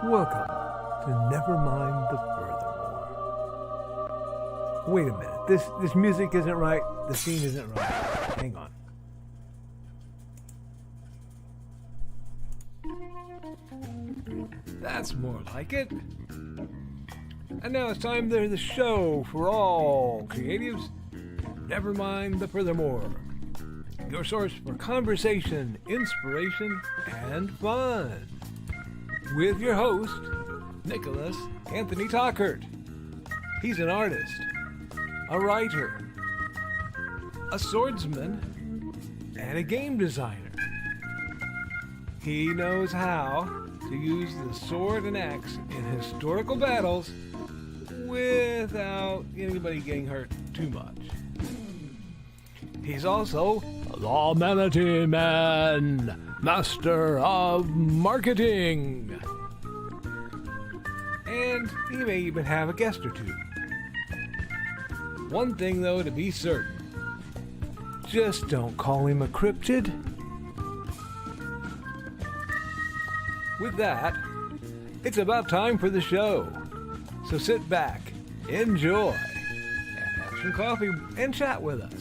Welcome to Nevermind the Furthermore. Wait a minute. This music isn't right. The scene isn't right. Hang on. That's more like it. And now it's time for the show for all creatives. Nevermind the Furthermore. Your source for conversation, inspiration, and fun. With your host, Nicholas Anthony Tockert. He's an artist, a writer, a swordsman, and a game designer. He knows how to use the sword and axe in historical battles without anybody getting hurt too much. He's also the Manatee Man, master of marketing. And he may even have a guest or two. One thing, though, to be certain. Just don't call him a cryptid. With that, it's about time for the show. So sit back, enjoy, and have some coffee and chat with us.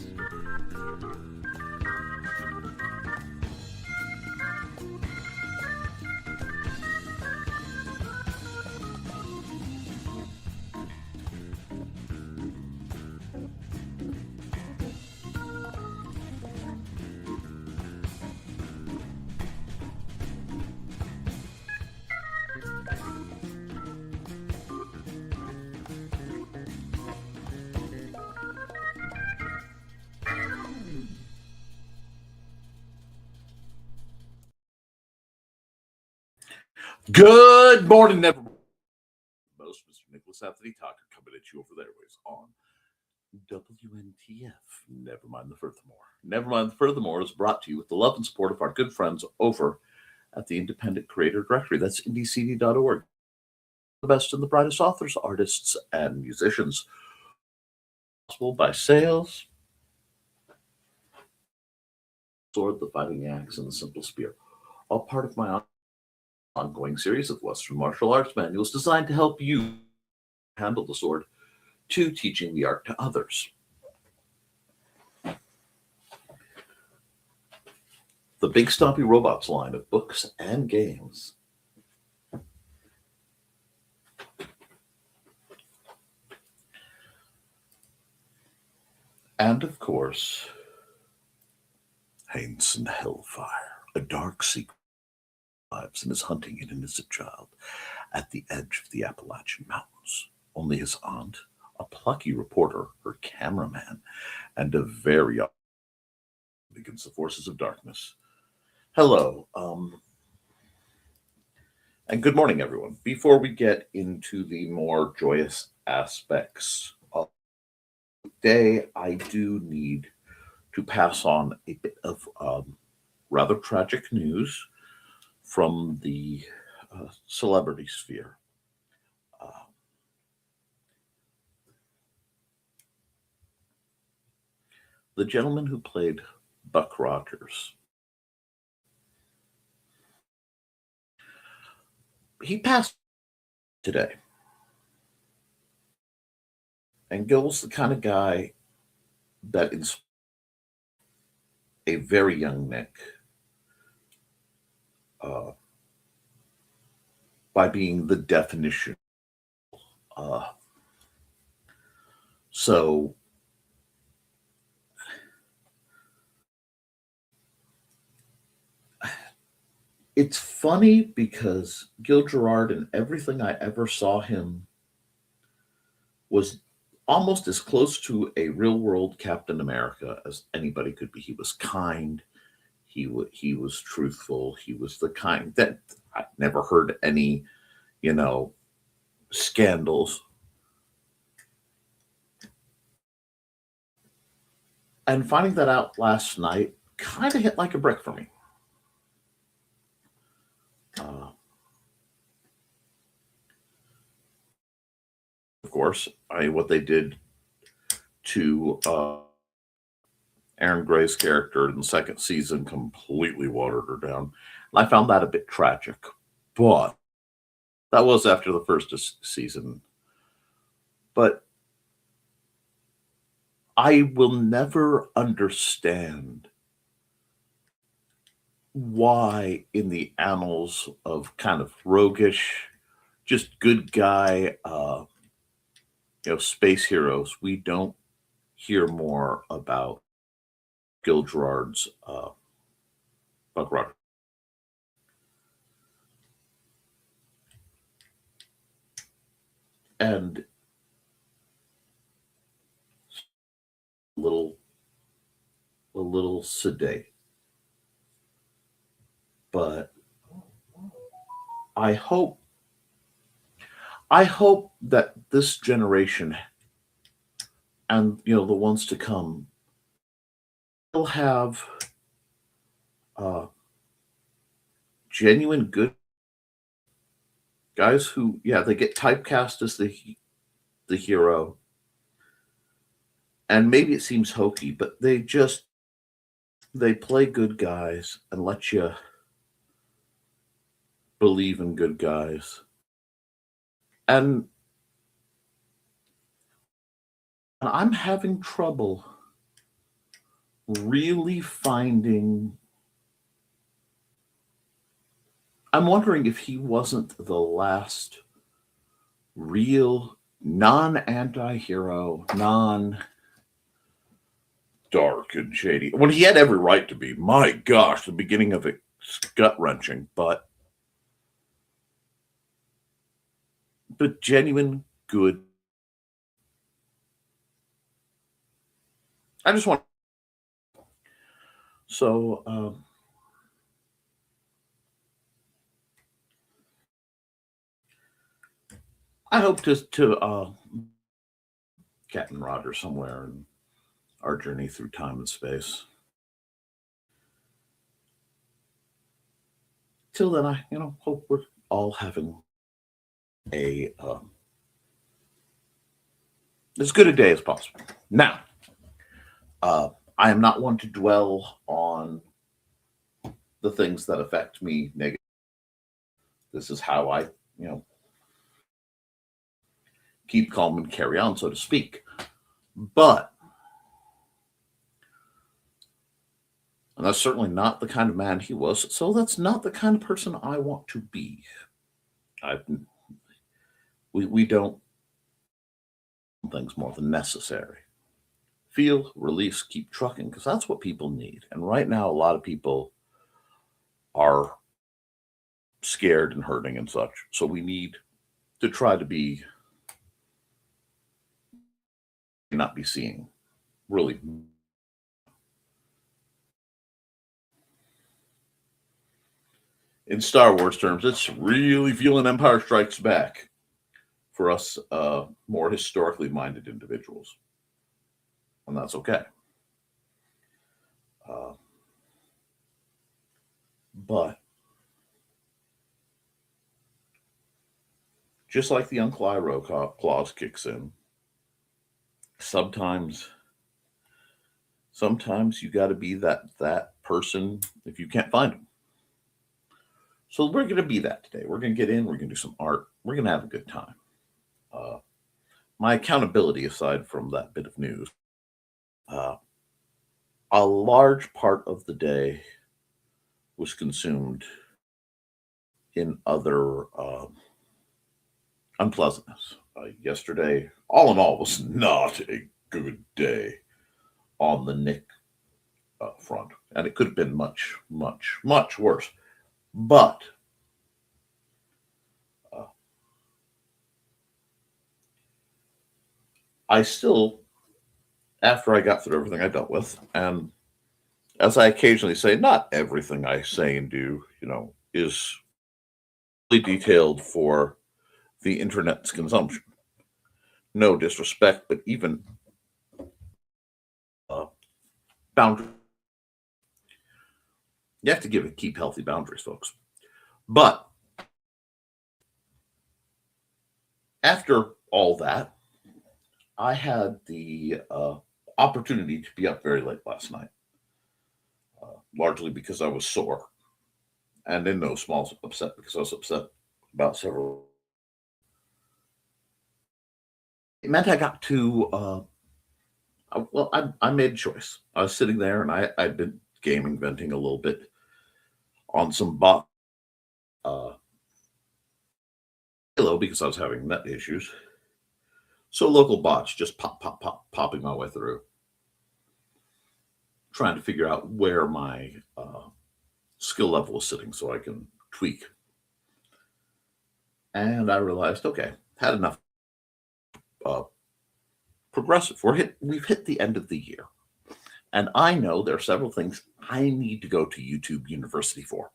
Good morning, Nevermind. Most Mr. Nicholas Anthony Tockert coming at you over the airways on WNTF. Nevermind the Furthermore. Nevermind the Furthermore is brought to you with the love and support of our good friends over at the Independent Creator Directory. That's indiecd.org. The best and the brightest authors, artists, and musicians. Possible by sales. Sword, the fighting axe, and the simple spear. All part of my ongoing series of Western martial arts manuals designed to help you handle the sword to teaching the art to others. The Big Stompy Robots line of books and games. And of course, Haints and Hellfire, a dark secret lives and is hunting an innocent child at the edge of the Appalachian Mountains. Only his aunt, a plucky reporter, her cameraman, and a very against the forces of darkness. Hello, and good morning, everyone. Before we get into the more joyous aspects of the day, I do need to pass on a bit of rather tragic news from the celebrity sphere. The gentleman who played Buck Rogers, he passed today. And Gil's the kind of guy that inspired a very young Nick by being the definition. So it's funny because Gil Gerard and everything I ever saw him was almost as close to a real world Captain America as anybody could be. He was kind. He was truthful. He was the kind that I never heard any, scandals. And finding that out last night kind of hit like a brick for me. Of course, what they did to Aaron Gray's character in the second season completely watered her down. And I found that a bit tragic. But That was after the first season. But I will never understand why, in the annals of kind of roguish, just good guy, space heroes, we don't hear more about Gil Gerard's Buck Rogers. And a little sedate. But I hope that this generation and the ones to come will have genuine good guys who, they get typecast as the hero, and maybe it seems hokey, but they play good guys and let you believe in good guys. And I'm having trouble really finding. I'm wondering if he wasn't the last real non-anti-hero, non-dark and shady. Well, he had every right to be. My gosh, the beginning of it's gut-wrenching, but genuine good. I just want. So, I hope to Captain Roger somewhere in our journey through time and space. Till then, I hope we're all having a as good a day as possible. Now, I am not one to dwell on the things that affect me negatively. This is how I, keep calm and carry on, so to speak. But, and that's certainly not the kind of man he was, so that's not the kind of person I want to be. We don't things more than necessary. Feel, release, keep trucking, because that's what people need. And right now, a lot of people are scared and hurting and such. So we need to try to not be seeing really. In Star Wars terms, it's really feeling Empire Strikes Back for us more historically minded individuals. And that's okay. But just like the Uncle Iroh clause kicks in, sometimes you got to be that person if you can't find them. So we're going to be that today. We're going to get in. We're going to do some art. We're going to have a good time. My accountability, aside from that bit of news, a large part of the day was consumed in other unpleasantness. Yesterday, all in all, was not a good day on the Nick front, and it could have been much, much, much worse. But I still, after I got through everything I dealt with, and as I occasionally say, not everything I say and do, is really detailed for the internet's consumption. No disrespect, but even boundaries. You have to keep healthy boundaries, folks. But after all that, I had the opportunity to be up very late last night, largely because I was sore, and in no small upset because I was upset about several it meant I got to, I made a choice. I was sitting there and I'd been gaming, venting a little bit on some bot, uh, Halo because I was having net issues. So local bots just popping my way through, trying to figure out where my skill level was sitting so I can tweak. And I realized, okay, had enough uh, progressive. We've hit the end of the year. And I know there are several things I need to go to YouTube University for.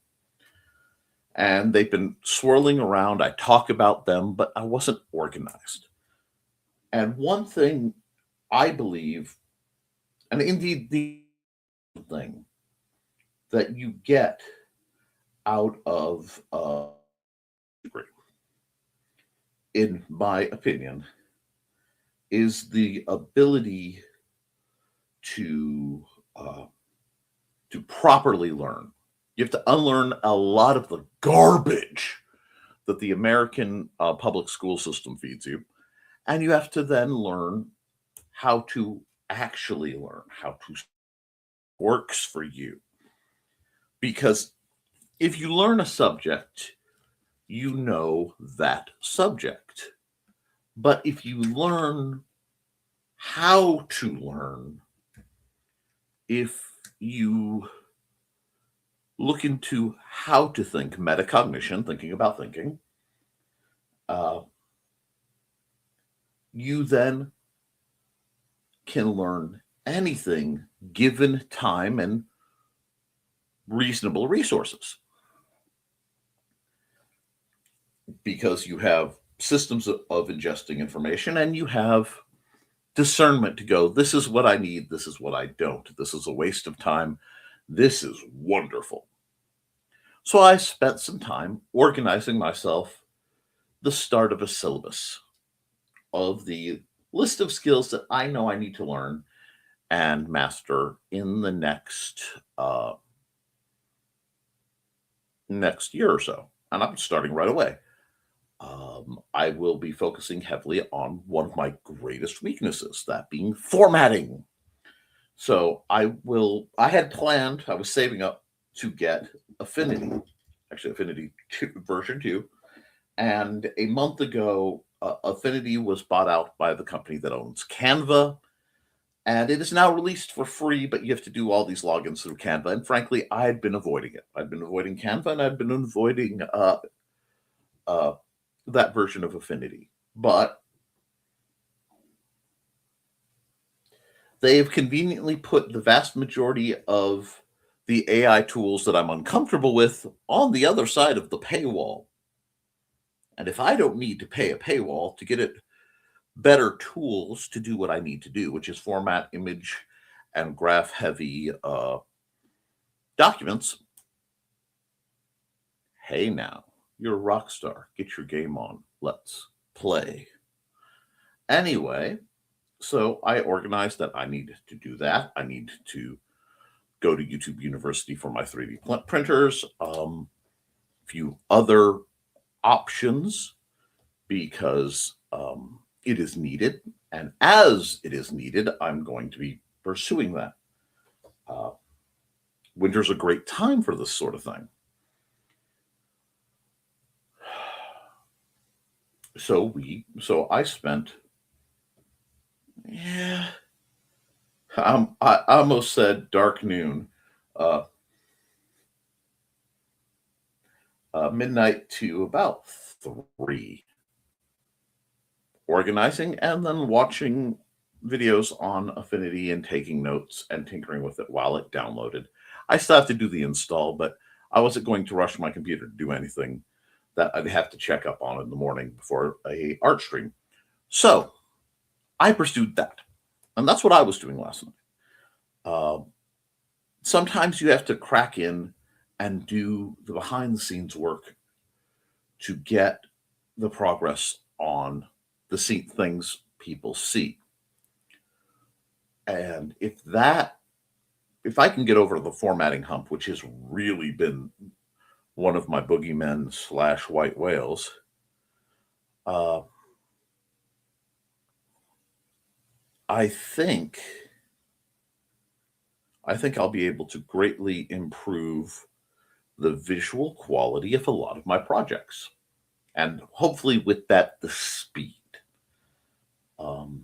And they've been swirling around. I talk about them, but I wasn't organized. And one thing I believe, and indeed the thing that you get out of degree, in my opinion, is the ability to properly learn. You have to unlearn a lot of the garbage that the American public school system feeds you, and you have to then learn how to actually learn how to works for you. Because if you learn a subject, you know that subject. But if you learn how to learn, if you look into how to think, metacognition, thinking about thinking, you then can learn anything given time and reasonable resources. Because you have systems of ingesting information and you have discernment to go, this is what I need, this is what I don't, this is a waste of time, this is wonderful. So I spent some time organizing myself the start of a syllabus of the list of skills that I know I need to learn and master in the next year or so. And I'm starting right away. I will be focusing heavily on one of my greatest weaknesses, that being formatting. So I had planned, I was saving up to get Affinity, actually Affinity 2, version 2. And a month ago, Affinity was bought out by the company that owns Canva. And it is now released for free, but you have to do all these logins through Canva. And frankly, I'd been avoiding it. I'd been avoiding Canva and I'd been avoiding that version of Affinity. But they've conveniently put the vast majority of the AI tools that I'm uncomfortable with on the other side of the paywall. And if I don't need to pay a paywall to get it better tools to do what I need to do, which is format, image, and graph heavy documents, hey now, you're a rock star. Get your game on. Let's play. Anyway, so I organized that I need to do that. I need to go to YouTube University for my 3D printers, a few other options because it is needed. And as it is needed, I'm going to be pursuing that. Winter's a great time for this sort of thing. So I spent, I almost said dark noon, midnight to about 3, organizing and then watching videos on Affinity and taking notes and tinkering with it while it downloaded. I still have to do the install, but I wasn't going to rush my computer to do anything that I'd have to check up on in the morning before a art stream. So I pursued that. And that's what I was doing last night. Sometimes you have to crack in and do the behind the scenes work to get the progress on the things people see. And if I can get over the formatting hump, which has really been one of my boogeymen / white whales, I think I'll be able to greatly improve the visual quality of a lot of my projects, and hopefully with that, the speed. Um,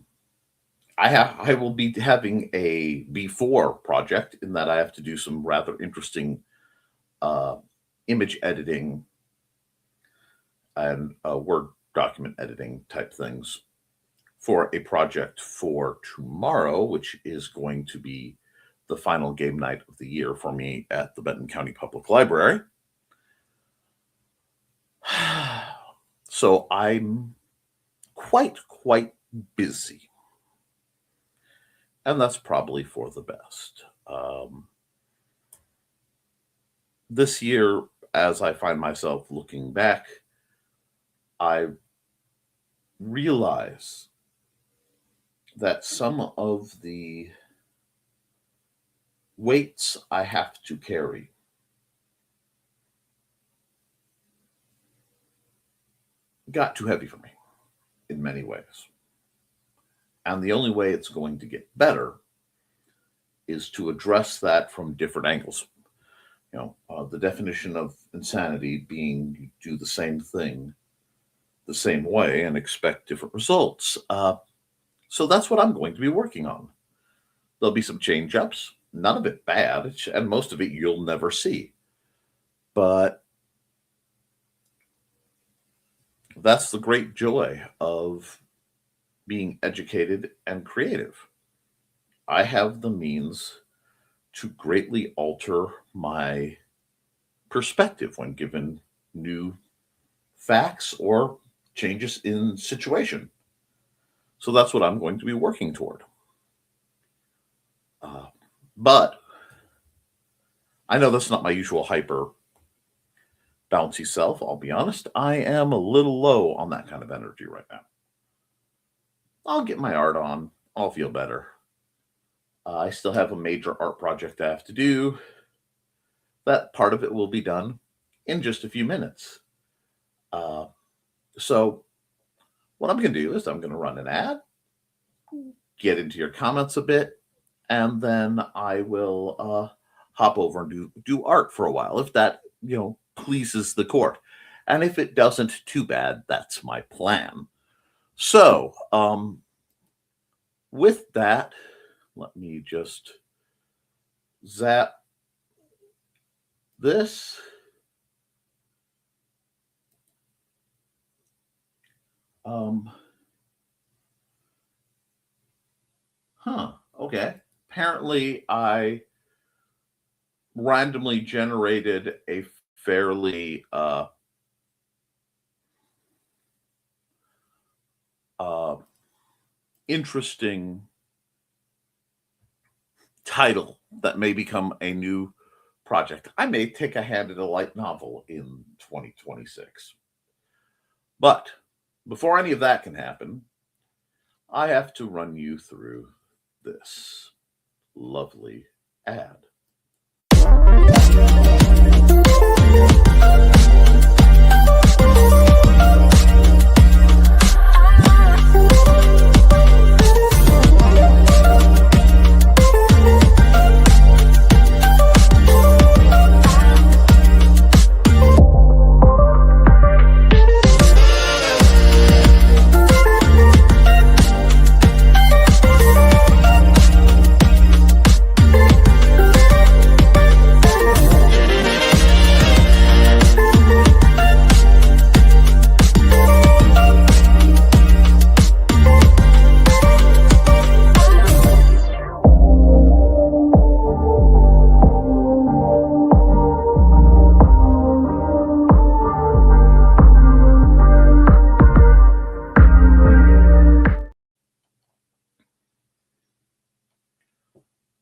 I will be having a before project in that I have to do some rather interesting uh, image editing and Word document editing type things for a project for tomorrow, which is going to be the final game night of the year for me at the Benton County Public Library. So I'm quite busy. And that's probably for the best. This year, as I find myself looking back, I realize that some of the weights I have to carry got too heavy for me in many ways. And the only way it's going to get better is to address that from different angles. The definition of insanity being you do the same thing the same way and expect different results. So that's what I'm going to be working on. There'll be some change ups, none of it bad, and most of it you'll never see. But that's the great joy of being educated and creative. I have the means to greatly alter my perspective when given new facts or changes in situation. So that's what I'm going to be working toward. But I know that's not my usual hyper bouncy self. I'll be honest. I am a little low on that kind of energy right now. I'll get my art on. I'll feel better. I still have a major art project I have to do. That part of it will be done in just a few minutes. So what I'm going to do is I'm going to run an ad, get into your comments a bit, and then I will hop over and do art for a while, if that pleases the court. And if it doesn't, too bad. That's my plan. So with that, let me just zap this. Okay. Apparently, I randomly generated a fairly interesting title that may become a new project. I may take a hand at a light novel in 2026. But before any of that can happen, I have to run you through this lovely ad.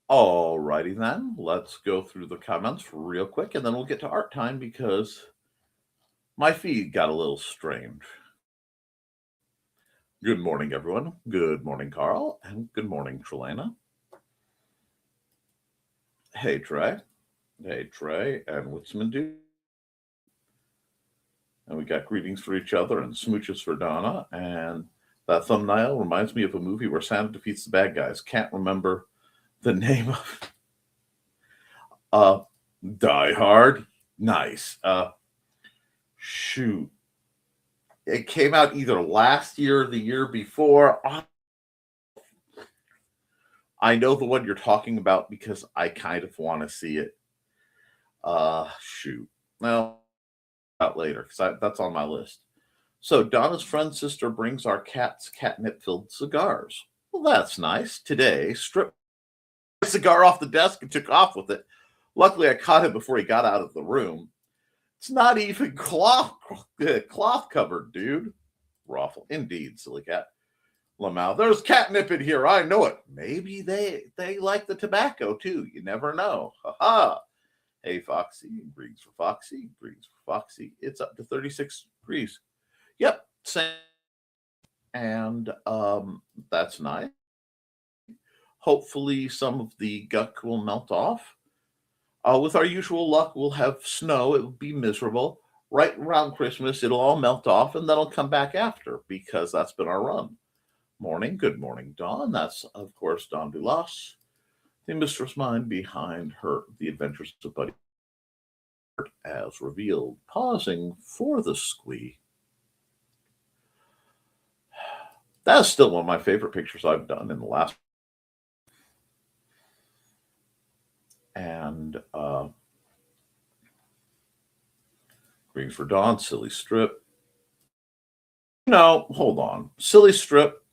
Alrighty then, let's go through the comments real quick and then we'll get to art time because my feed got a little strange. Good morning, everyone. Good morning, Carl. And good morning, Trelana. Hey, Trey. Hey, Trey. And Witzman do. And we got greetings for each other and smooches for Donna. And That thumbnail reminds me of a movie where Santa defeats the bad guys. Can't remember the name of Die Hard. Nice. Shoot. It came out either last year or the year before. I know the one you're talking about because I kind of want to see it. Shoot. Well, out later because that's on my list. So Donna's friend's sister brings our cats catnip-filled cigars. Well, that's nice. Today, stripped my cigar off the desk and took off with it. Luckily, I caught him before he got out of the room. It's not even cloth covered, dude. Raffle. Indeed, silly cat. Lamau, there's catnip in here. I know it. Maybe they like the tobacco, too. You never know. Ha-ha. Hey, Foxy. Greetings for Foxy. Greetings for Foxy. It's up to 36 degrees. Yep. Same. And that's nice. Hopefully some of the gunk will melt off. With our usual luck, we'll have snow. It will be miserable. Right around Christmas, it'll all melt off, and then it'll come back after, because that's been our run. Morning. Good morning, Dawn. That's, of course, Dawn Dulas, the mistress mind behind The Adventures of Buddy, as revealed. Pausing for the squee. That's still one of my favorite pictures I've done in the last. And greetings for Dawn, silly strip. No, hold on. Silly strip.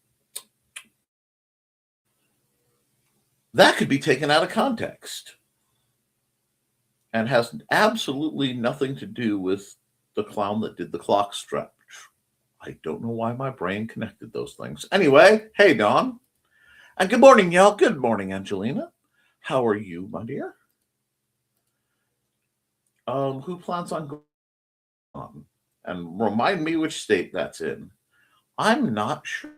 That could be taken out of context and has absolutely nothing to do with the clown that did the clock stretch. I don't know why my brain connected those things. Anyway, hey, Dawn. And good morning, y'all. Good morning, Angelina. How are you, my dear? Who plans on going on? And remind me which state that's in. I'm not sure.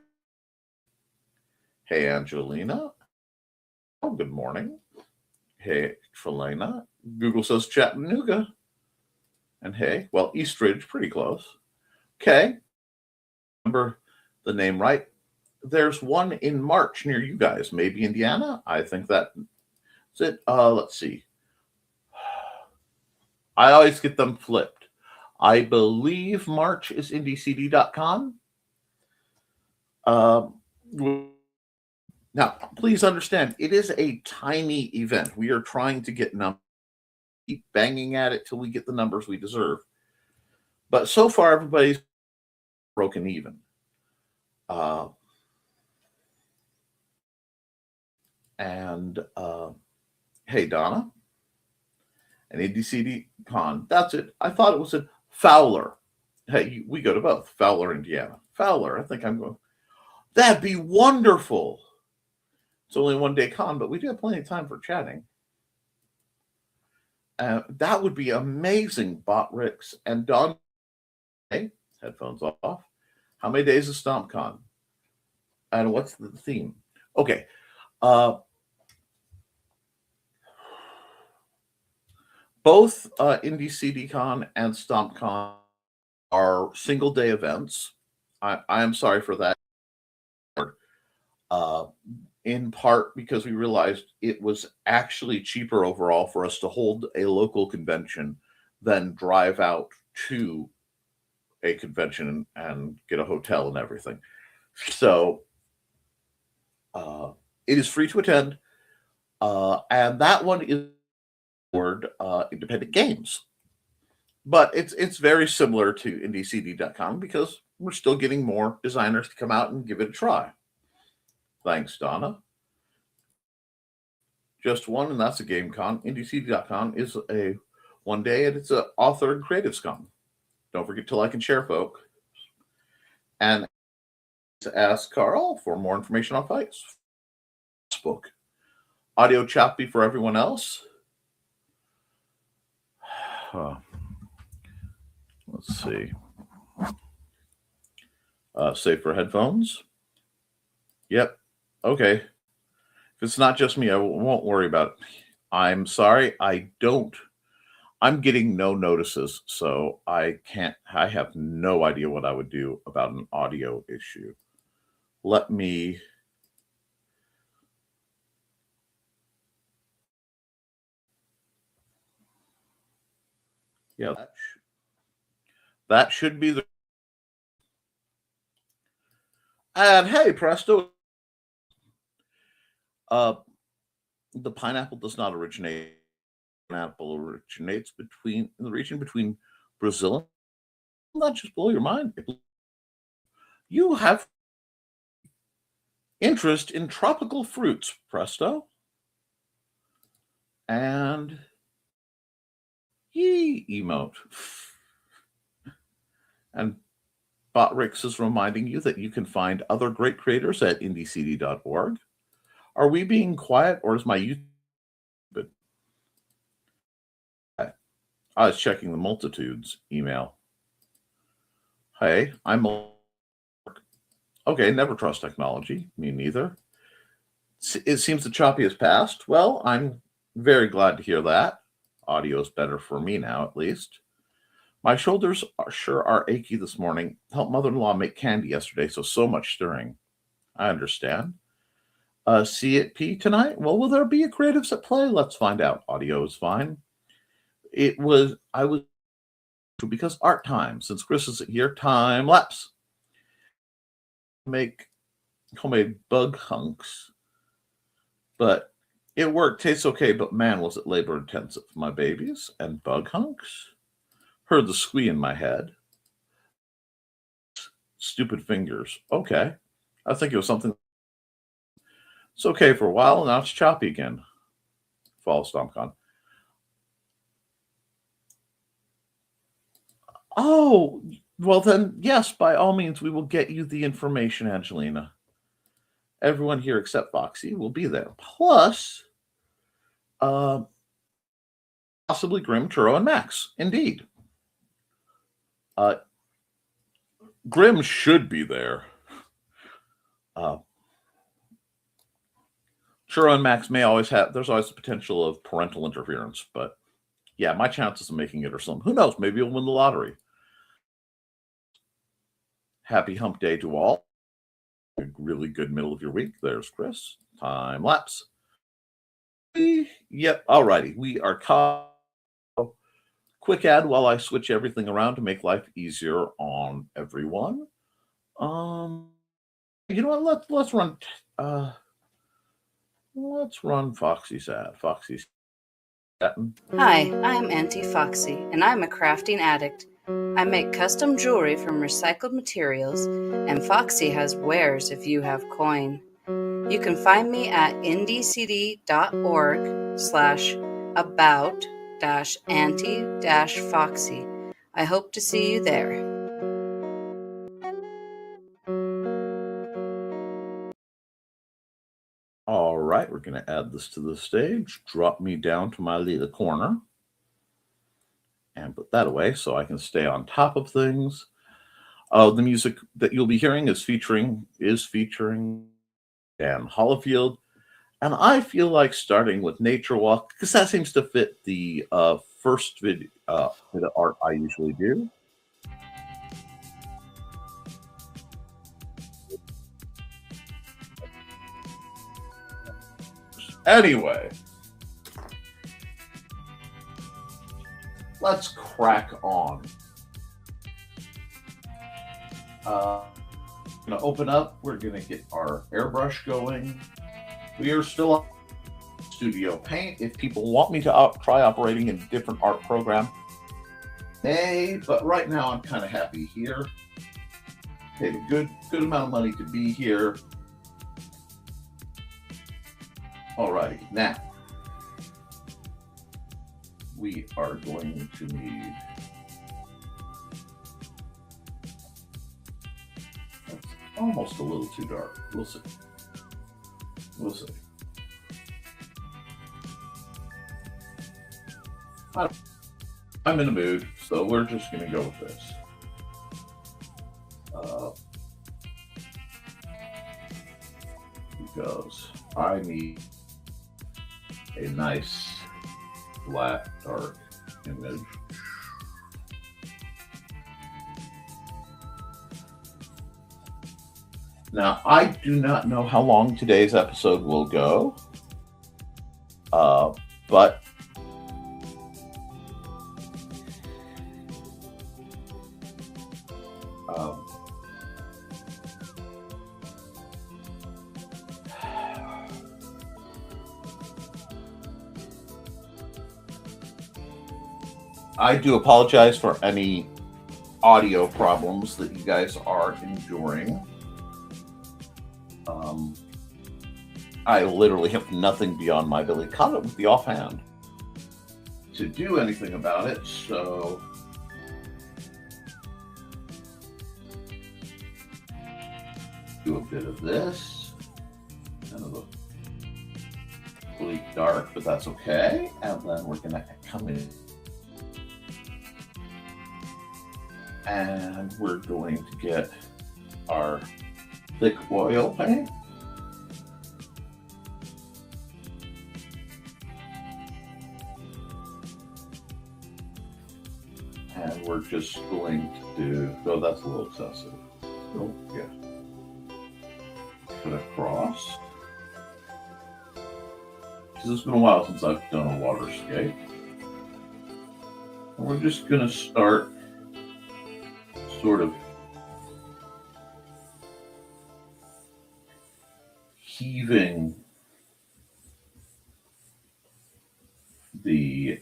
Hey, Angelina. Oh, good morning. Hey, Trelena. Google says Chattanooga. And hey, well, Eastridge, pretty close. Okay. Remember the name right. There's one in March near you guys. Maybe Indiana. I think that's it. Let's see. I always get them flipped. I believe March is IndieCD.com. Now, please understand, it is a tiny event. We are trying to get numbers. Keep banging at it till we get the numbers we deserve. But so far, everybody's broken even. Hey, Donna. And ADCD Con. That's it. I thought it was a Fowler. Hey, we go to both. Fowler, Indiana. Fowler. I think I'm going. That'd be wonderful. It's only a one-day con, but we do have plenty of time for chatting. That would be amazing, Botrix and Don. Hey, headphones off. How many days is StompCon? And what's the theme? Okay. Both Indie CDCon and StompCon are single-day events. I am sorry for that. In part because we realized it was actually cheaper overall for us to hold a local convention than drive out to a convention and get a hotel and everything. So it is free to attend. And that one is independent games. But it's very similar to IndieCD.com because we're still getting more designers to come out and give it a try. Thanks, Donna. Just one, and that's a game con. IndieCD.com is a one day, and it's an author and creatives con. Don't forget to like and share, folks. And to ask Carl for more information on fights. Book. Audio choppy for everyone else. Let's see. Safe for headphones. Yep. Okay. If it's not just me, I won't worry about it. I'm sorry. I'm getting no notices, so I have no idea what I would do about an audio issue. let me yeah, that should be the and hey presto, the pineapple does not originate. Pineapple originates between in the region between Brazil and not just blow your mind. You have interest in tropical fruits, presto. And yee emote. And Botrix is reminding you that you can find other great creators at indiecd.org. Are we being quiet or is my YouTube? I was checking the multitudes email. Hey, I'm okay. Never trust technology. Me neither. It seems the choppy has passed. Well, I'm very glad to hear that. Audio is better for me now, at least. My shoulders are achy this morning. Helped mother-in-law make candy yesterday, so much stirring. I understand. See it P tonight? Well, will there be a creatives at play? Let's find out. Audio is fine. I was because art time. Since Chris isn't here, time lapse. Make homemade bug hunks, but it worked. Tastes okay, but man, was it labor intensive. My babies and bug hunks. Heard the squee in my head. Stupid fingers. Okay. I think it was something. It's okay for a while, and now it's choppy again. Fall StompCon. Oh, well then, yes, by all means, we will get you the information, Angelina. Everyone here except Foxy will be there. Plus, possibly Grim, Churro, and Max. Indeed. Grim should be there. Churro and Max may always have, there's always the potential of parental interference, but yeah, my chances of making it are some. Who knows? Maybe you'll win the lottery. Happy hump day to all. A really good middle of your week. There's Chris. Time lapse. Yep. Alrighty. We are caught. Quick ad while I switch everything around to make life easier on everyone. You know what? Let's run. Let's run Foxy's ad. Foxy's. Hi, I'm Auntie Foxy, and I'm a crafting addict. I make custom jewelry from recycled materials, and Foxy has wares if you have coin. You can find me at indcd.org/about-auntie-foxy. I hope to see you there. All right, we're going to add this to the stage. Drop me down to my little corner and put that away so I can stay on top of things. The music that you'll be hearing is featuring Dan Hollifield. And I feel like starting with Nature Walk because that seems to fit the first video bit of art I usually do. Anyway, let's crack on. Going to open up. We're going to get our airbrush going. We are still on Studio Paint. If people want me to try operating in a different art program, but right now I'm kind of happy here. Paid a good amount of money to be here. Alrighty, now we are going to need almost a little too dark. We'll see. We'll see. I'm in the mood, so we're just going to go with this. Because I need a nice flat dark image. Now, I do not know how long today's episode will go, but I do apologize for any audio problems that you guys are enduring. I literally have nothing beyond my ability, caught it with the offhand, to do anything about it, so do a bit of this, kind of a bleak dark, but that's okay, and then we're gonna come in and we're going to get our thick oil paint. And we're just going to do, oh, that's a little excessive. Oh, yeah. Put across. Because it's been a while since I've done a waterscape. And we're just going to start sort of heaving the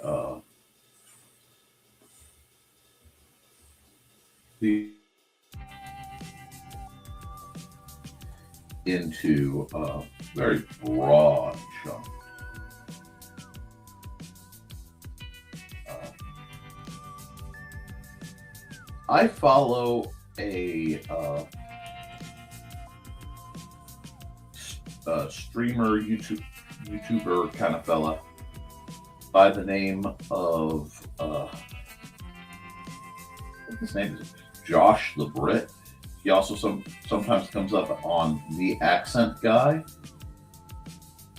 into a very broad chunk. I follow a streamer, YouTuber kind of fella by the name of, I think his name is Josh the Brit. He also sometimes comes up on The Accent Guy.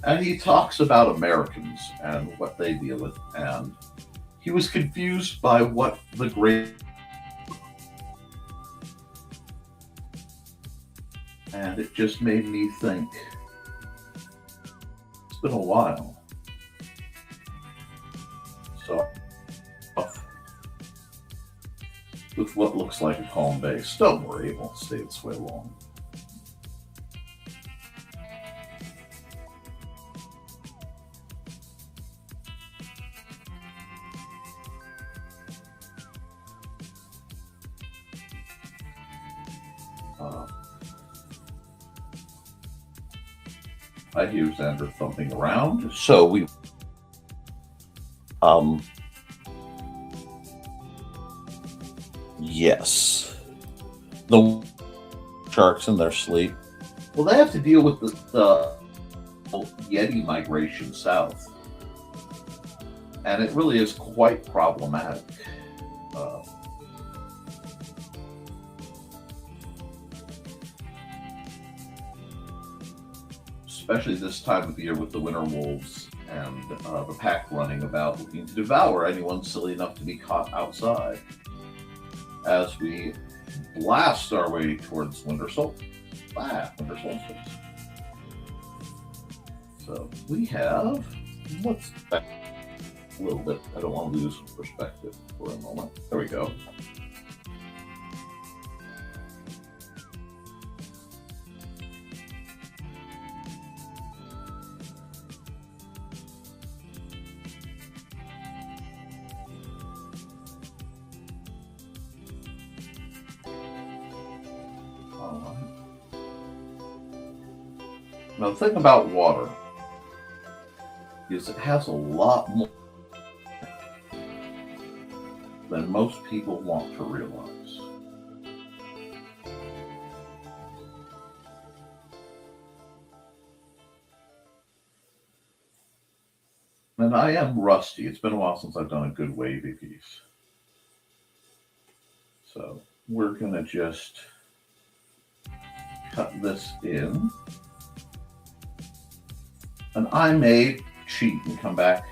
And he talks about Americans and what they deal with. And he was confused by what the great... And it just made me think, it's been a while. So, with what looks like a calm base, don't worry, it won't stay this way long. I hear Xander thumping around, so we yes, the sharks in their sleep. Well, they have to deal with the Yeti migration south, and it really is quite problematic. Especially this time of year with the winter wolves and the pack running about looking to devour anyone silly enough to be caught outside as we blast our way towards winter solstice. So we have, let's back a little bit. I don't want to lose perspective for a moment. There we go. Now the thing about water is it has a lot more than most people want to realize. And I am rusty. It's been a while since I've done a good wavy piece. So we're going to just cut this in. And I may cheat and come back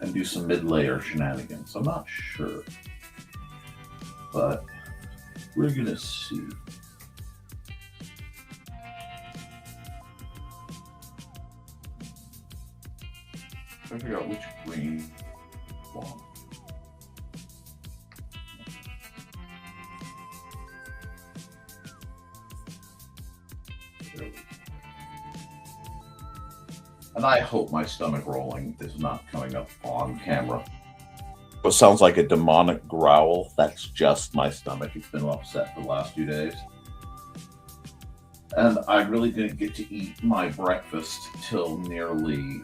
and do some mid-layer shenanigans. I'm not sure. But we're going to see. trying to figure out which green one. And I hope my stomach rolling is not coming up on camera. What sounds like a demonic growl, that's just my stomach. It's been upset for the last few days. And I really didn't get to eat my breakfast till nearly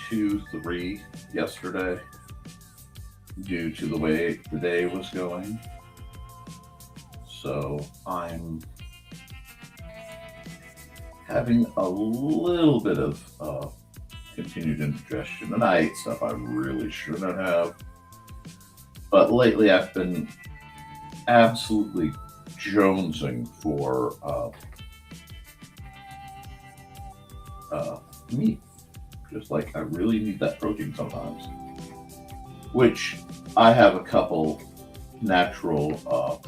2, 3 yesterday, due to the way the day was going. So I'm having a little bit of continued indigestion, and I ate stuff I really shouldn't have. But lately I've been absolutely jonesing for meat. Just like I really need that protein sometimes. Which I have a couple natural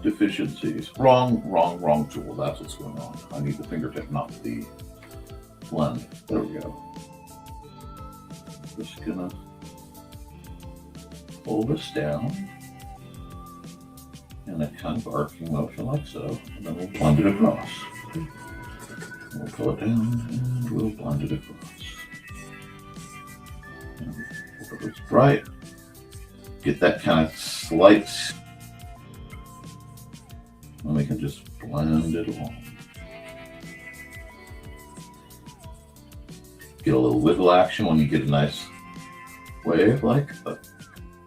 deficiencies. Wrong tool. That's what's going on. I need the fingertip, not the blend. There we go. Just gonna pull this down in a kind of arcing motion like so, and then we'll blend it across. We'll pull it down and we'll blend it across. And we'll put it right. Get that kind of slight, and we can just blend it along. Get a little wiggle action when you get a nice wave like that.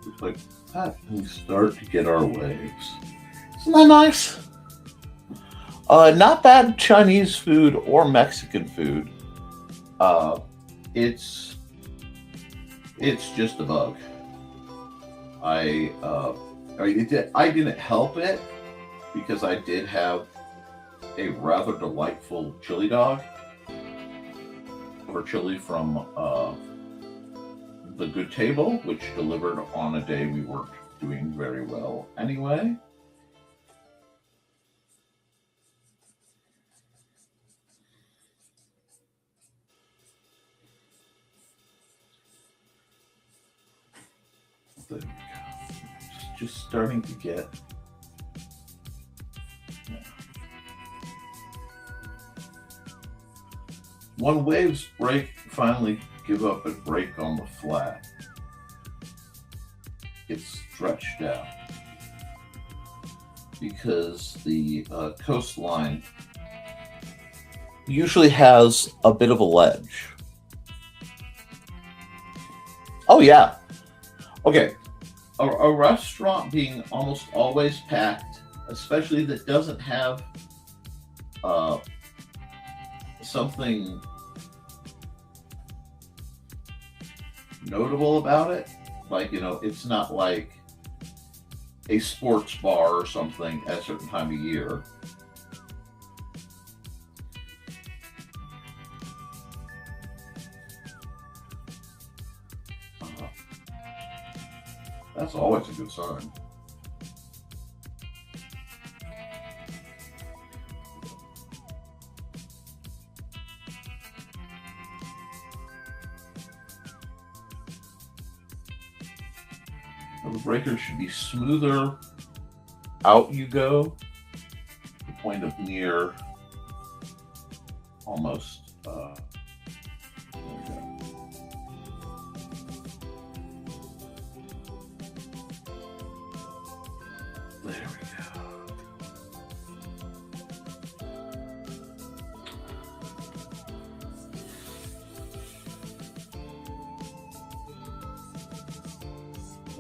Just like that. And we start to get our waves. Isn't that nice? Not bad Chinese food or Mexican food. It's just a bug. I didn't help it because I did have a rather delightful chili dog or chili from the Good Table, which delivered on a day we weren't doing very well anyway. There we go. Just starting to get. When waves break, finally give up and break on the flat, it's stretched out because the coastline usually has a bit of a ledge. Oh yeah. Okay. A restaurant being almost always packed, especially that doesn't have something notable about it, like, it's not like a sports bar or something at a certain time of year. That's always a good sign. The breaker should be smoother out you go, the point of near almost there we go. There we go.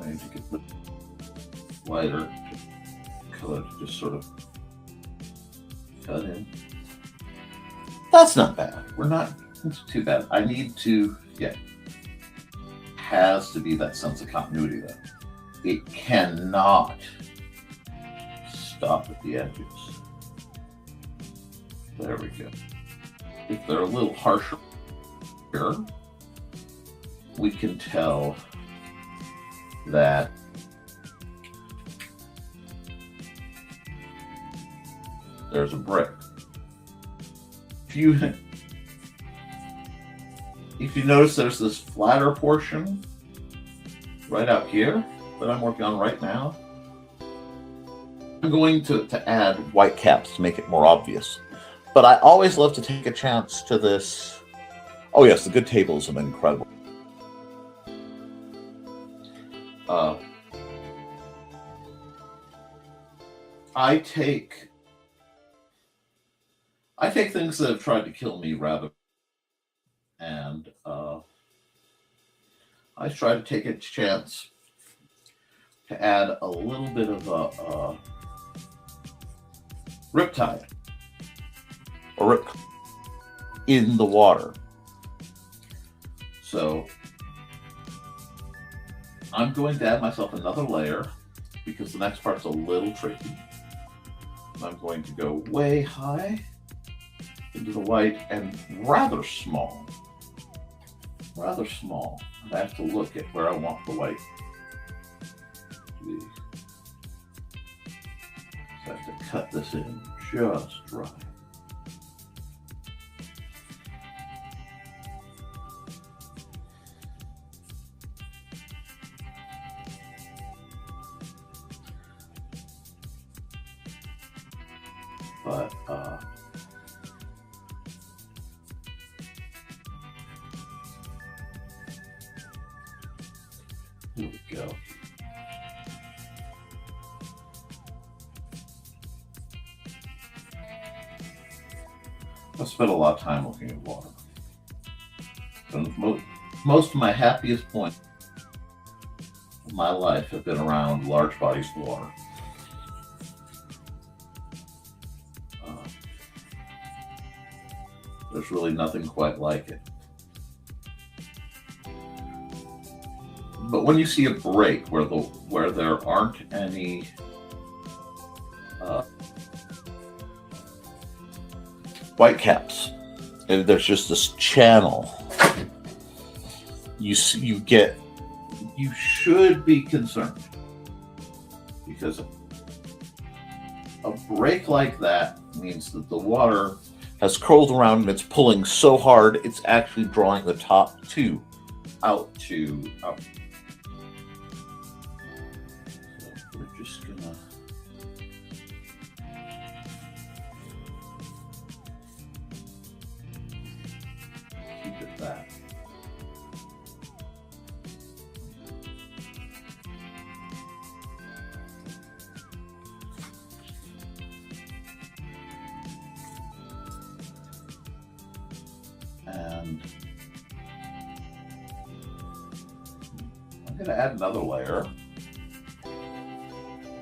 I need to get the lighter color to just sort of cut in. That's not bad. It's too bad. I need to, has to be that sense of continuity though. It cannot stop at the edges. There we go. If they're a little harsher here, we can tell that there's a brick. If you notice, there's this flatter portion right out here that I'm working on right now. I'm going to add white caps to make it more obvious. But I always love to take a chance to this. Oh yes, the good tables have been incredible. I take things that have tried to kill me rather, and I try to take a chance to add a little bit of a riptide or rip in the water. So I'm going to add myself another layer because the next part's a little tricky. I'm going to go way high into the white and rather small. Rather small. And I have to look at where I want the white to be. So I have to cut this in just right. But here we go. I spent a lot of time looking at water. And most of my happiest points in my life have been around large bodies of water. There's really nothing quite like it. But when you see a break where there aren't any white caps, and there's just this channel, you should be concerned, because a break like that means that the water has curled around and it's pulling so hard it's actually drawing the top two out. So we're just gonna keep it that. And I'm going to add another layer.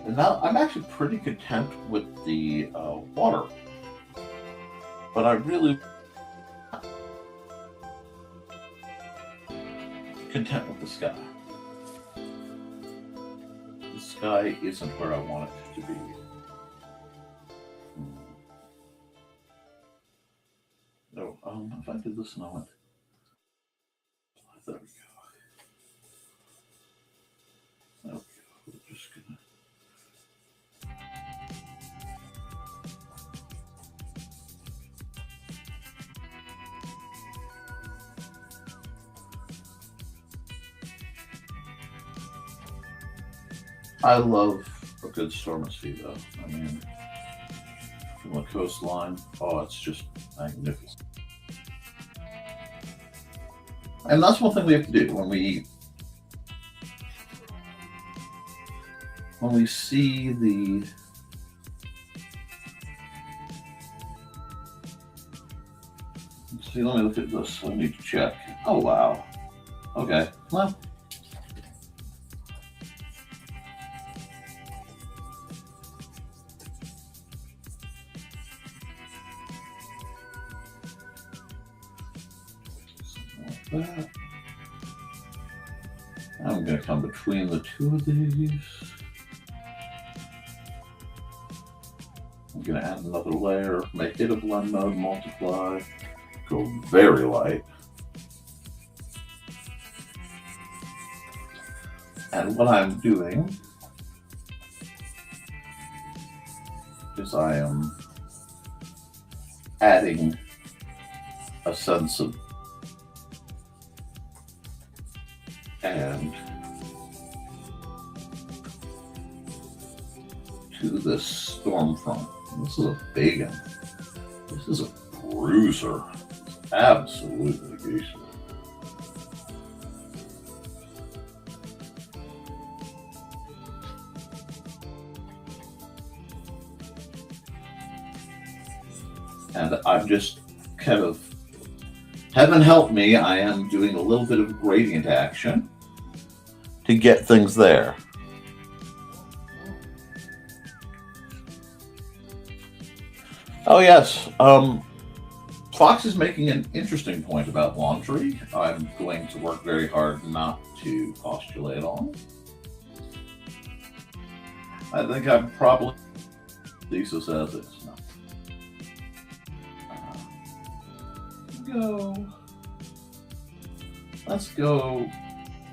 And now I'm actually pretty content with the water. But I really content with the sky. The sky isn't where I want it to be. No, if I did this and I went, there we go. There we go. We're just gonna. I love a good storm at sea, though. I mean, from the coastline, oh, it's just magnificent. And that's one thing we have to do when we see the let me look at this. I need to check. Oh wow. Okay. Well, that. I'm going to come between the two of these. I'm going to add another layer, make it a blend mode, multiply, go very light. And what I'm doing is I am adding a sense of and to this storm front. This is a big one. This is a bruiser. It's absolutely beastly. And I'm just kind of, heaven help me, I am doing a little bit of gradient action to get things there. Oh yes, Fox is making an interesting point about laundry. I'm going to work very hard not to postulate on. I think I'm probably, Lisa says it's not. Let's go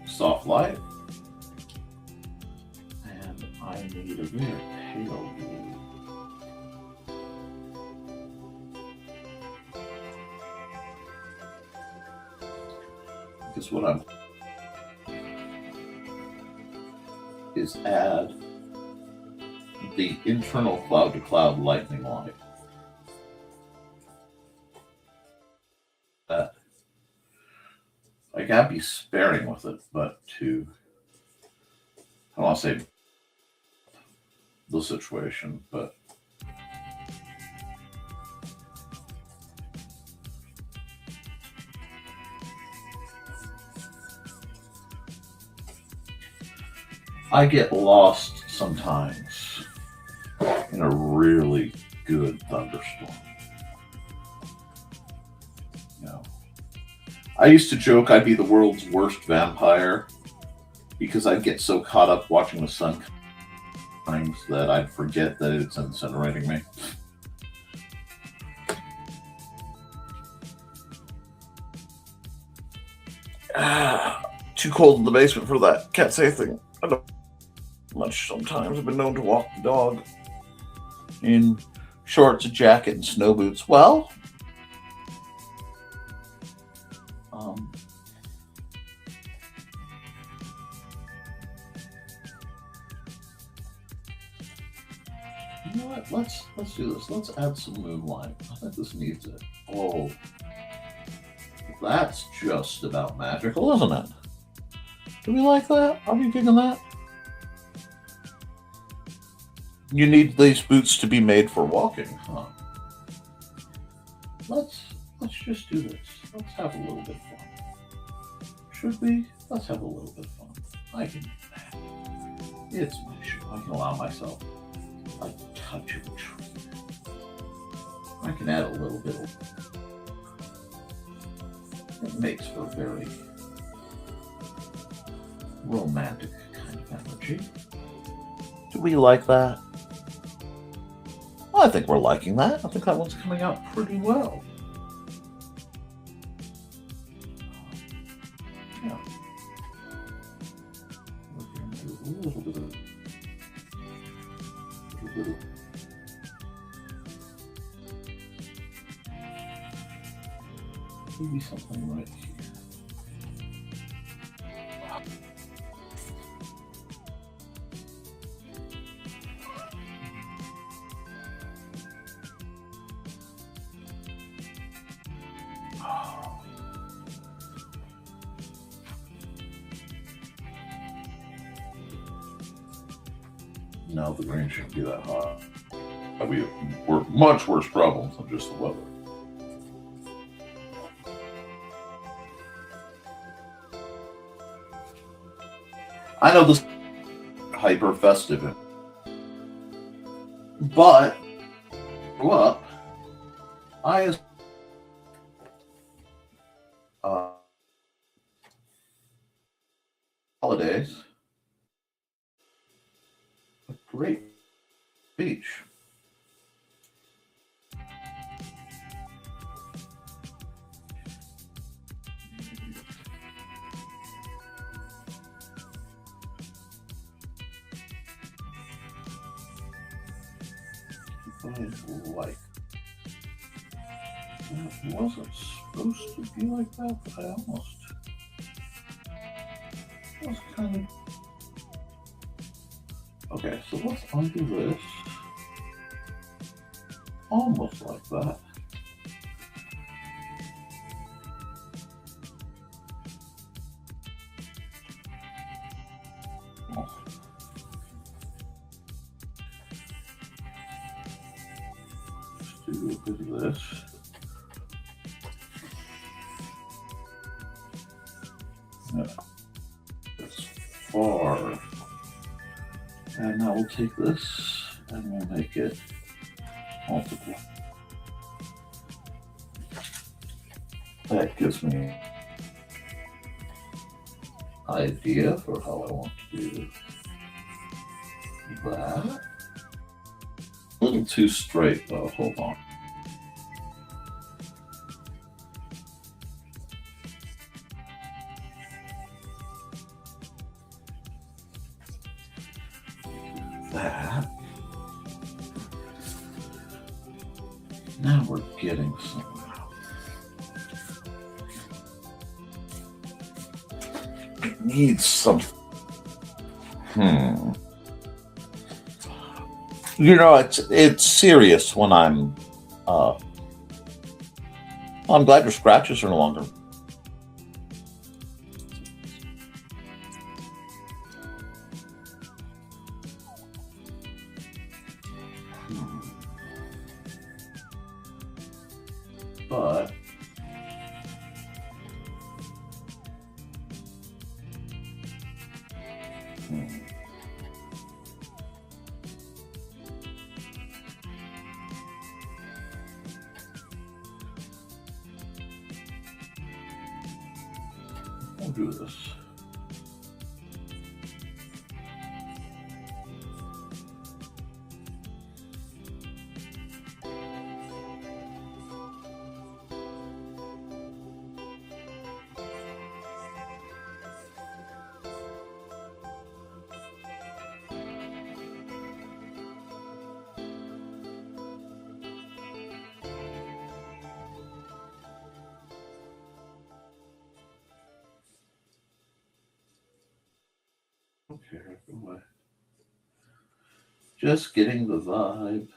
soft light. And I need a very pale blue. Because what I'm is add the internal cloud to cloud lightning light. I gotta be sparing with it, but to, I don't want to say the situation, but I get lost sometimes in a really good thunderstorm. You know, I used to joke I'd be the world's worst vampire because I'd get so caught up watching the sun times that I'd forget that it's incinerating me. Too cold in the basement for that. Can't say a thing. I don't much sometimes. I've been known to walk the dog in shorts, a jacket, and snow boots. Well, you know what? Let's do this. Let's add some moonlight. I think this needs it. Oh, that's just about magical, isn't it? Do we like that? Are we digging that? You need these boots to be made for walking, huh? Let's just do this. Let's have a little bit of fun. Should we? Let's have a little bit of fun. I can. It's my show. I can allow myself a touch of a tree. I can add a little bit of. It makes for a very romantic kind of energy. Do we like that? Well, I think we're liking that. I think that one's coming out pretty well. Yeah. We're going to do a little bit of maybe something right here. No, the green shouldn't be that hot. We have much worse problems than just the weather. I know this is hyper festive, but what I holidays, a great beach. Like It wasn't supposed to be like that, but I almost was kind of. Okay, so let's undo this. Almost like that. Let's do a bit of this. That's far. And now we'll take this and we'll make it multiple. That gives me an idea for how I want to do that. A little too straight though, hold on. That. Now we're getting somewhere. It needs some. You know, it's serious when I'm glad your scratches are no longer. But we'll do this. Okay, go away. Just getting the vibe.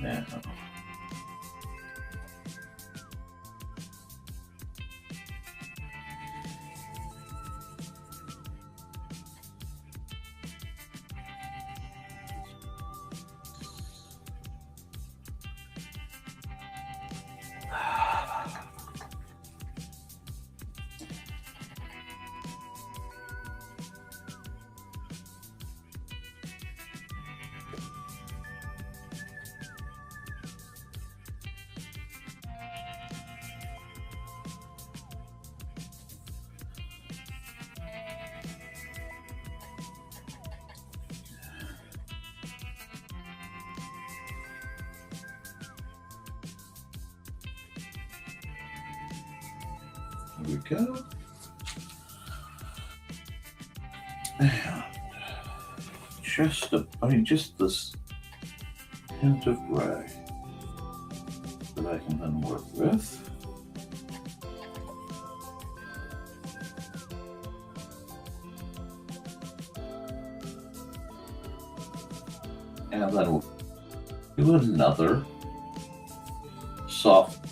Now, here we go. And just this hint of gray that I can then work with. And then we'll do another soft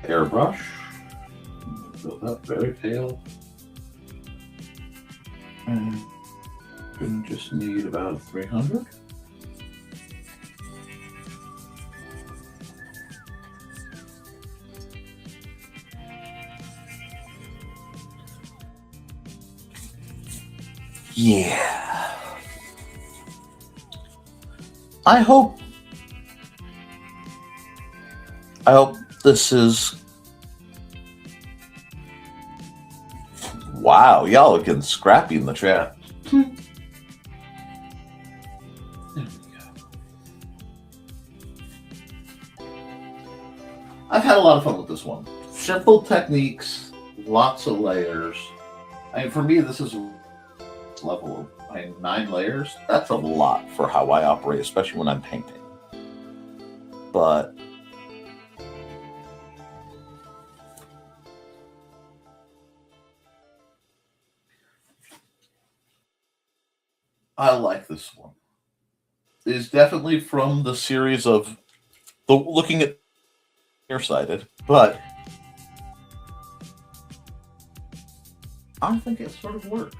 airbrush. Build up very pale. And we just need about 300. Yeah. I hope this is... Wow, y'all are getting scrappy in the chat. There we go. I've had a lot of fun with this one. Simple techniques, lots of layers. I mean, for me, this is level of 9 layers. That's a lot for how I operate, especially when I'm painting. But I like this one. It's definitely from the series of the looking at nearsighted, but I think it sort of works.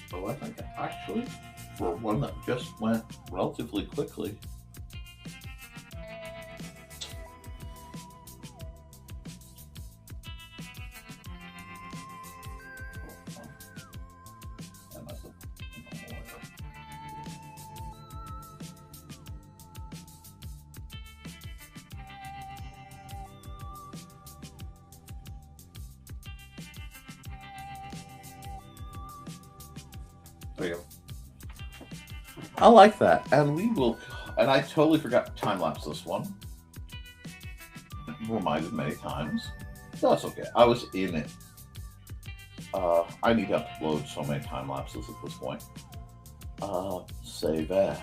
So I think actually, for one that just went relatively quickly, there you go. I like that, and we will. And I totally forgot to time lapse this one. Reminded many times. That's okay. I was in it. I need to upload so many time lapses at this point. Save as.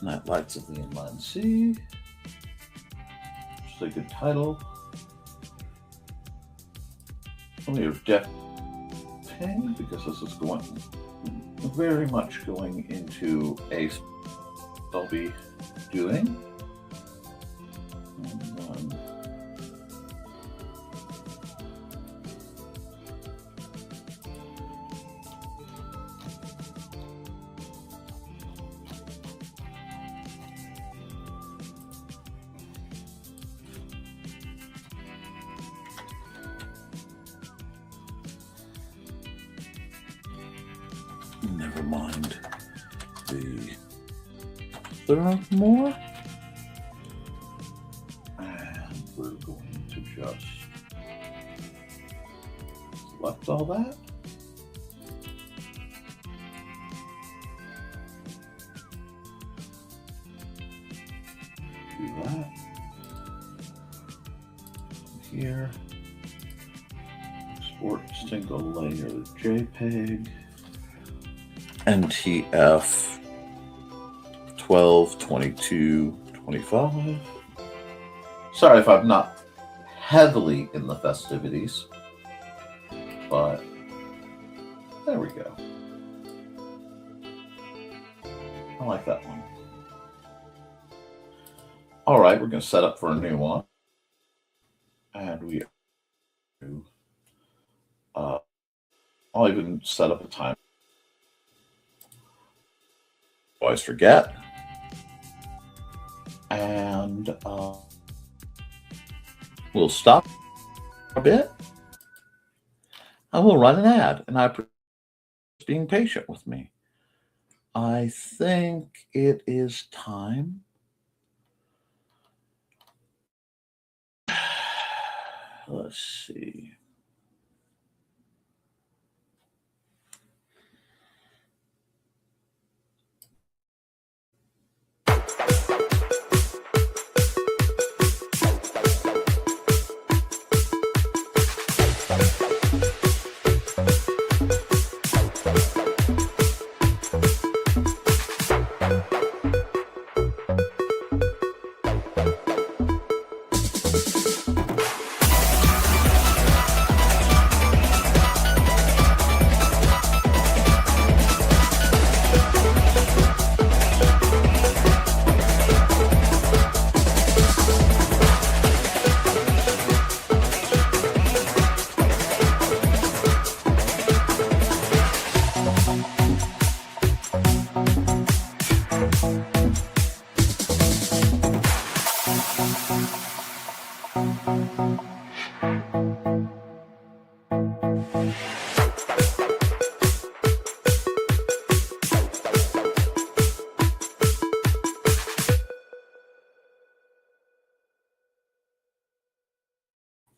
Night Lights of the Inland Sea. Which is a good title. Only a depth ping, because this is going very much going into a I'll be doing. Nevermind the Furthermore, and we're going to just select all that. Do that here. Export single layer JPEG. NTF 12, 22, 25. Sorry if I'm not heavily in the festivities, but there we go. I like that one. All right, we're going to set up for a new one. And we I'll even set up a time. Always forget. And we'll stop a bit. I will run an ad, and I appreciate being patient with me. I think it is time. Let's see.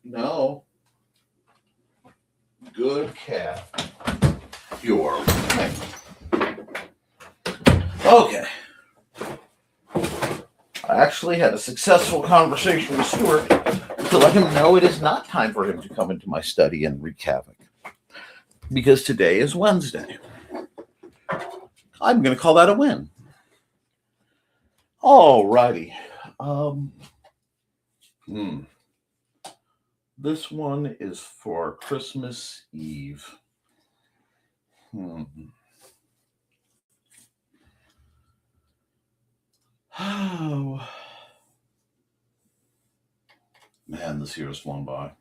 No. Good cat. You are okay. Okay. I actually had a successful conversation with Stuart to let him know it is not time for him to come into my study and wreak havoc. Because today is Wednesday. I'm going to call that a win. All righty. This one is for Christmas Eve. Oh, man, this year has flown by.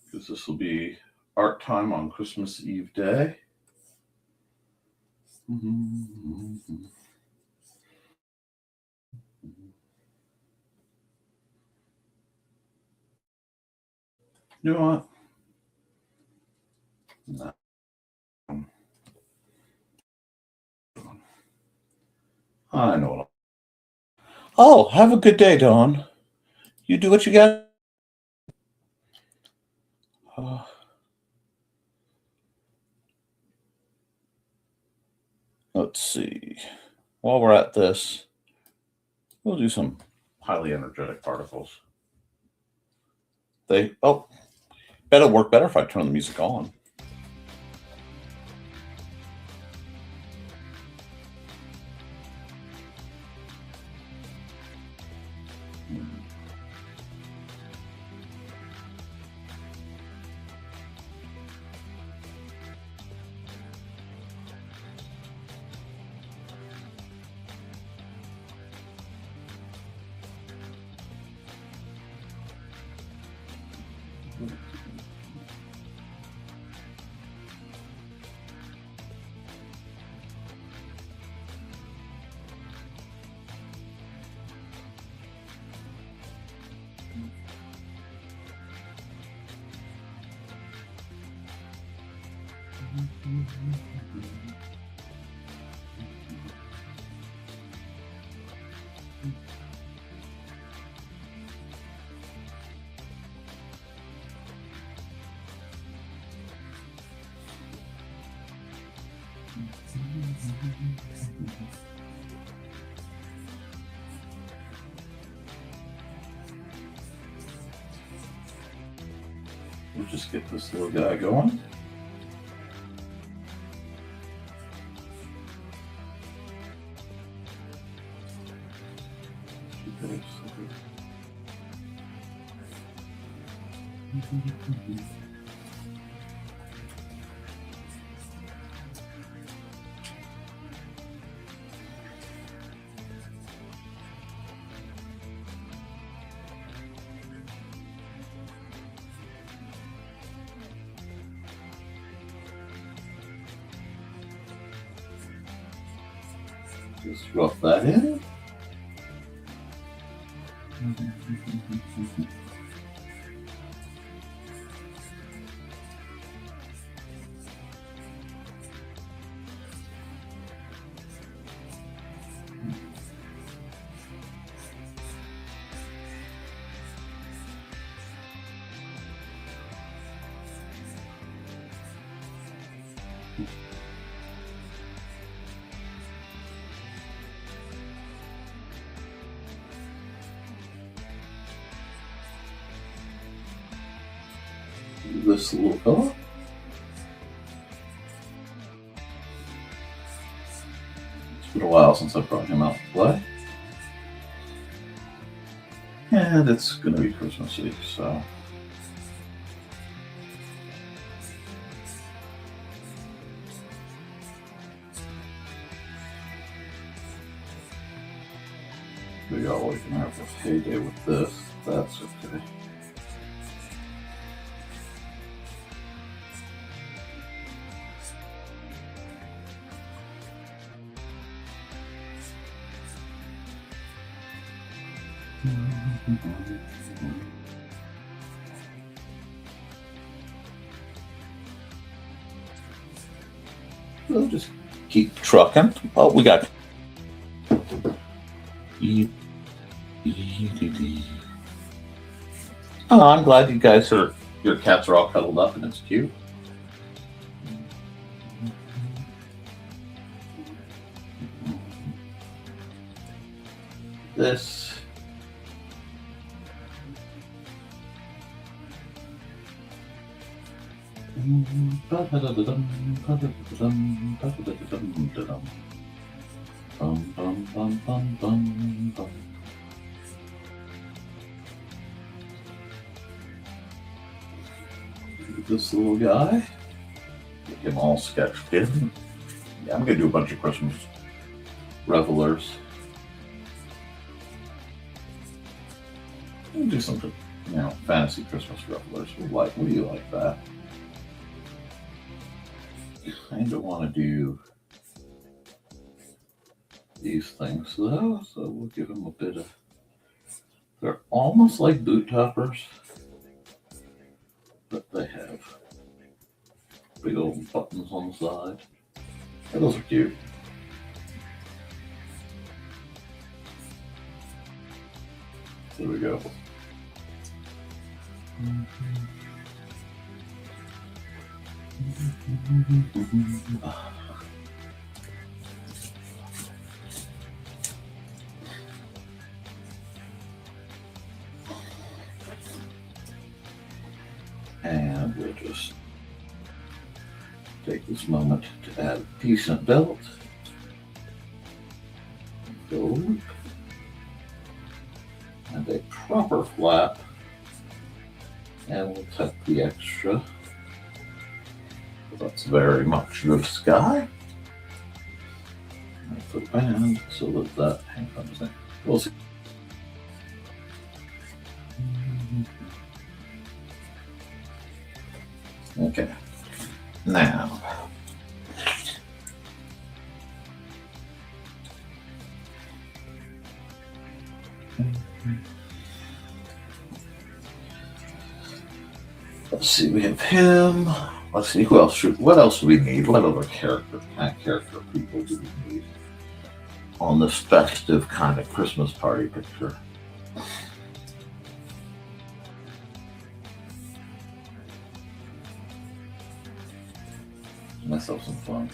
Because this will be art time on Christmas Eve day. You know what? No. I know. Oh, have a good day, Dawn. You do what you got. Let's see. While we're at this, we'll do some highly energetic particles. Bet it'll work better if I turn the music on. We'll just get this little guy going. Just drop that in. This little fella. It's been a while since I brought him out to play. And it's going to be Christmas Eve, so. Figure out what we can have a heyday with this. That's okay. We'll just keep trucking. Oh, we got. Oh, I'm glad you guys are. Your cats are all cuddled up and it's cute. This. This little guy, get him all sketched in. Yeah, I'm gonna do a bunch of Christmas revelers. We'll do some, fantasy Christmas revelers. What do you like that? I kind of want to do these things though, so we'll give them a bit of. They're almost like boot toppers, but they have big old buttons on the side. Yeah, those are cute. There we go. And we'll just take this moment to add a decent belt. Gold. And a proper flap. And we'll tuck the extra. That's very much the sky. And for the band, so that hang on a second. We'll see. Okay. Now. Let's see, we have him. Let's see, what else do we need? What other kind of character people do we need on this festive kind of Christmas party picture? Myself some fun.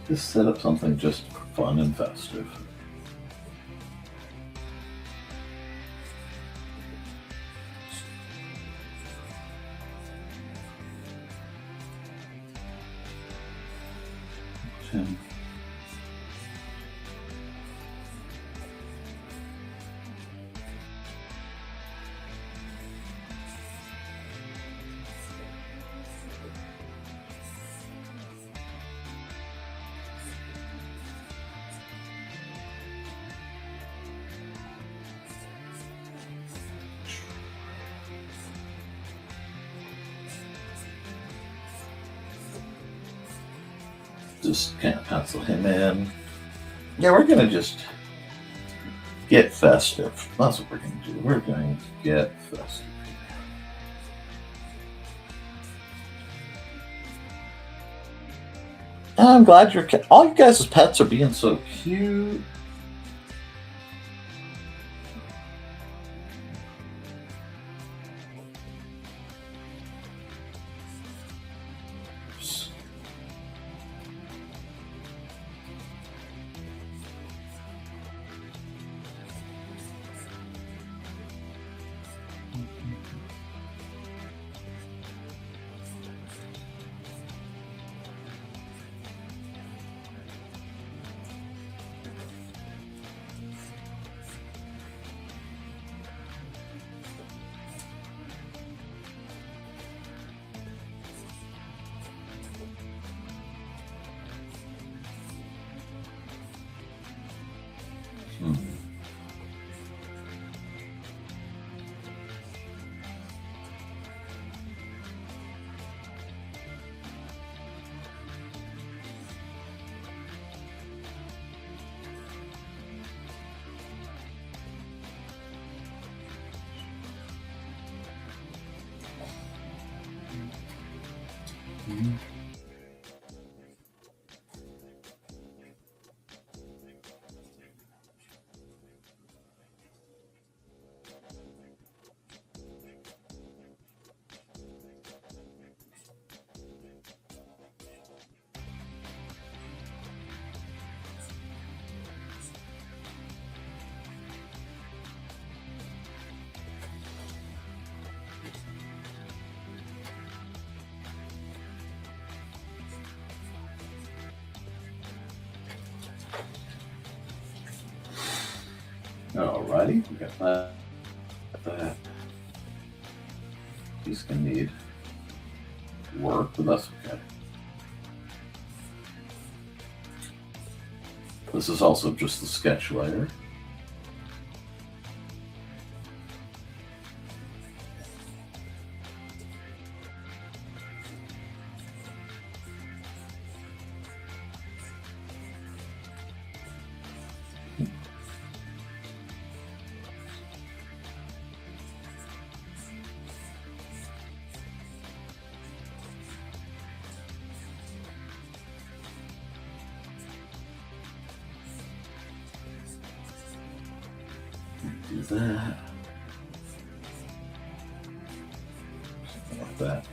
Just set up something just fun and festive. Tim. Just kind of pencil him in. Yeah, we're gonna just get festive. That's what we're gonna do. We're going to get festive. I'm glad all you guys' pets are being so cute. Alrighty, we got that. He's gonna need work, but that's okay. This is also just the sketch layer. Do that. Something like that.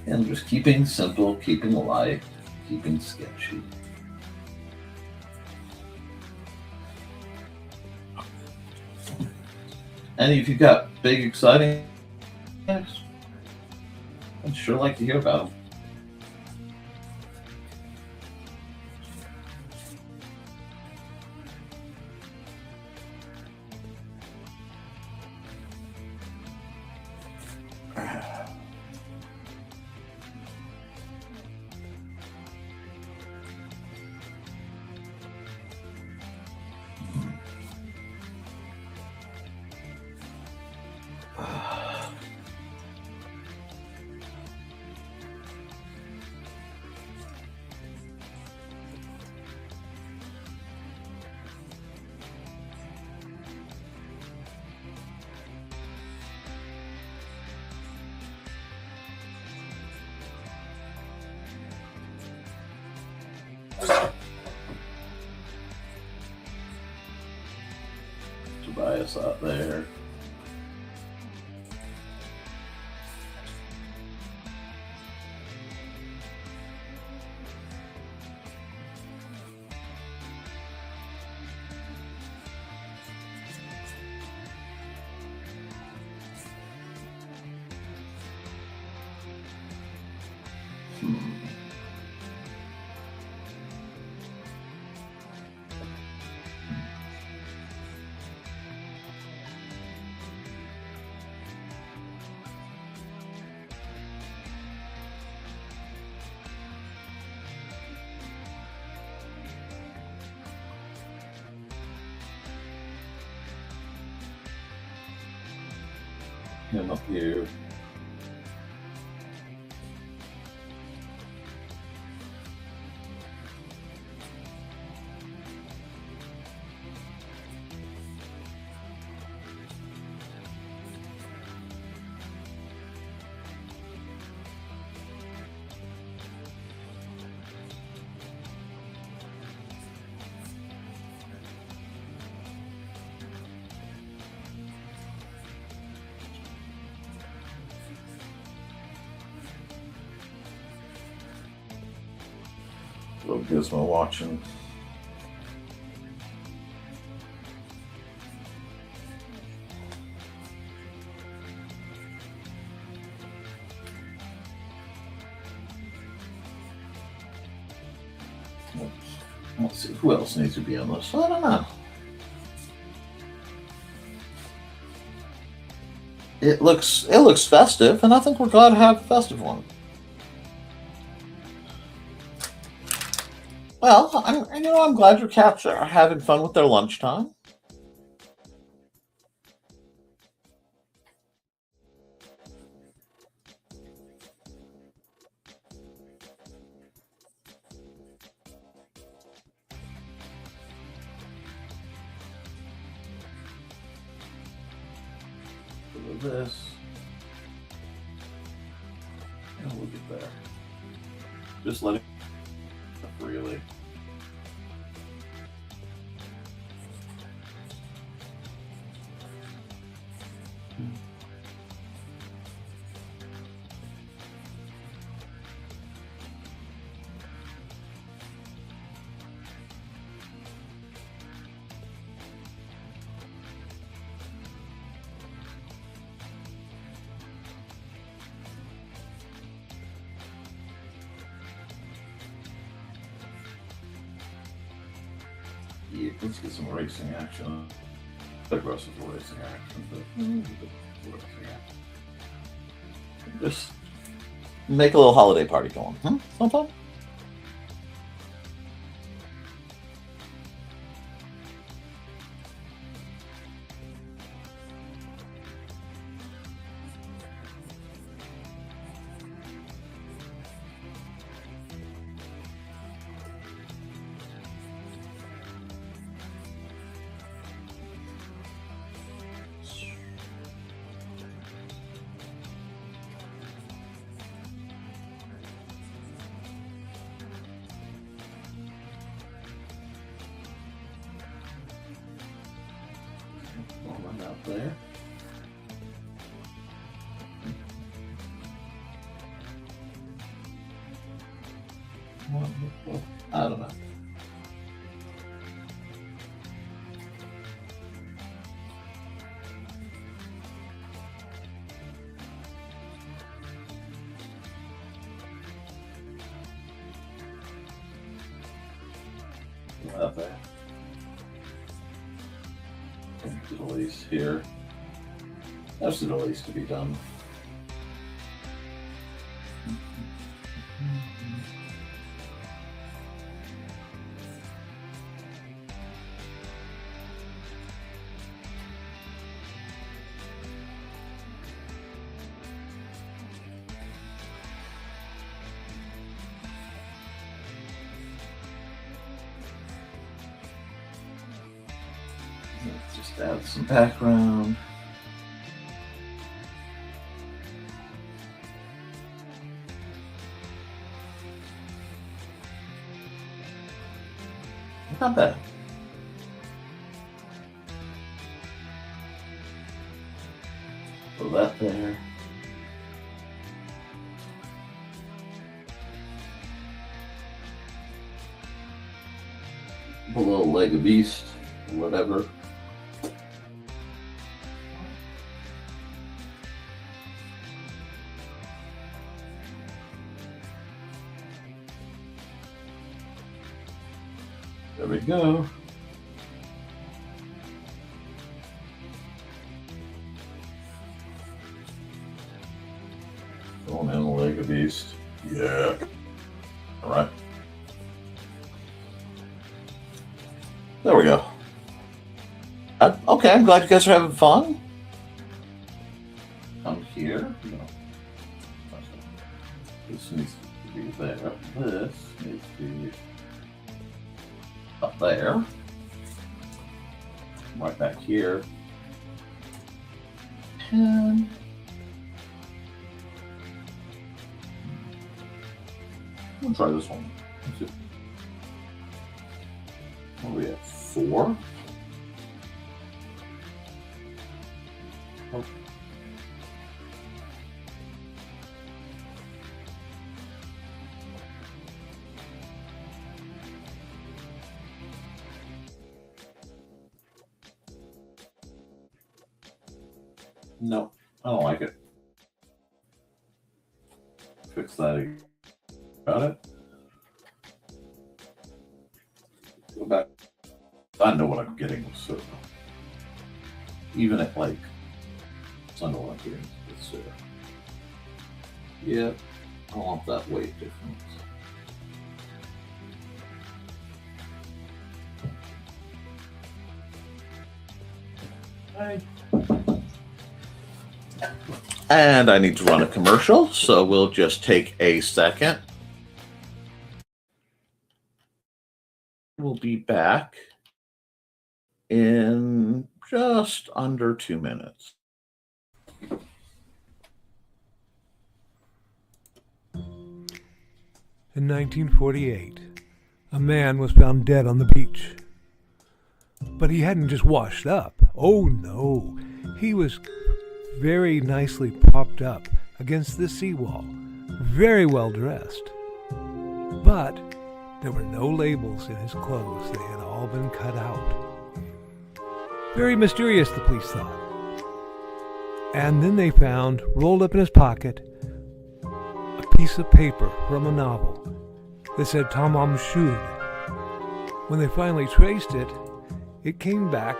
And just keeping simple, keeping light, keeping sketchy. And if you've got big, exciting things, I'd sure like to hear about them. Tobias out there. Him up here. Little Gizmo watching. Let's see who else needs to be on this. I don't know. It looks festive, and I think we're glad to have a festive one. Well, I'm glad your cats are having fun with their lunchtime. This. And we'll get there. Just let it freely. Yeah, let's get some racing action. Aggressive racing action, but racing action. Just make a little holiday party going. Sound fun? Out there. I don't know. Out there. Release here. That's the release to be done. Let's just add some background. Not bad. Put that there. A little leg of beast, whatever. There we go. Going in the leg of beast. Yeah. All right. There we go. Okay, I'm glad you guys are having fun. Come here. No. This needs to be there. This needs to be up there. Right back here. And we'll try this one. Let's see. What are we at? 4? Oh. No, I don't like it. Fix that again. Got it? Go back. I know what I'm getting, so even at like, I know what I'm getting. It's yeah, I want that weight difference. Hi. And I need to run a commercial, so we'll just take a second. We'll be back in just under 2 minutes. In 1948, a man was found dead on the beach. But he hadn't just washed up. Oh no, he was very nicely propped up against the seawall, very well dressed. But there were no labels in his clothes. They had all been cut out. Very mysterious, the police thought. And then they found, rolled up in his pocket, a piece of paper from a novel that said Tamam Shud. When they finally traced it, it came back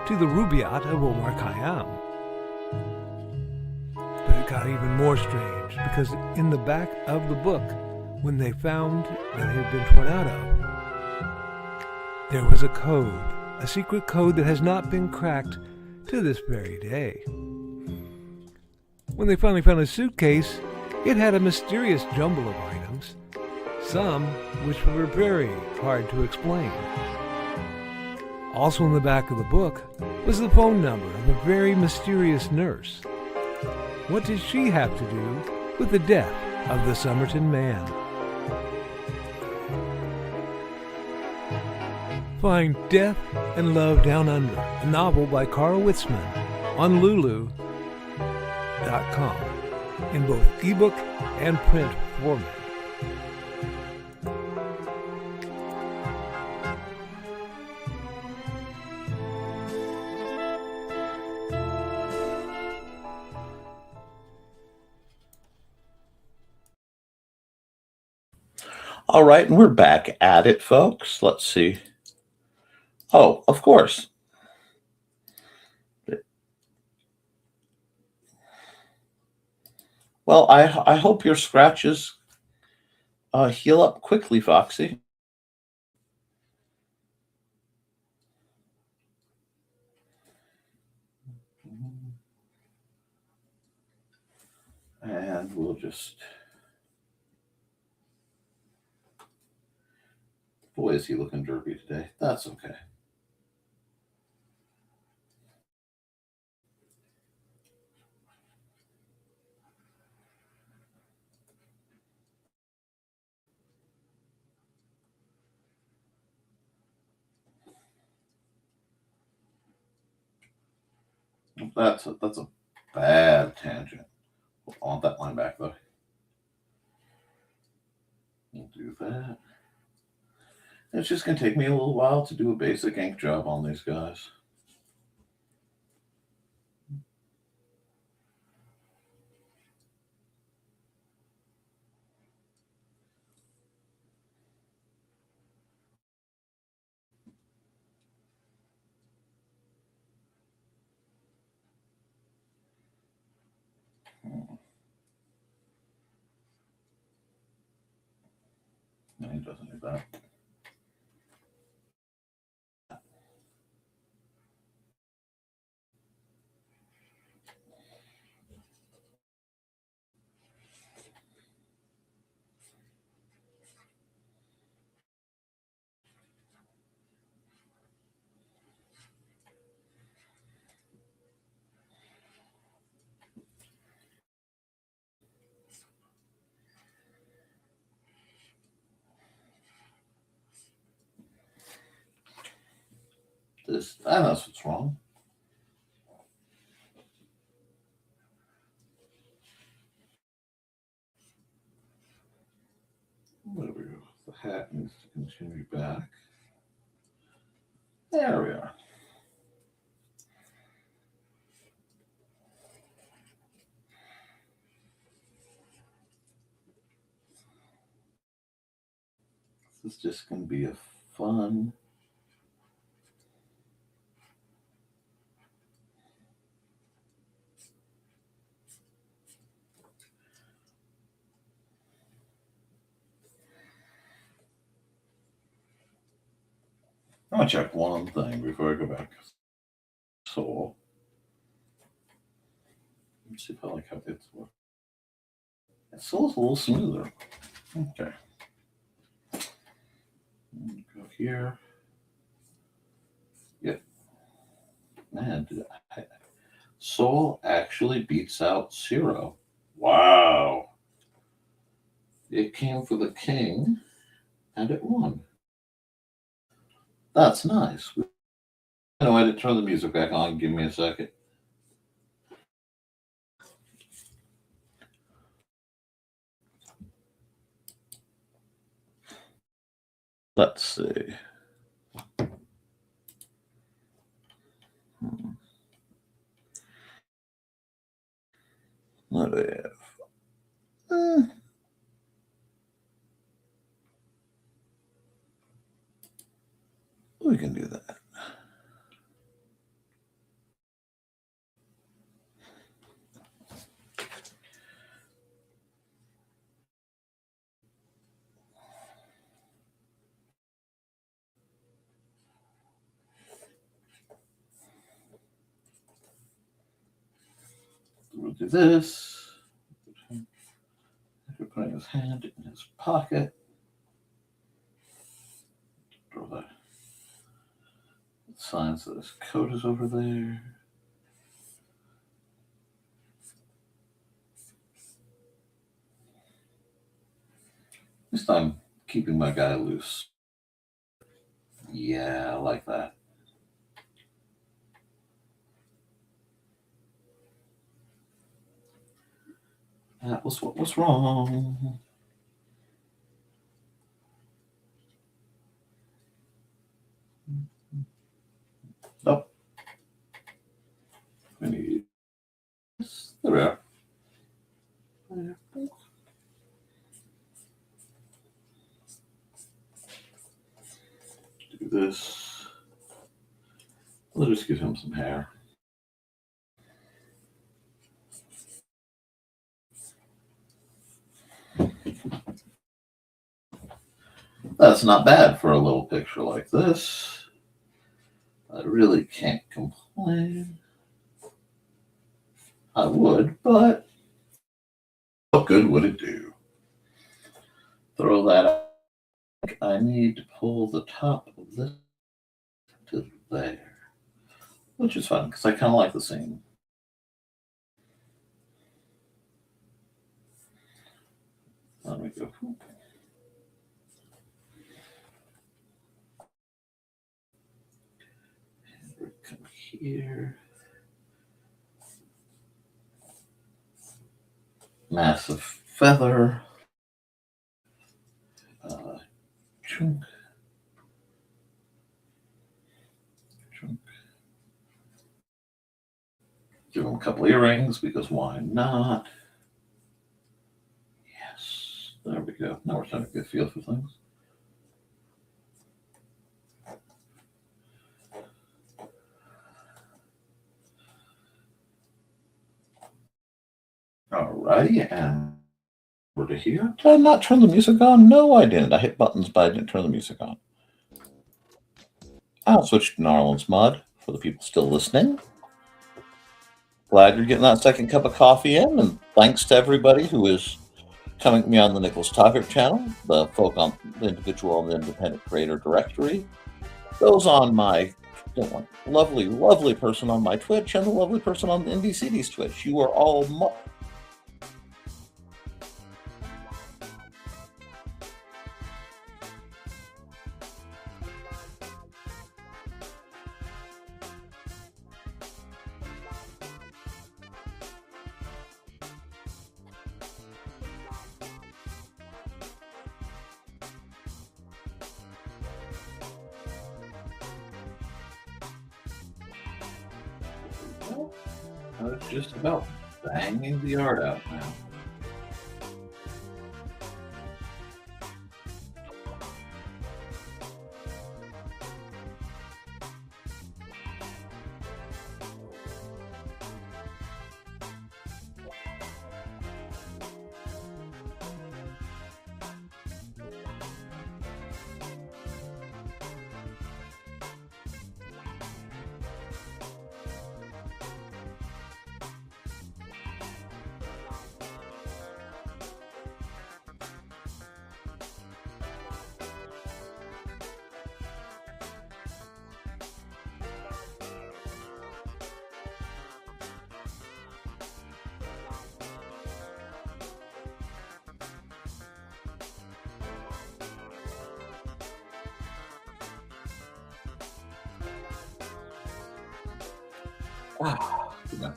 to the Rubaiyat of Omar Khayyam. But it got even more strange, because in the back of the book, when they found that it had been torn out of, there was a code, a secret code that has not been cracked to this very day. When they finally found his suitcase, it had a mysterious jumble of items, some which were very hard to explain. Also in the back of the book was the phone number of a very mysterious nurse. What did she have to do with the death of the Somerton man? Find Death and Love Down Under, a novel by Carl Witzman, on Lulu.com in both ebook and print format. All right, and we're back at it, folks. Let's see. Oh, of course. Well, I hope your scratches heal up quickly, Foxy. And we'll just... Boy, is he looking derpy today. That's okay. That's a bad tangent. I want that line back, though. We'll do that. It's just going to take me a little while to do a basic ink job on these guys. No, he doesn't need that. That's what's wrong. There we go. The hat needs to continue back. There we are. This is just going to be a fun... I'm going to check one thing before I go back. So, let's see if I like how it's working. It still is a little smoother. Okay. Go here. Yep. Man, Soul actually beats out Zero. Wow. It came for the king, and it won. That's nice. I know I had to turn the music back on. Give me a second. Let's see. What do we have? We can do that. We'll do this. Putting his hand in his pocket. Draw that. Signs that his coat is over there. This time, keeping my guy loose. Yeah, I like that. That was what was wrong. Nope. We need this. There we are. Do this. We'll just give him some hair. That's not bad for a little picture like this. I really can't complain. I would, but what good would it do? Throw that out. I need to pull the top of this to there, which is fun because I kind of like the scene. Let me go. Come here. Massive feather. Chunk. Chunk. Give him a couple earrings because why not? Yes. There we go. Now we're starting to get a feel for things. Alrighty, and over to here. Did I not turn the music on? No, I didn't. I hit buttons, but I didn't turn the music on. I'll switch to Narland's Mud for the people still listening. Glad you're getting that second cup of coffee in, and thanks to everybody who is coming to me on the Nicholas Tockert channel, the folk on the individual on the independent creator directory, those on my lovely, lovely person on my Twitch, and the lovely person on the NDCD's Twitch. You are all it's just about banging the art out now. Good night.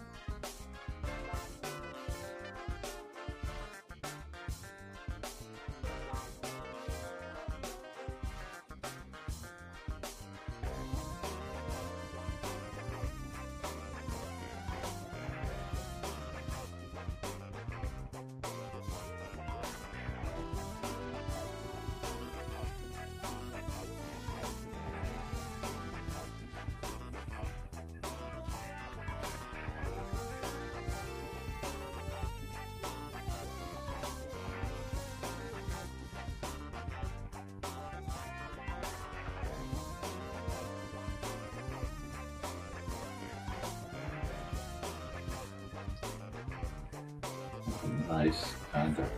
Nice, kind of.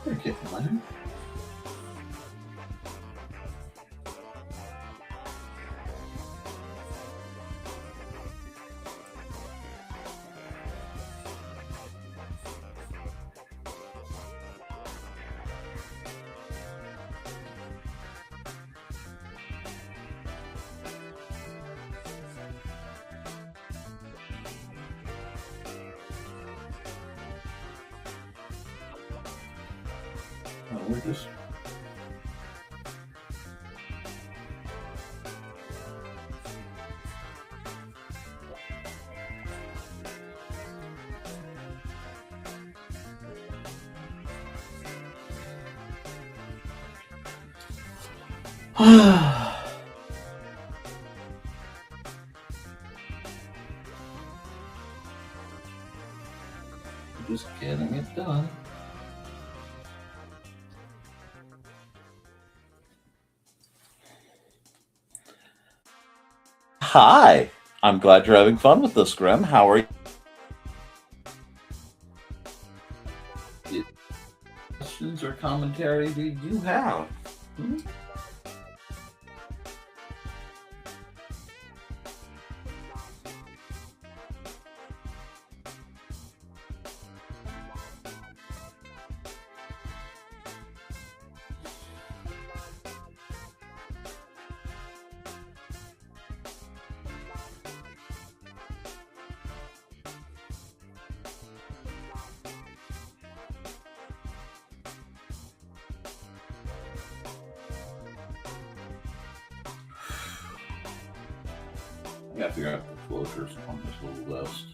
They're getting there. We're just just getting it done. Hi, I'm glad you're having fun with this, Grim. How are you? Questions or commentary do you have? I gotta figure out the closures on this little list.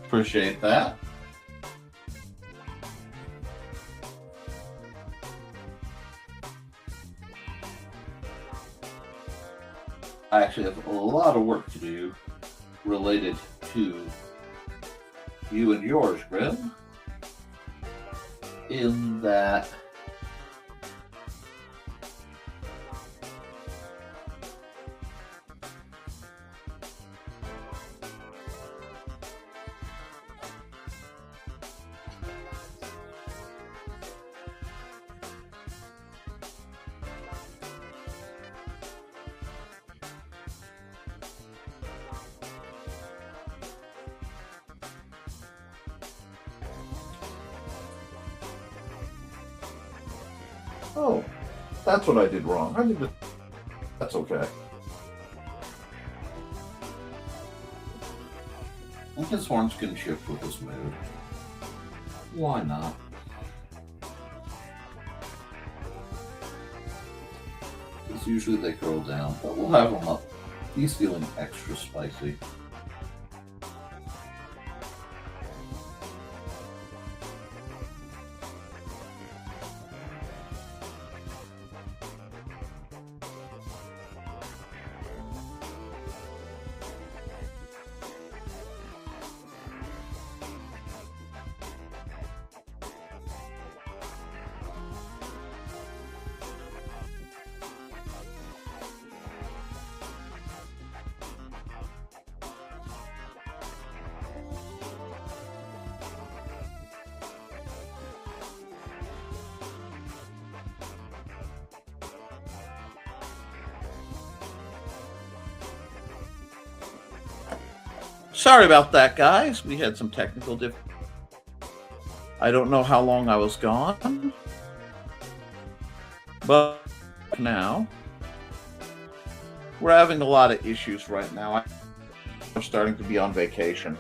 Appreciate that. I actually have a lot of work to do related to you and yours, Grim. In that oh, that's what I did wrong. I did. That's okay. And his horns can shift with his mood. Why not? Because usually they curl down, but we'll have him up. He's feeling extra spicy. Sorry about that, guys. We had some technical difficulties. I don't know how long I was gone, but now we're having a lot of issues right now. I'm starting to be on vacation.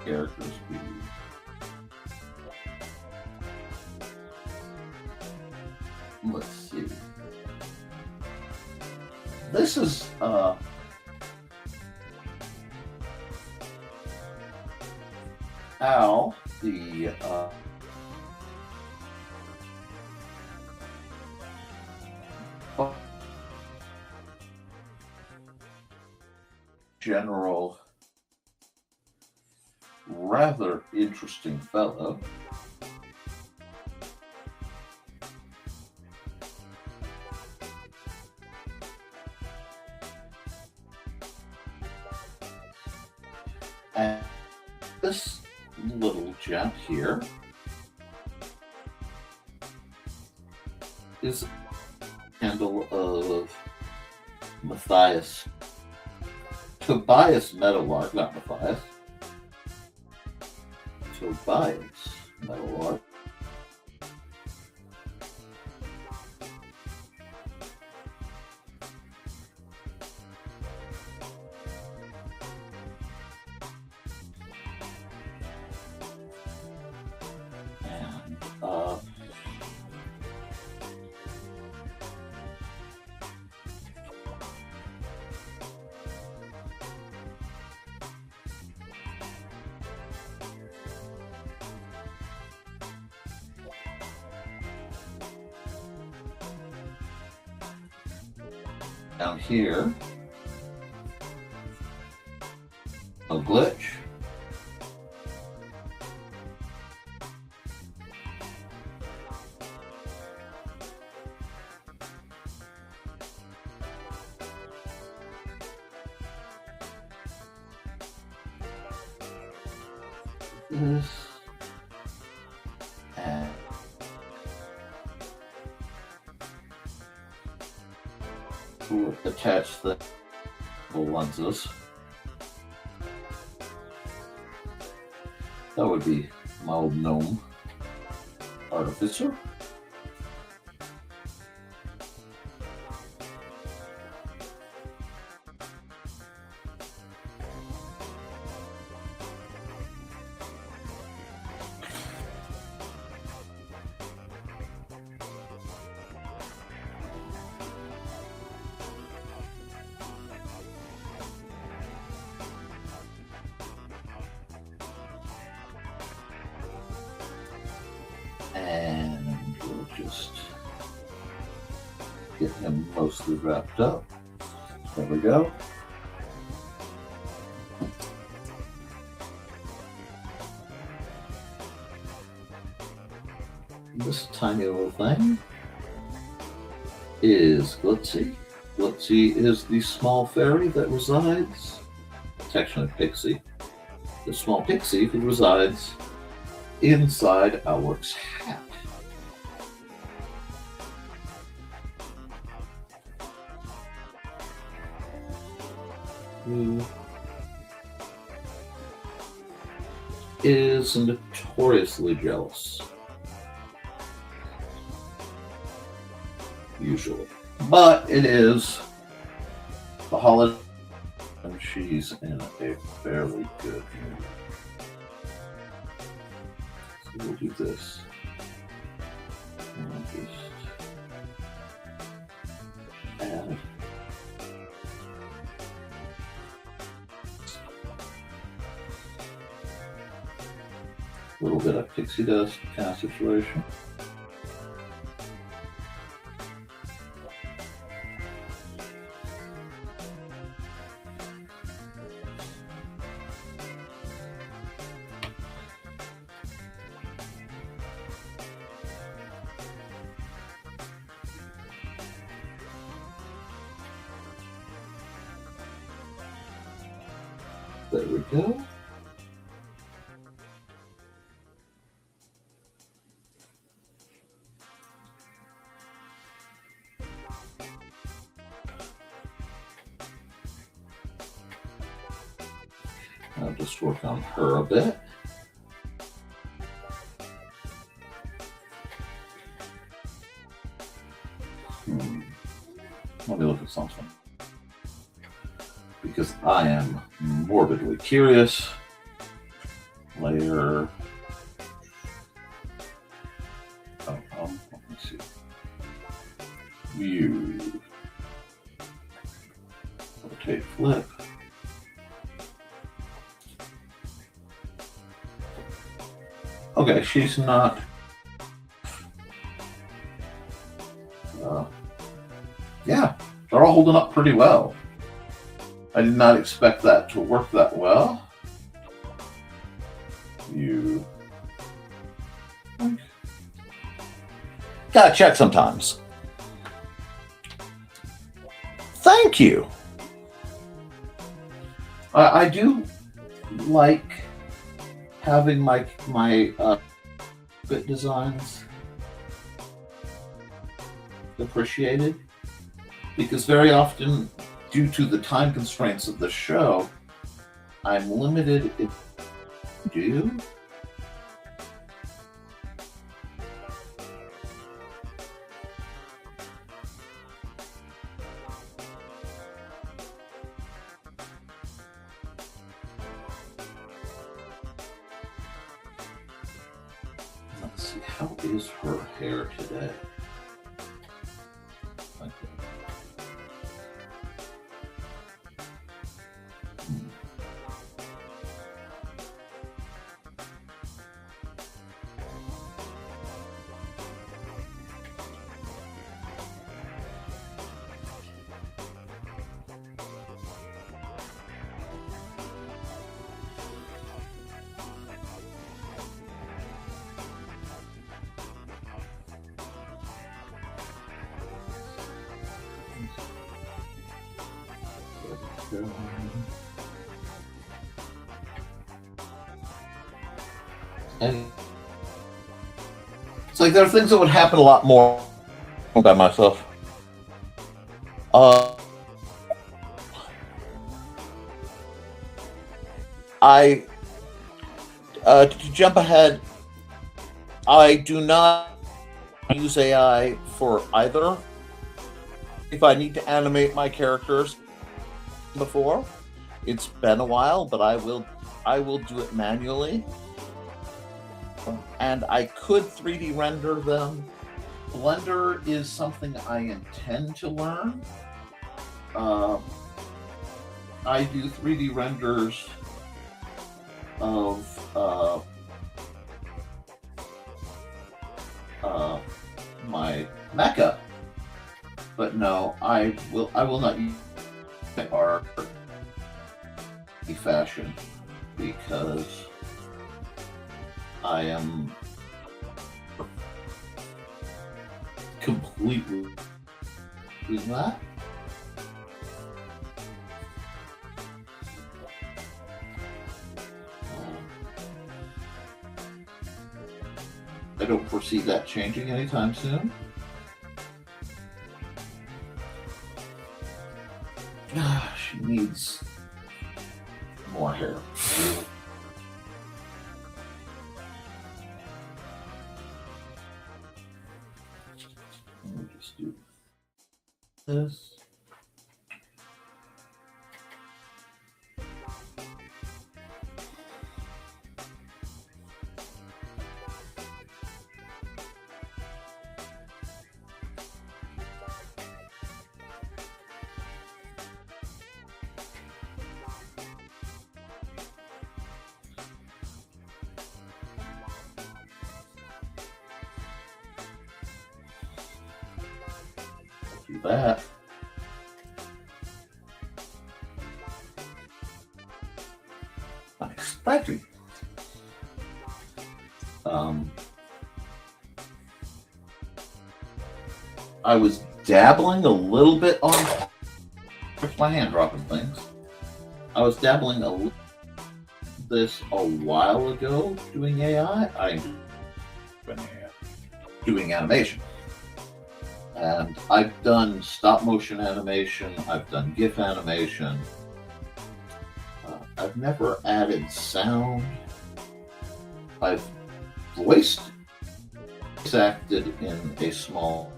Characters. Let's see. This is Al, the general, rather interesting fellow. And this little gent here is a handle of Tobias Meadowlark, not Matthias. Tobias Meadowlark. Down here, a glitch. This and to attach the lenses. That would be my old gnome artificer. And we'll just get him mostly wrapped up. There we go. This tiny little thing is Glitzy. Glitzy is the small fairy that resides, it's actually a pixie, the small pixie who resides inside Alwork's hat. Who is notoriously jealous. Usually. But it is the holiday and she's in a fairly good mood. We'll do this. And just add a little bit of pixie dust kind of situation. There we go. I'll just work on her a bit. Let me look at something. Because I am morbidly curious. Layer. Let me see. View. Rotate, flip. Okay, she's not. Yeah, they're all holding up pretty well. I did not expect that to work that well. You gotta check sometimes. Thank you. I do like having my bit designs appreciated, because very often, due to the time constraints of the show, I'm limited if I do. Let's see, how is her hair today? Okay. And it's like there are things that would happen a lot more by myself. To jump ahead, I do not use AI for either. If I need to animate my characters before, it's been a while, but I will do it manually. And I could 3D render them. Blender is something I intend to learn. I do 3D renders of my mecha, but no, I will not use art fashion because I am completely doing that. I don't foresee that changing anytime soon. She needs more hair. Let me just do this. Do that. Nice. Thank you. I was dabbling a little bit on my hand dropping things. I was dabbling a little this a while ago doing AI. Doing animation. And I've done stop motion animation, I've done GIF animation, I've never added sound. I've voice acted in a small.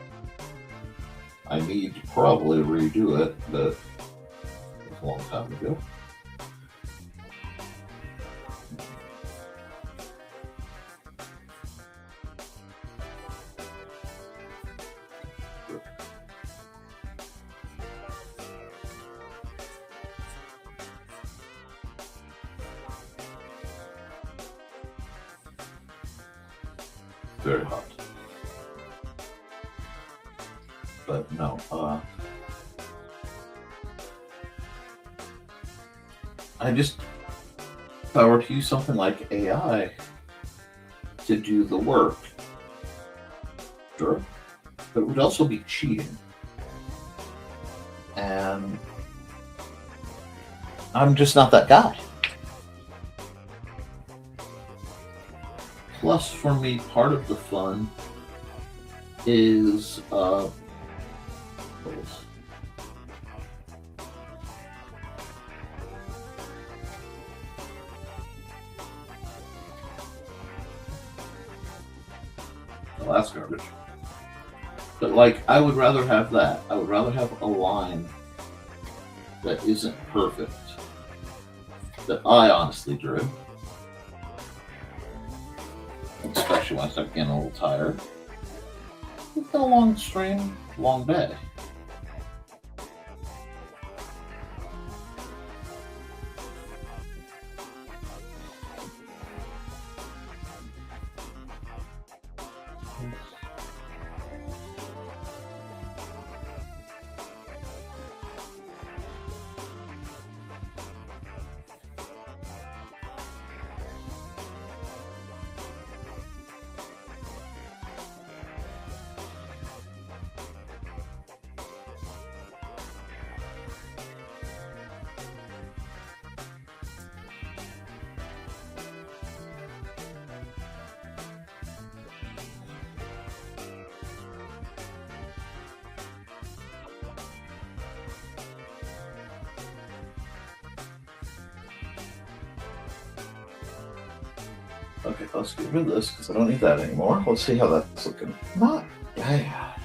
I need to probably redo it, but it's a long time ago. Very hot. But no, if I were to use something like AI to do the work, sure, but it would also be cheating. And I'm just not that guy. Plus, for me, part of the fun is well, that's garbage. But like, I would rather have that. I would rather have a line that isn't perfect, that I honestly drew. Especially when I start getting a little tired. It's been a long stream, long day. Okay, let's get rid of this because I don't need that anymore. Let's see how that's looking. Not bad.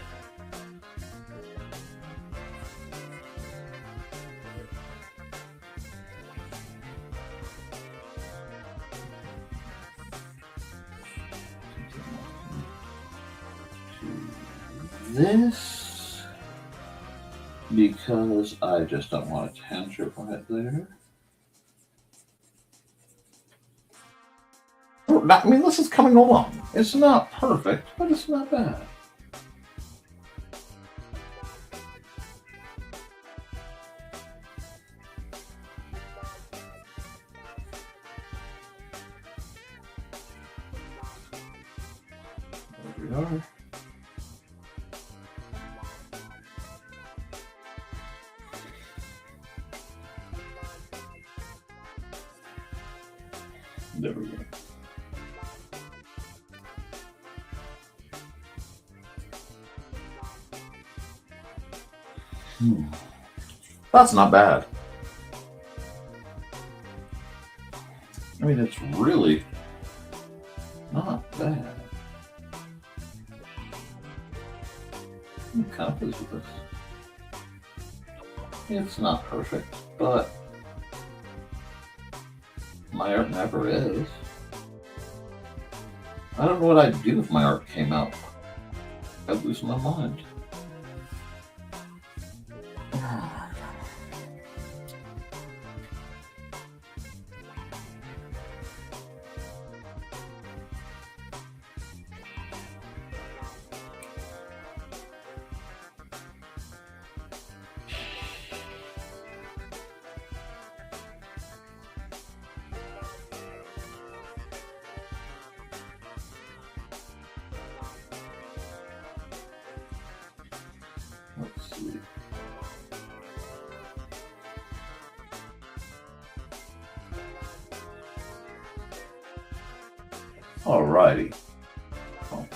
This, because I just don't want a tangent right there. I mean, this is coming along. It's not perfect, but it's not bad. There we are. There we go. That's not bad. I mean, it's really not bad. I'm kind of pleased with this. It's not perfect, but my art never is. I don't know what I'd do if my art came out. I'd lose my mind. Let's see. Alrighty. Oh.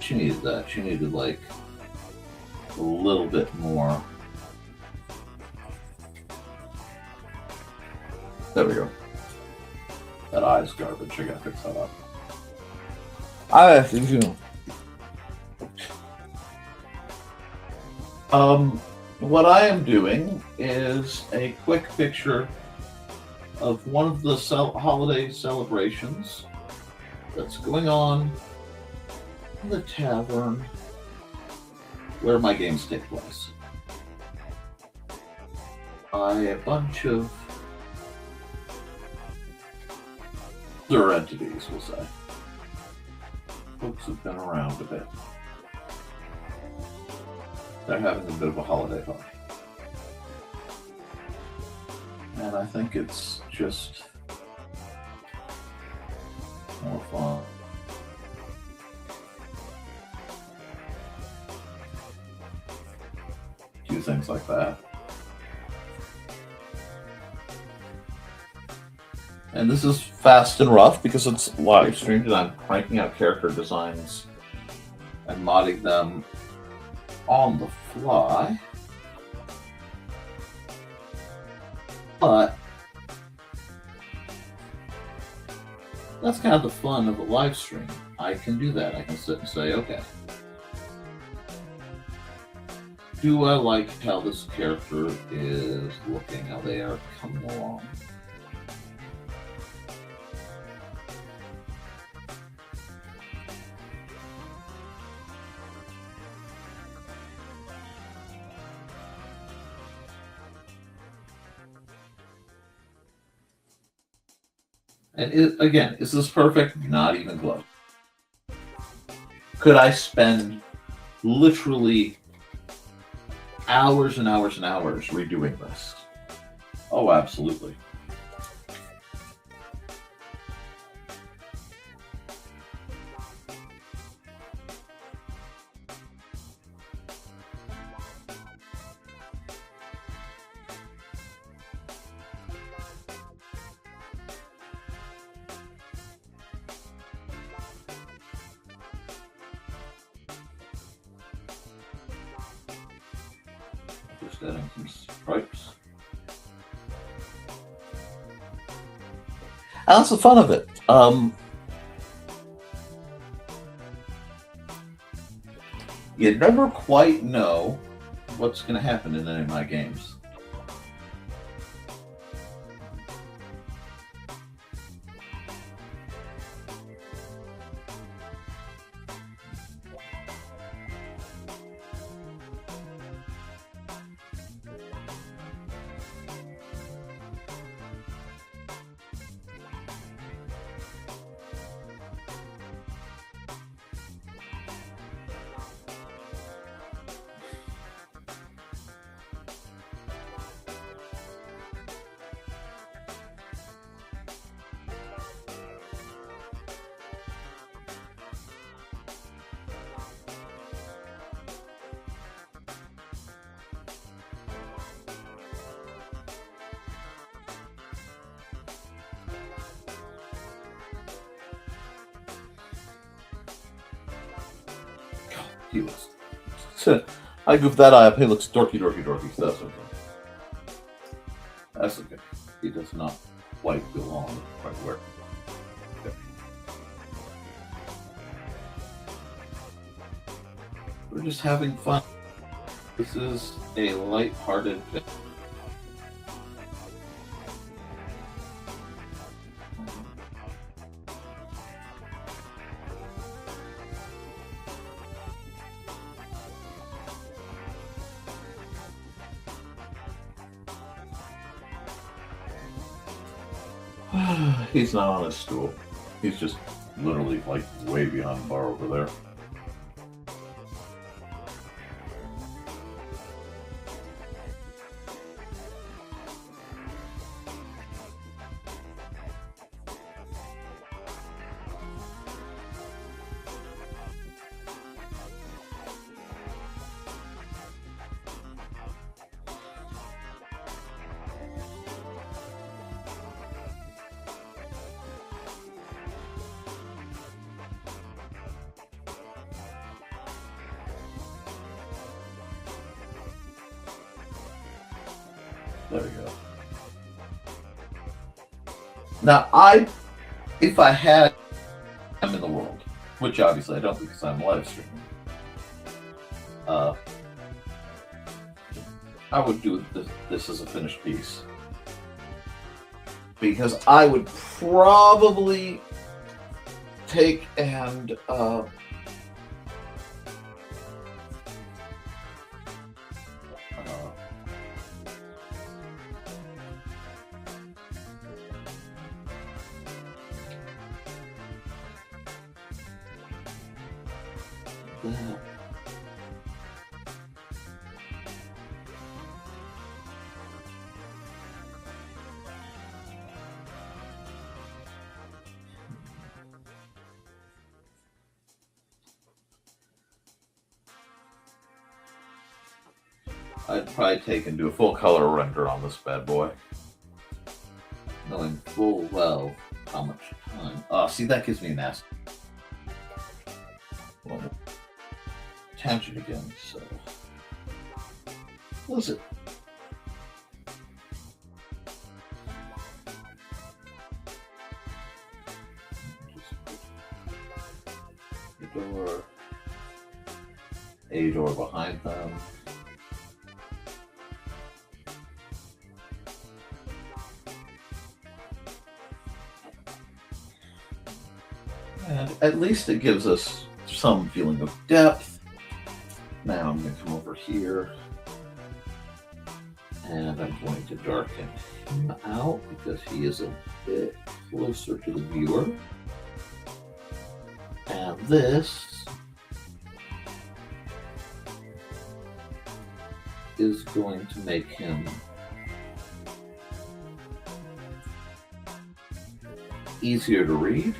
She needed that. She needed like a little bit more. There we go. That eye's garbage. I gotta fix that up. What I am doing is a quick picture of one of the holiday celebrations that's going on in the tavern where my games take place. By a bunch of other entities, we'll say. Folks have been around a bit. They're having a bit of a holiday party. And I think it's just more fun. Do things like that. And this is fast and rough because it's live streamed and I'm cranking out character designs and modding them on the fly. But that's kind of the fun of a live stream. I can do that. I can sit and say, okay, do I like how this character is looking, how they are coming along? And again, is this perfect? Not even close. Could I spend literally hours and hours and hours redoing this? Oh, absolutely. Just adding some stripes. And that's the fun of it. You never quite know what's going to happen in any of my games. He looks. I goofed that eye up. He looks dorky, so that's okay. That's okay. He does not quite belong right where. Okay. We're just having fun. This is a light-hearted bit. He's not on his stool. He's just literally like way beyond the bar over there. There we go. Now, if I had him in the world, which obviously I don't because I'm live streaming, I would do this as a finished piece. Because I would probably take and I'd probably take and do a full color render on this bad boy. Knowing full well how much time. Oh, see, that gives me an ass. Well, tangent again, so. What was it? The door. A door behind them. And at least it gives us some feeling of depth. Now I'm going to come over here and I'm going to darken him out because he is a bit closer to the viewer. And this is going to make him easier to read.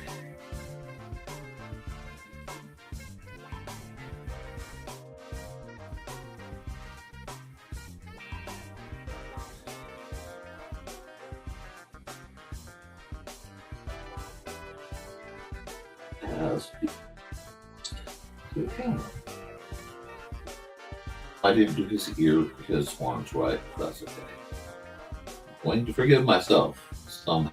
I didn't do his ear because Juan's right. That's okay. I'm going to forgive myself somehow.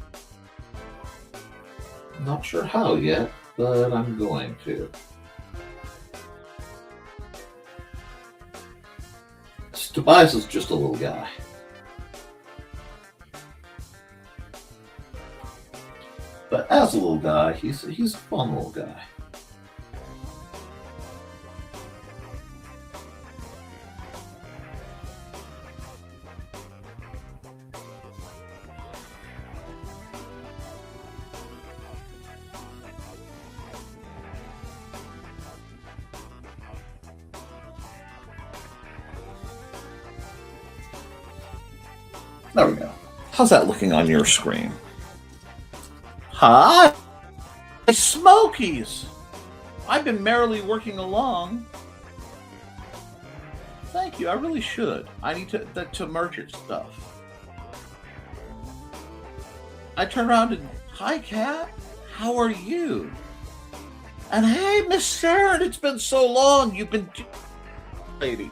Not sure how yet, but I'm going to. Tobias is just a little guy. But as a little guy, he's a fun little guy. There we go. How's that looking on your screen? Hi, Smokies! I've been merrily working along. Thank you, I really should. I need to merge your stuff. I turn around and, hi, Cat. How are you? And hey, Miss Sharon, it's been so long. You've been, lady.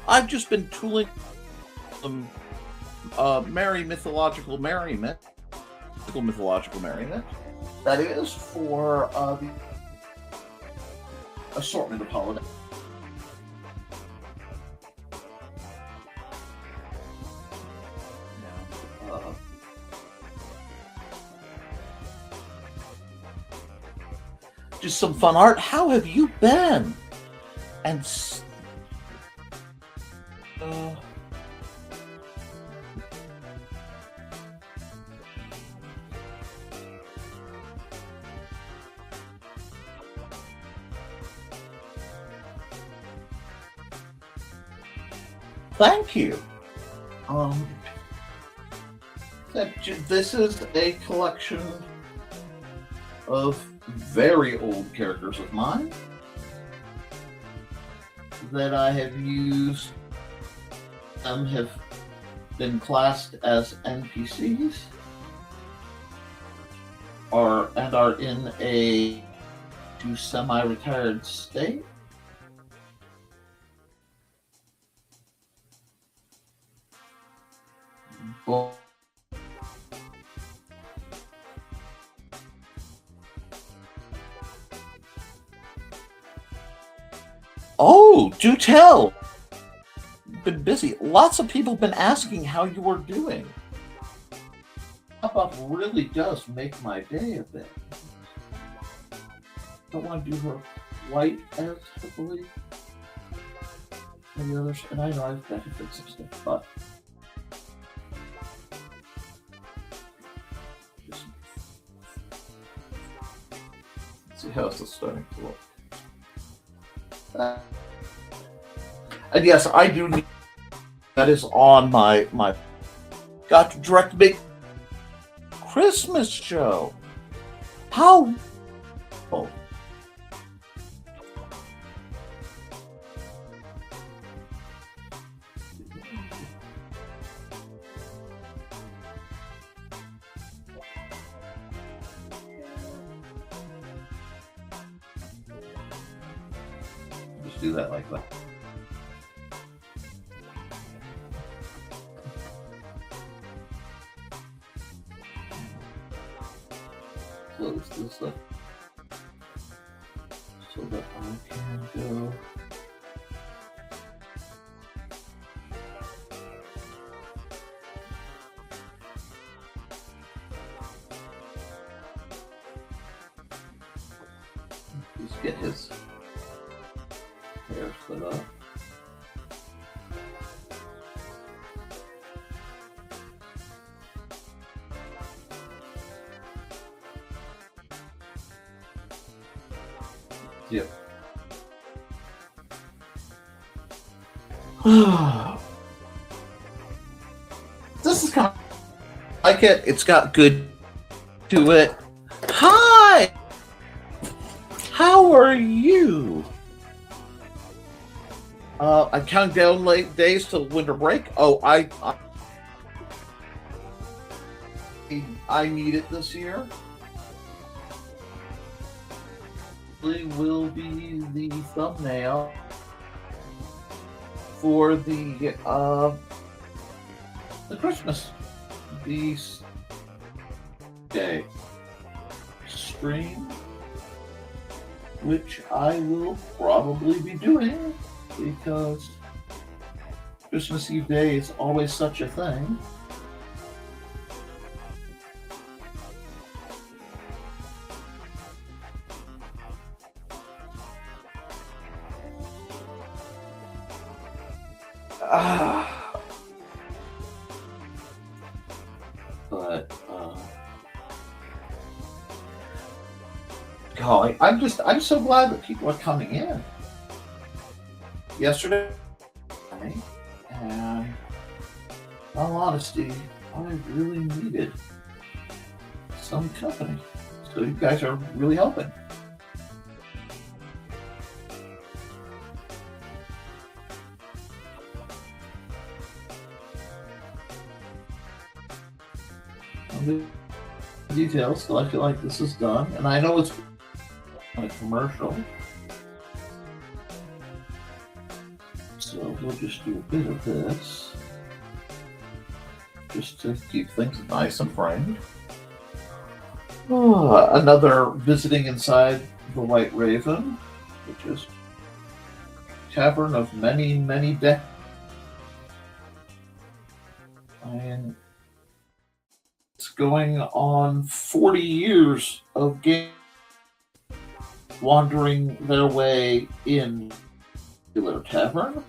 I've just been tooling some merry mythological merriment. Mythological merriment. That is for the assortment of holidays. Just some fun art. How have you been? And thank you. This is a collection of very old characters of mine that I have used. Some have been classed as NPCs and are in a semi-retired state. Well, oh, do tell. Been busy. Lots of people have been asking how you were doing. Pop-up really does make my day a bit. Don't want to do her quite as heavily as the others, and I know I've got to fix some stuff, but just see how this is starting to look. And yes, I do need that is on my got to direct a big Christmas show. How? Oh. Just do that like that. Close this up so that I can go. Just get his hair set up. Yep. This is kind of like it. It's got good to it. Hi! How are you? I'm counting down late days till winter break. Oh, I need it this year. Will be the thumbnail for the Christmas day stream, which I will probably be doing because Christmas Eve day is always such a thing. But golly, I'm so glad that people are coming in. Yesterday, and in all honesty, I really needed some company. So you guys are really helping. The details, so I feel like this is done, and I know it's a commercial, so we'll just do a bit of this just to keep things nice and framed. Another visiting inside the White Raven, which is tavern of many decades. And it's going on 40 years of game wandering their way in their tavern.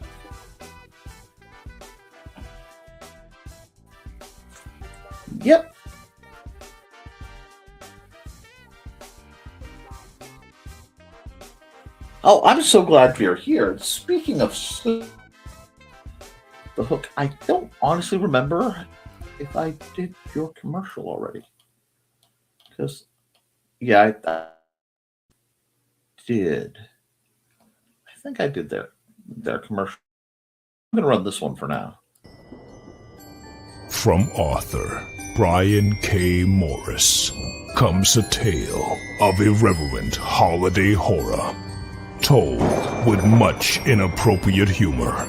Yep. Oh, I'm so glad you're here. Speaking of the hook, I don't honestly remember if I did your commercial already. Because, yeah, I did. I think I did their commercial. I'm going to run this one for now. From author Brian K. Morris comes a tale of irreverent holiday horror, told with much inappropriate humor.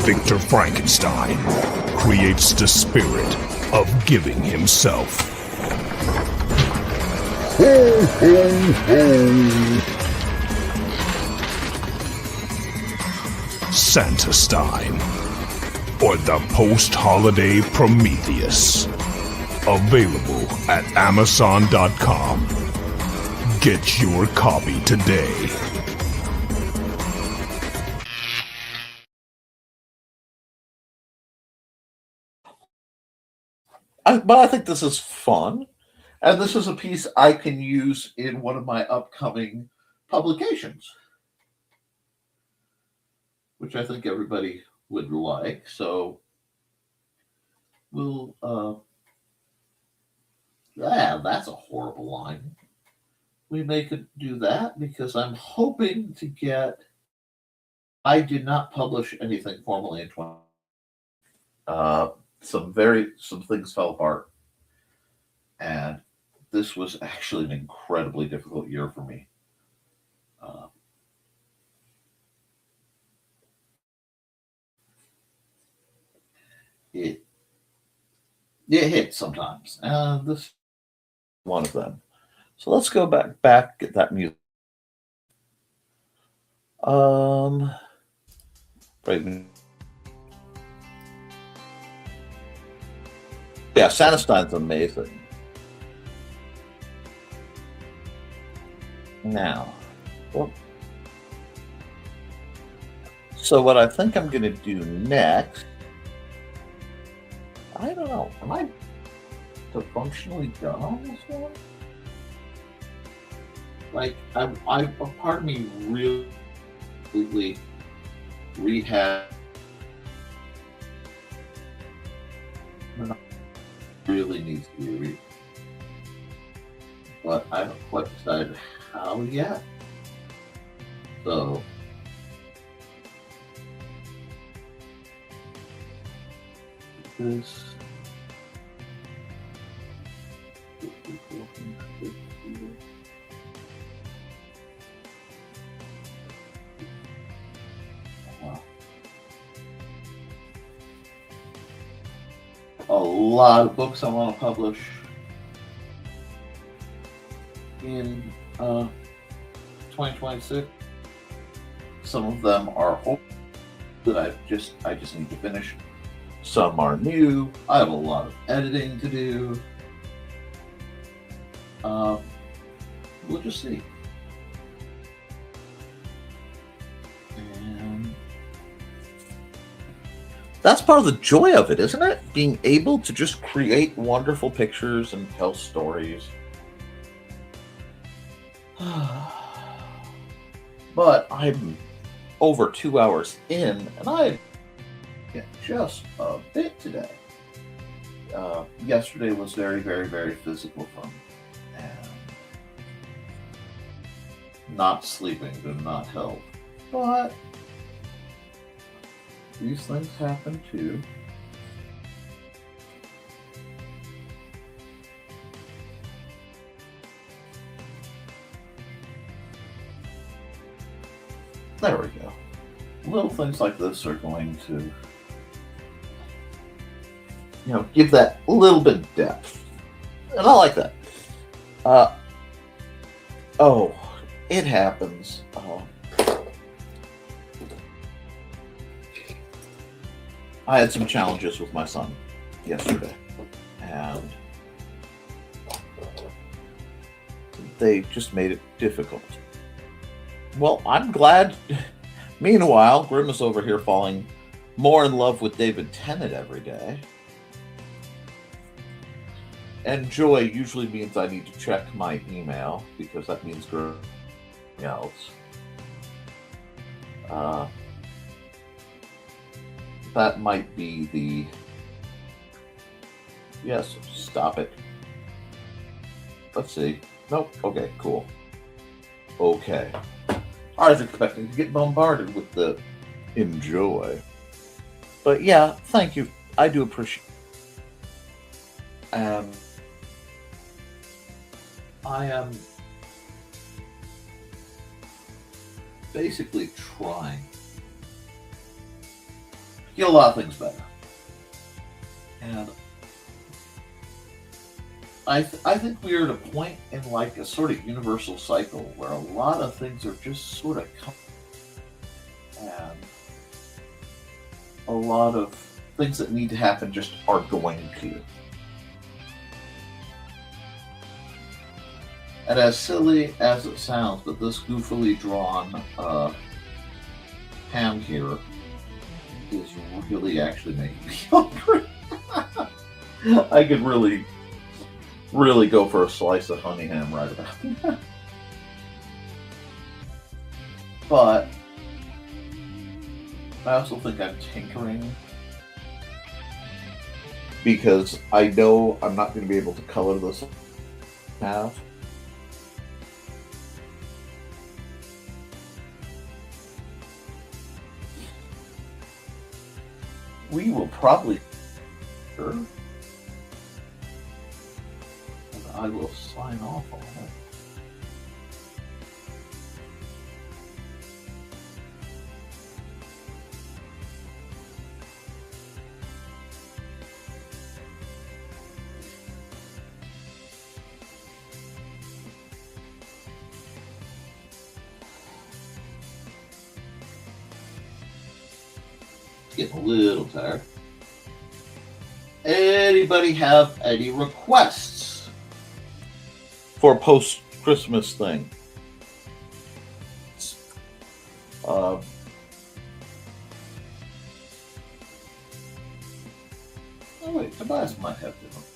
Victor Frankenstein creates the spirit of giving himself. Ho, ho, ho! Santastein, or the post-holiday Prometheus. Available at Amazon.com. Get your copy today. But I think this is fun, and this is a piece I can use in one of my upcoming publications, which I think everybody would like. So we'll, that's a horrible line. We may could do that because I'm hoping to get, I did not publish anything formally in 20. Some things fell apart, and this was actually an incredibly difficult year for me. It hits sometimes, and this is one of them. So let's go back get that music. Right. Yeah, Sanastein's amazing. Now, so what I think I'm going to do next, I don't know, am I functionally done on this one? Like, I part of me really completely rehab. Really needs to be read, but I haven't quite decided how yet. So this a lot of books I want to publish in 2026. Some of them are old that I just need to finish. Some are new. I have a lot of editing to do. We'll just see. And that's part of the joy of it, isn't it? Being able to just create wonderful pictures and tell stories. But I'm over 2 hours in, and I get just a bit today. Yesterday was very, very, very physical for me, and not sleeping did not help. But these things happen too. There we go. Little things like this are going to, give that little bit of depth. And I like that. It happens. I had some challenges with my son yesterday, and they just made it difficult. Well, I'm glad. Meanwhile, Grim is over here falling more in love with David Tennant every day. And joy usually means I need to check my email, because that means Grim else. That might be the... Yes, stop it. Let's see. Nope. Okay, cool. Okay. I was expecting to get bombarded with the enjoy. But yeah, thank you. I do appreciate it. I am basically trying get a lot of things better. And I think we're at a point in like a sort of universal cycle where a lot of things are just sort of coming, and a lot of things that need to happen just are going to. And as silly as it sounds, but this goofily drawn ham here is really actually making me hungry. I could really go for a slice of honey ham right about now. But I also think I'm tinkering because I know I'm not going to be able to color this half. We will probably and I will sign off on it. Getting a little tired. Anybody have any requests for a post-Christmas thing? Oh wait, Tobias might have different.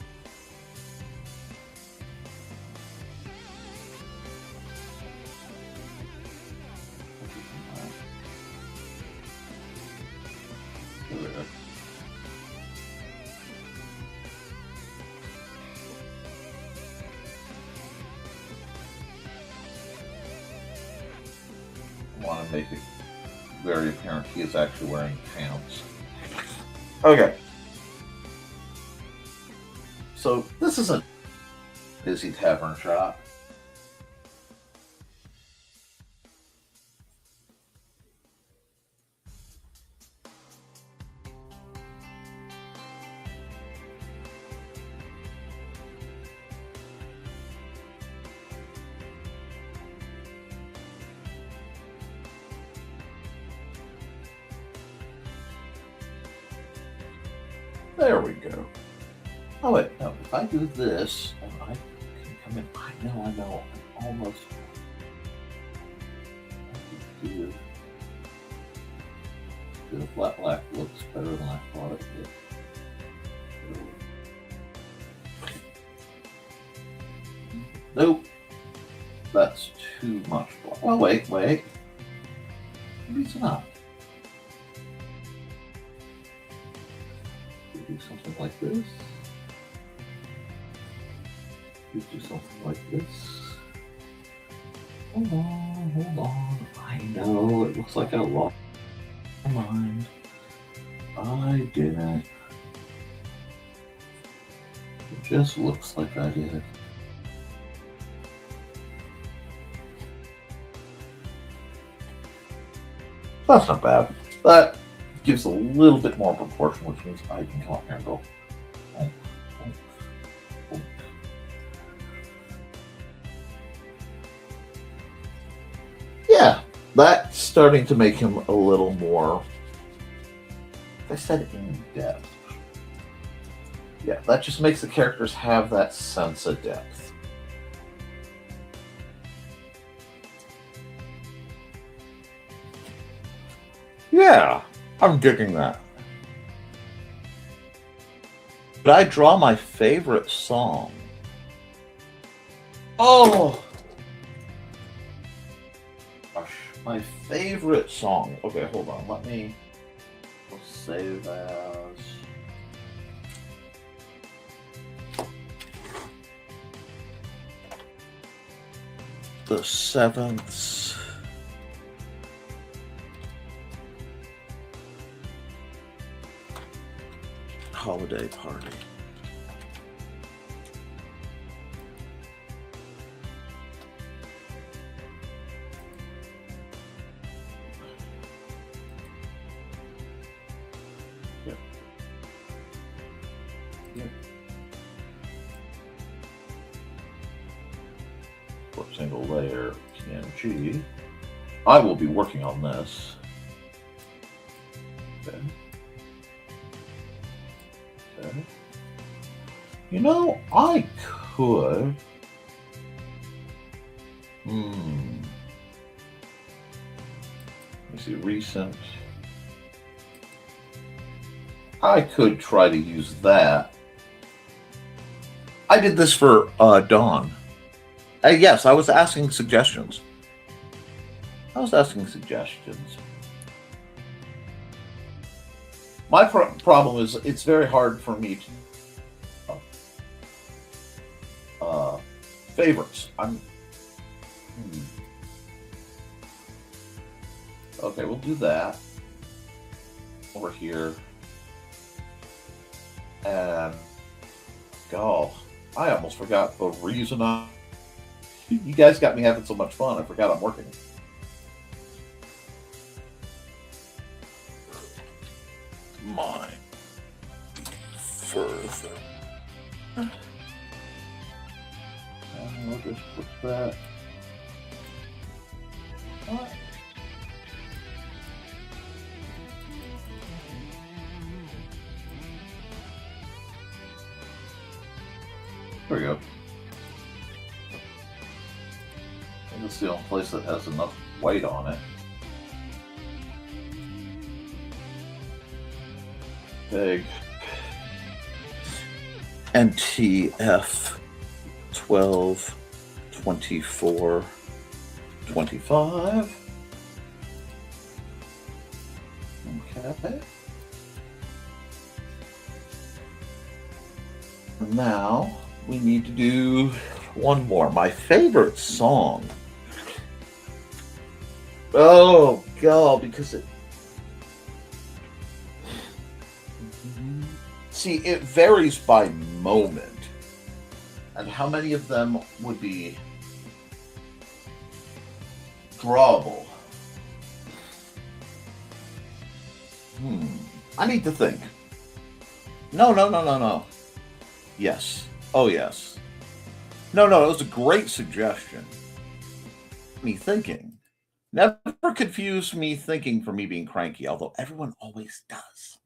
I want to make it very apparent he is actually wearing pants. Okay. So this is a busy tavern shop. There we go. Oh wait, no, if I do this, and I can come in, I know, I'm almost do the flat black looks better than I thought it did. Nope. That's too much black. Well, wait. Maybe it's not. Do something like this. Do something like this. Hold on. I know, it looks like I lost my mind. I didn't. It just looks like I did. That's not bad. That gives a little bit more proportion, which means I can come up here and go. Yeah, that's starting to make him a little more, I said in depth. Yeah, that just makes the characters have that sense of depth. Yeah, I'm digging that. But I draw my favorite song. Oh! Gosh, my favorite song. Okay, hold on. Let me save as... The 7th... holiday party. for a single layer PNG. I will be working on this. Okay. Okay. You know, I could. Let me see, recent. I could try to use that. I did this for Dawn. Yes, I was asking suggestions. My problem is it's very hard for me to favorites. Okay, we'll do that over here. And God, I almost forgot the reason you guys got me having so much fun. I forgot I'm working. Mine further. And we'll just put that. What? There we go. I think it's the only place that has enough weight on it. Big NTF 12 24 25. Okay. Now we need to do one more. My favorite song. Oh God, because it. See, it varies by moment. And how many of them would be drawable? I need to think. No. Yes. Oh, yes. No, it was a great suggestion. Me thinking. Never confuse me thinking for me being cranky, although everyone always does.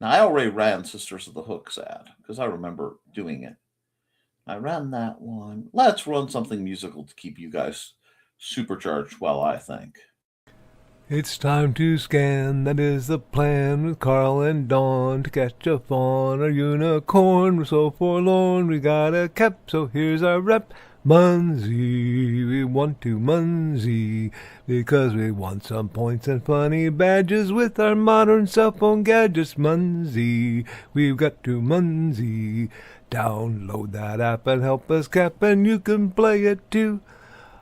Now, I already ran Sisters of the Hooks ad, because I remember doing it. I ran that one. Let's run something musical to keep you guys supercharged while I think. It's time to scan, that is the plan, with Carl and Dawn to catch a fawn or unicorn. We're so forlorn, we got a cap, so here's our rep. Munsey, we want to Munsey, because we want some points and funny badges with our modern cell phone gadgets. Munsey, we've got to Munsey. Download that app and help us cap, and you can play it too.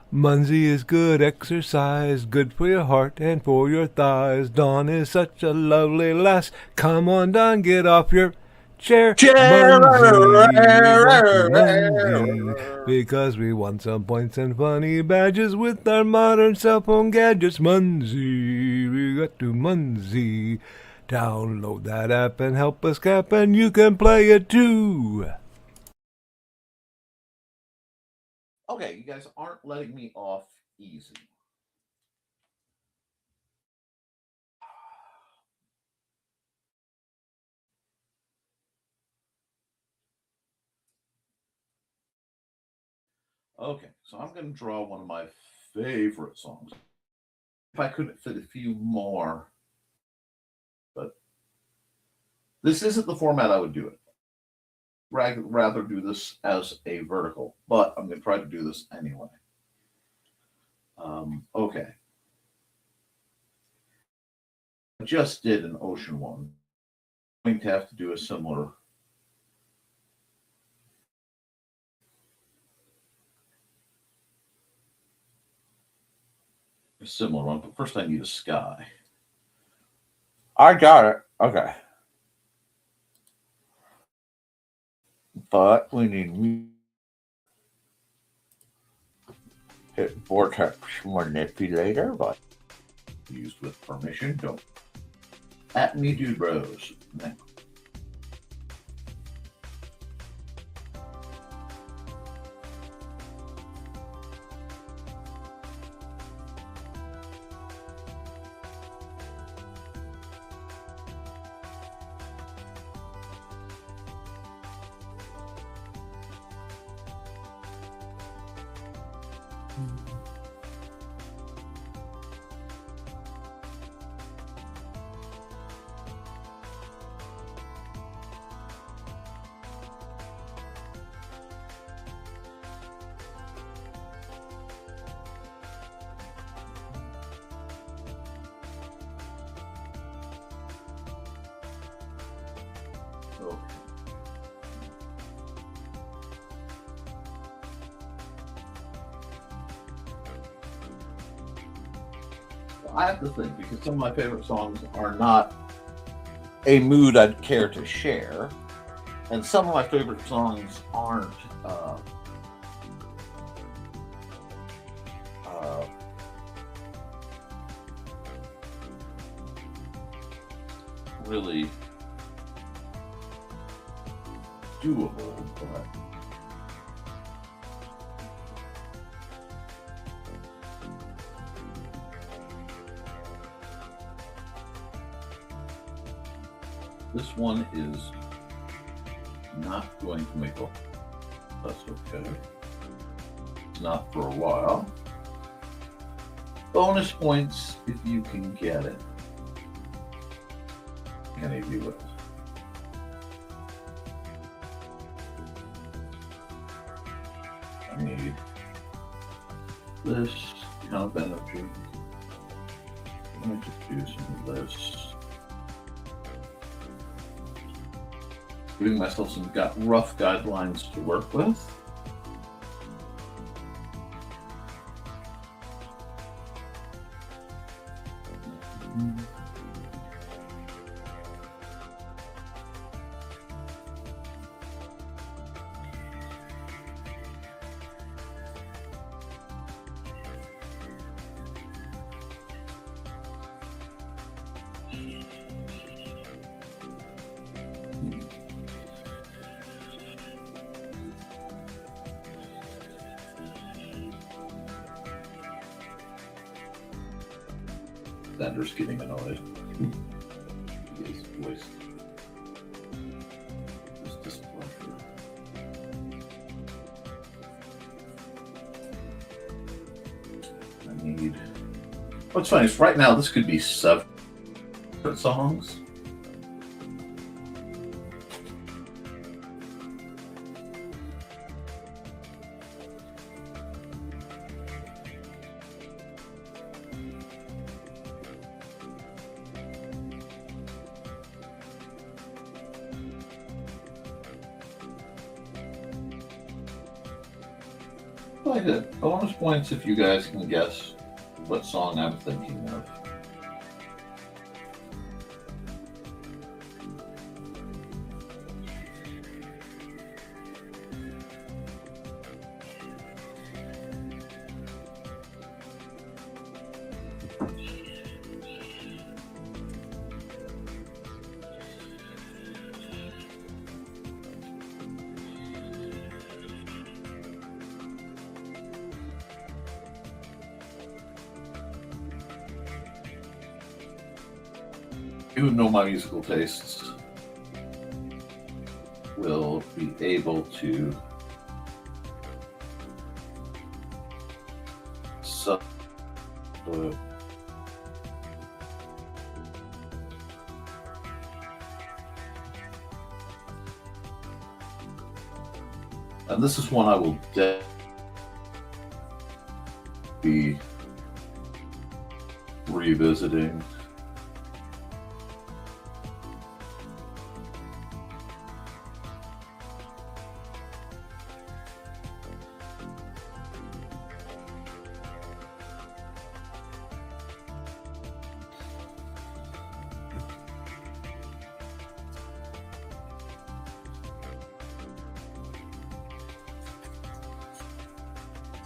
Munsey is good exercise, good for your heart and for your thighs. Dawn is such a lovely lass. Come on, Dawn, get off your chair. Munsey, because we want some points and funny badges with our modern cell phone gadgets. Munsey, we got to Munsey. Download that app and help us cap, and you can play it too. Okay, you guys aren't letting me off easy. Okay, so I'm going to draw one of my favorite songs. If I couldn't fit a few more, but this isn't the format I would do it. Rather do this as a vertical, but I'm going to try to do this anyway. Okay. I just did an ocean one. I'm going to have to do a similar. One, but first I need a sky. I got it. Okay. But we need hit vortex manipulator, but used with permission. Don't at me, dude, bros. Okay. I have to think, because some of my favorite songs are not a mood I'd care to share, and some of my favorite songs aren't really doable, but this one is not going to make a... That's okay. It's not for a while. Bonus points if you can get it. Any of you will. I need this kind of energy. Let me just do some of this. Giving myself some rough guidelines to work with. Xander's getting annoyed. His voice is displeasure. I need... What's funny is right now this could be 7 songs. I did. Bonus points if you guys can guess what song I'm thinking of. You who know my musical tastes will be able to and this is one I will be revisiting.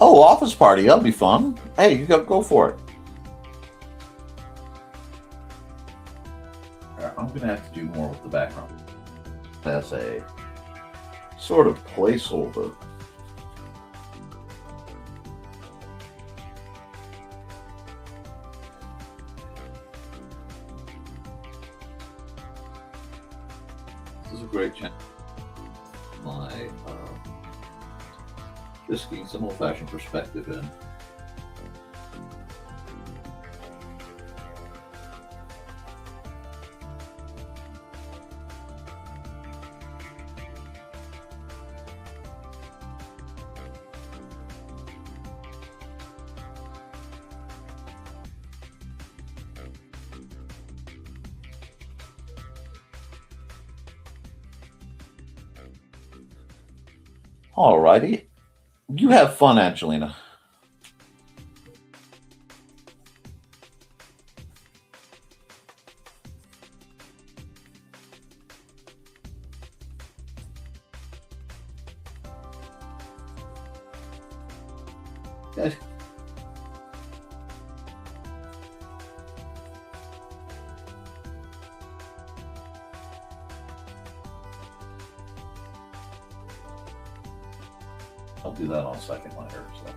Oh, office party, that'll be fun. Hey, you go for it. All right, I'm going to have to do more with the background as a sort of placeholder. This is a great chance. Just getting some old-fashioned perspective in. Alrighty. You have fun, Angelina. Good. I'll do that on second later. So.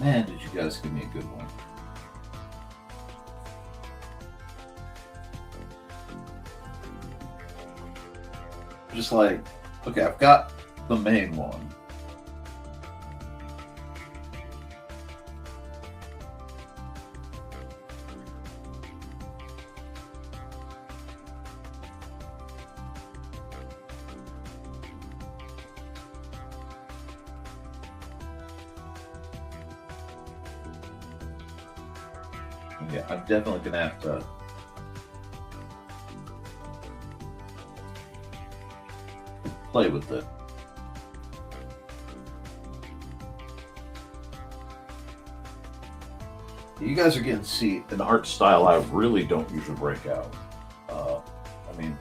Man, did you guys give me a good one. Just like, okay, I've got the main one. Yeah, I'm definitely gonna have to play with it. You guys are getting to see an art style I really don't usually break out. I mean,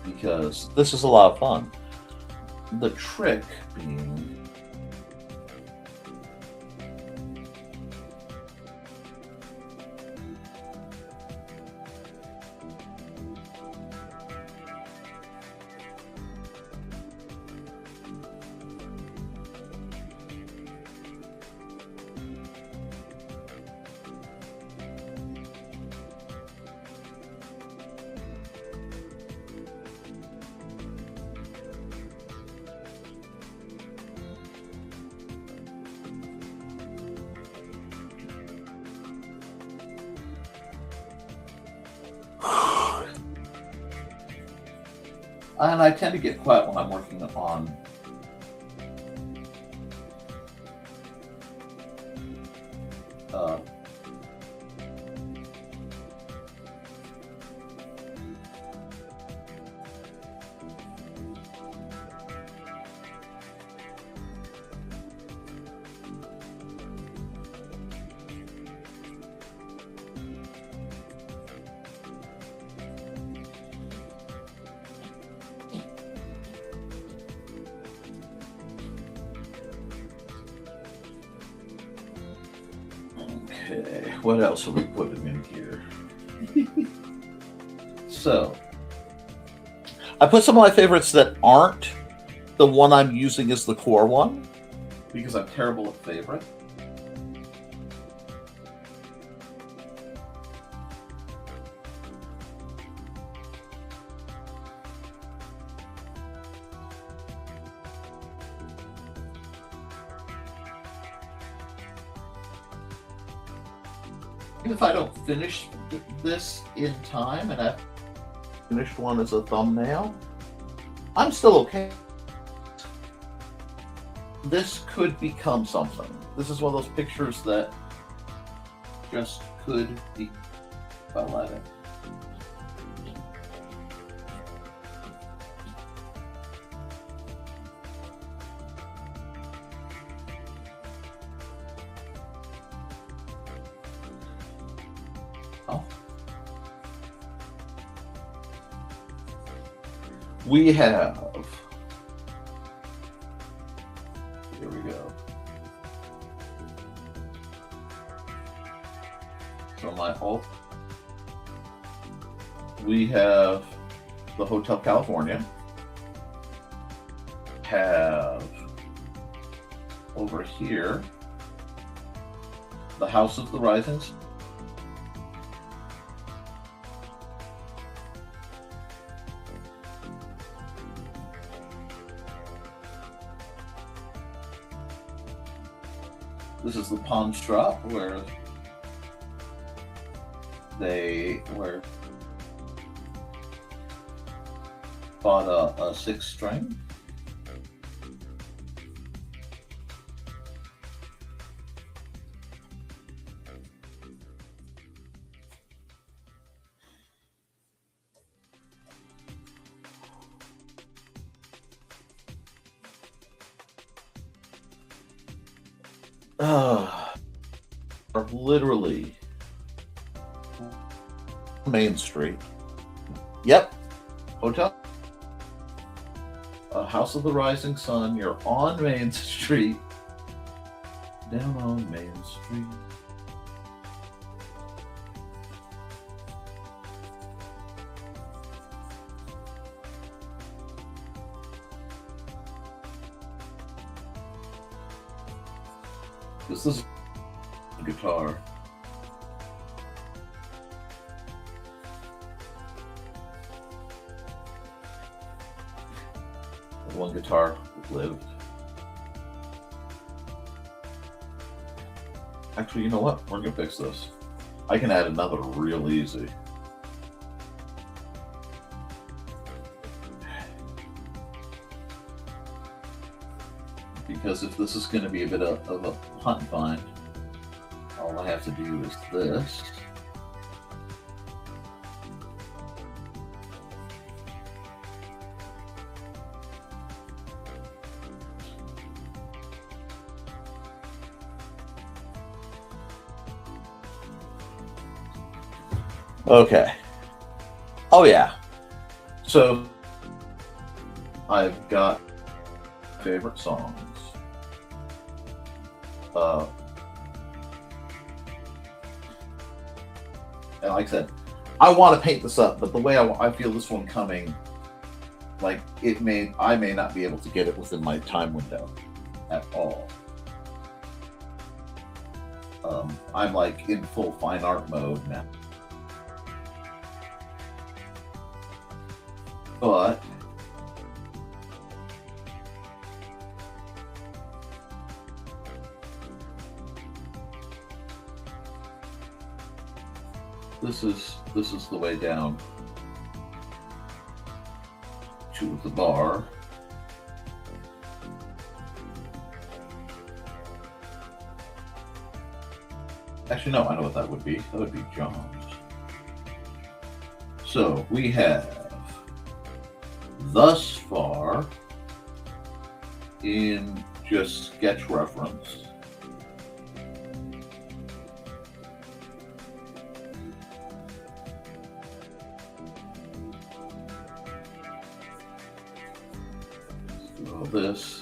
because this is a lot of fun. The trick being and I tend to get quiet when I'm working on okay, what else are we putting in here? So, I put some of my favorites that aren't the one I'm using as the core one, because I'm terrible at favorite. If I don't finish this in time and I've finished one as a thumbnail, I'm still okay. This could become something. This is one of those pictures that just could be if I let it. We have. Here we go. So my alt. We have the Hotel California. Have over here the House of the Rising Sun. This is the pawn strap where they were bought a 6-string. Are literally Main Street. Yep. Hotel. House of the Rising Sun. You're on Main Street. Down on Main Street. This is a guitar. One guitar lived. Actually, you know what? We're gonna fix this. I can add another real easy. Because if this is going to be a bit of a hunt and find, all I have to do is this. Okay. Oh yeah. So I've got favorite songs. And like I said, I want to paint this up, but the way I feel this one coming, like I may not be able to get it within my time window at all. I'm like in full fine art mode now. But this is the way down to the bar. Actually, no, I know what that would be. That would be John's. So we have thus far in just sketch reference. This,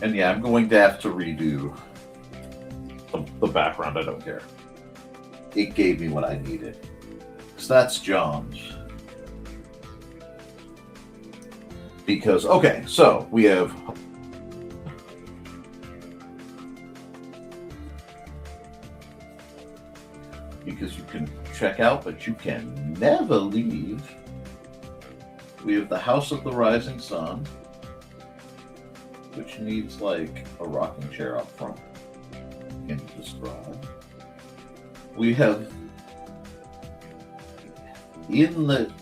and yeah, I'm going to have to redo the background. I don't care. It gave me what I needed. So that's John's. Because okay, so we have because you can check out, but you can never leave. We have the House of the Rising Sun, which needs like a rocking chair up front. Can you describe? We have in the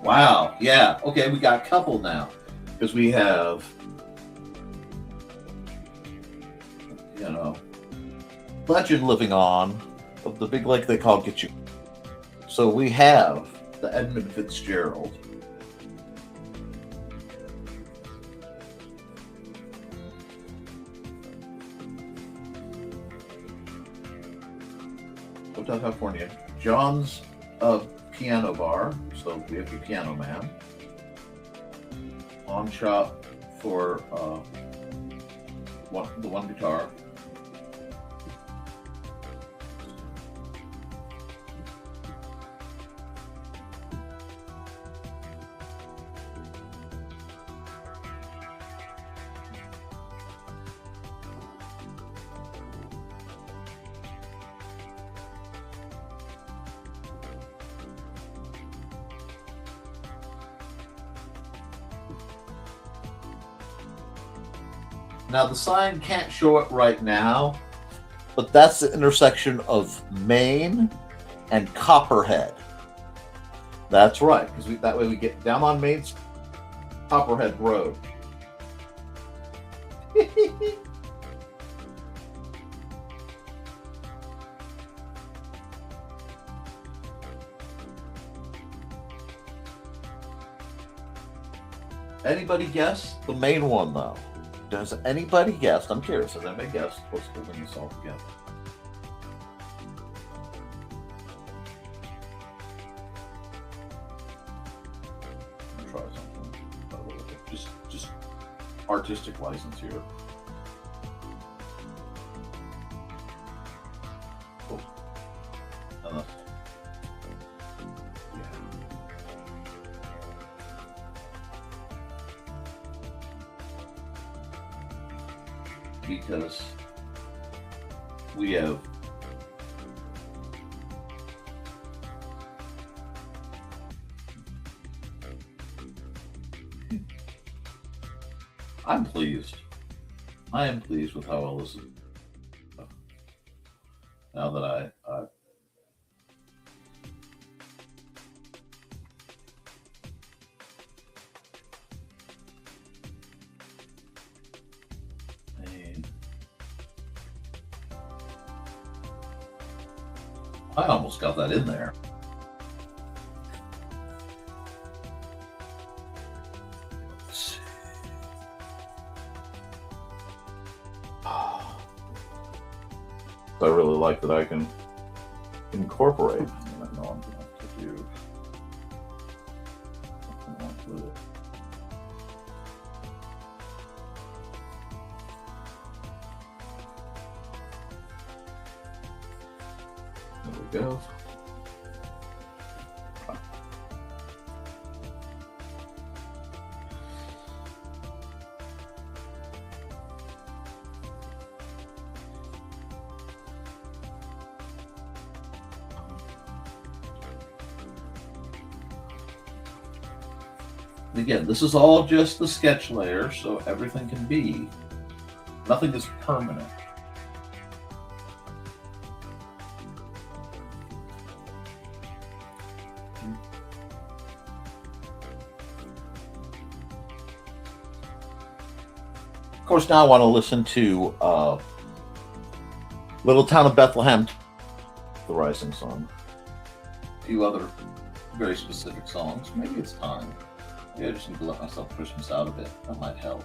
wow, yeah, okay, we got a couple now because we have, you know, legend living on of the big lake they call Get You. So we have the Edmund Fitzgerald. Hotel California. John's piano bar, so we have the piano man. On shop for the one guitar. Now the sign can't show it right now, but that's the intersection of Main and Copperhead. That's right, because that way we get down on Main Copperhead Road. Anybody guess the main one though? Does anybody guess? I'm curious. Has anybody guessed what's holding this all together? I'm gonna try something. Just artistic license here. Oh. Because we have I'm pleased. I am pleased with how well this is. Now that I almost got that in there. Let's see. I really like that I can incorporate. I know I'm going to have to do something else with it. There we go. Again, this is all just the sketch layer, so everything can be. Nothing is permanent. Of course, now I want to listen to Little Town of Bethlehem, the Rising Sun. A few other very specific songs. Maybe it's time. Maybe I just need to let myself push this out a bit. That might help.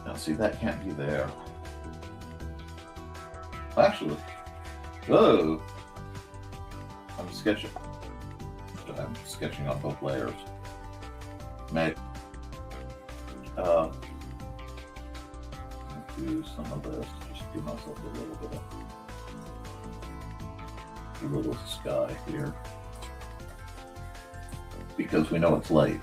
Now, see, that can't be there. Actually, whoa! I'm sketching on both layers. Maybe do some of this. Just give myself a little sky here, because we know it's late.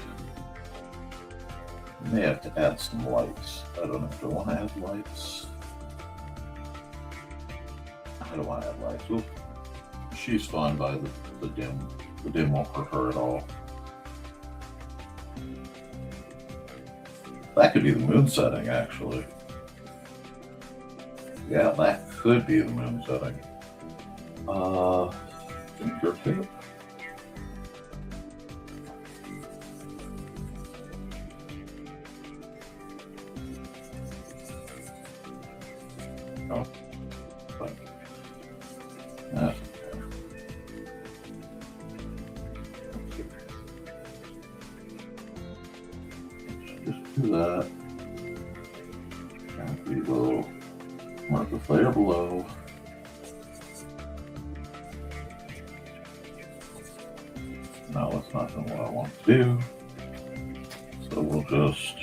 We may have to add some lights. I don't know if I want to add lights. I don't want to add lights. Ooh, she's fine by the dim. The dim won't hurt her at all. That could be the moon setting, actually. Yeah, that could be the moon setting. Finger tip. Oh. that. Copy below. Mark the layer below. No, that's not what I want to do. So we'll just,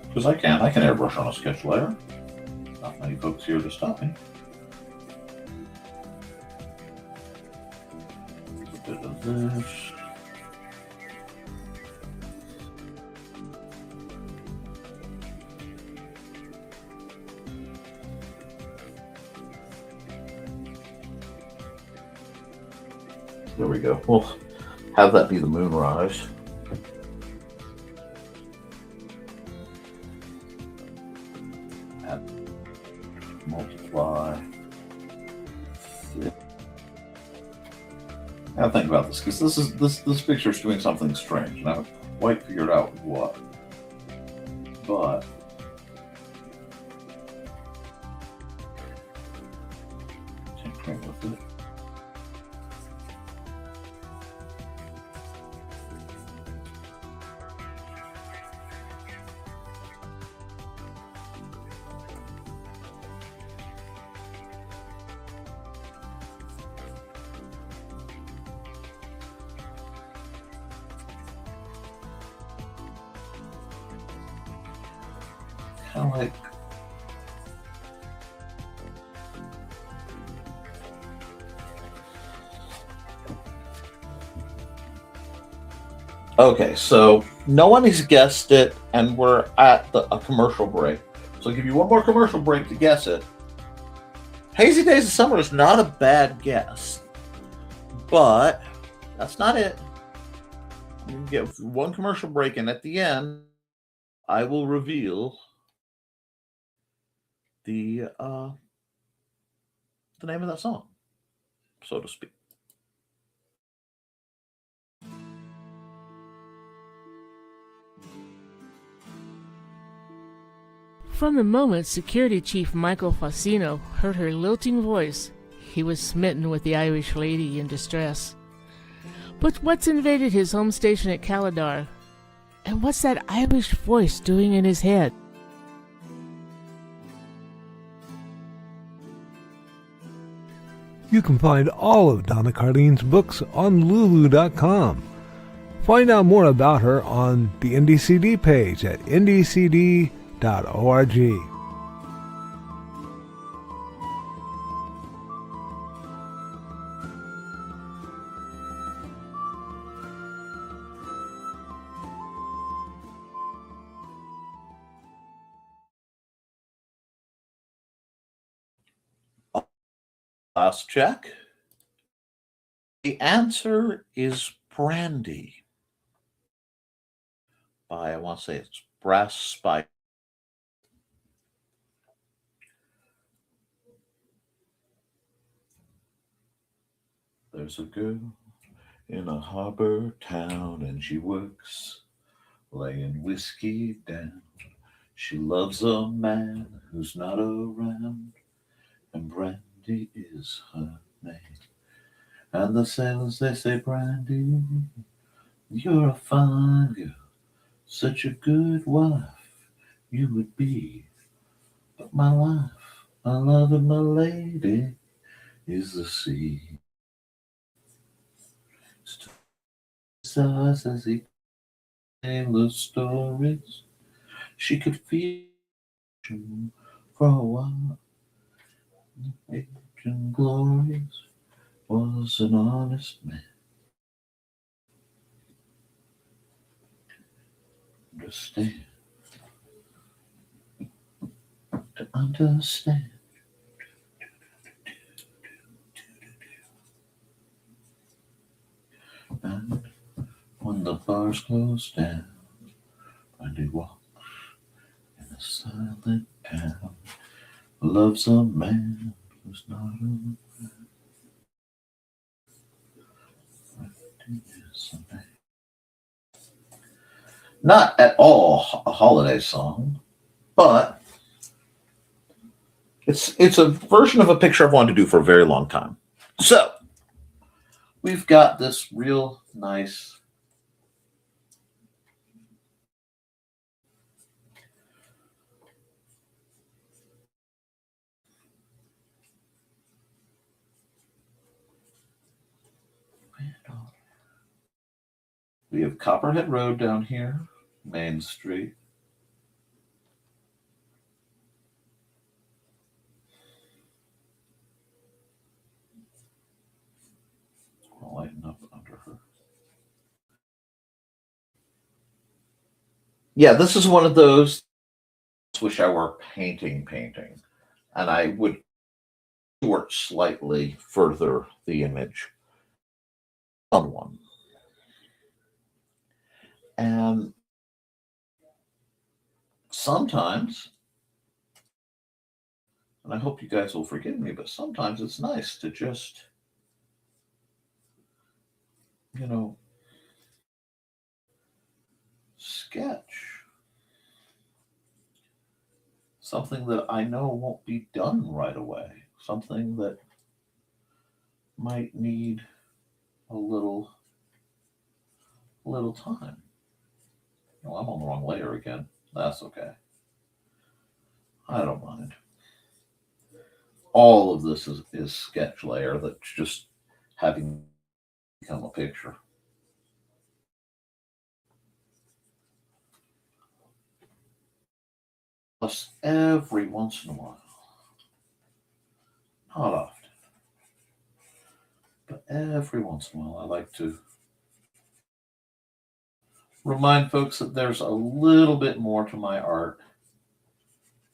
because I can airbrush on a sketch layer. Not many folks here to stop me. A bit of this. There we go. We'll have that be the moonrise. Add, multiply. Now think about this, because this picture is doing something strange, and I haven't quite figured out what. But tinkering with it. Kind of like okay, so no one has guessed it, and we're at a commercial break. So I'll give you one more commercial break to guess it. Hazy Days of Summer is not a bad guess, but that's not it. You can get one commercial break, and at the end, I will reveal the name of that song, so to speak. From the moment Security Chief Michael Fassino heard her lilting voice, he was smitten with the Irish lady in distress. But what's invaded his home station at Calidar? And what's that Irish voice doing in his head? You can find all of Donna Carlene's books on Lulu.com. Find out more about her on the NDCD page at ndcd.org. Last check. The answer is Brandy by, I want to say it's Brass Spike. There's a girl in a harbor town, and she works laying whiskey down. She loves a man who's not around, and Brandy is her name. And the sailors, they say, Brandy, you're a fine girl, such a good wife you would be. But my life, my love and my lady is the sea. Stars as he told the stories, she could feel for a while. Age and glories was an honest man. Understand, to understand. And when the bars close down, Brandy walks in a silent town, loves a man who's not around. Not at all a holiday song, but it's a version of a picture I've wanted to do for a very long time. So we've got this real nice We have Copperhead Road down here, Main Street. I'll lighten up under her. Yeah, this is one of those. Wish I were painting, and I would work slightly further the image on one. And sometimes, and I hope you guys will forgive me, but sometimes it's nice to just, sketch something that I know won't be done right away, something that might need a little time. Oh, I'm on the wrong layer again. That's okay. I don't mind. All of this is sketch layer that's just having become a picture. Plus, every once in a while, not often, but every once in a while, I like to remind folks that there's a little bit more to my art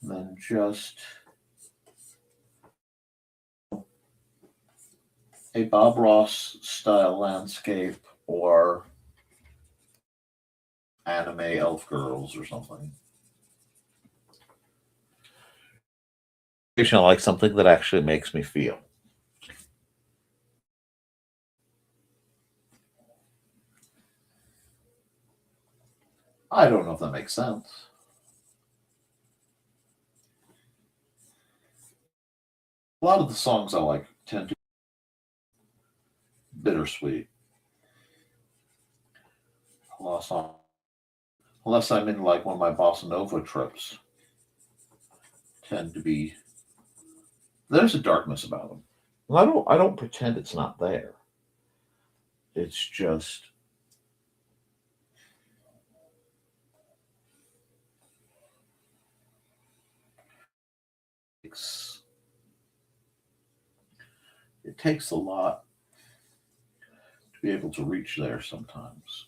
than just a Bob Ross style landscape or anime elf girls or something. I like something that actually makes me feel. I don't know if that makes sense. A lot of the songs I like tend to be bittersweet. Unless I'm in like one of my bossa nova trips, tend to be. There's a darkness about them. I don't pretend it's not there. It's just it takes a lot to be able to reach there sometimes.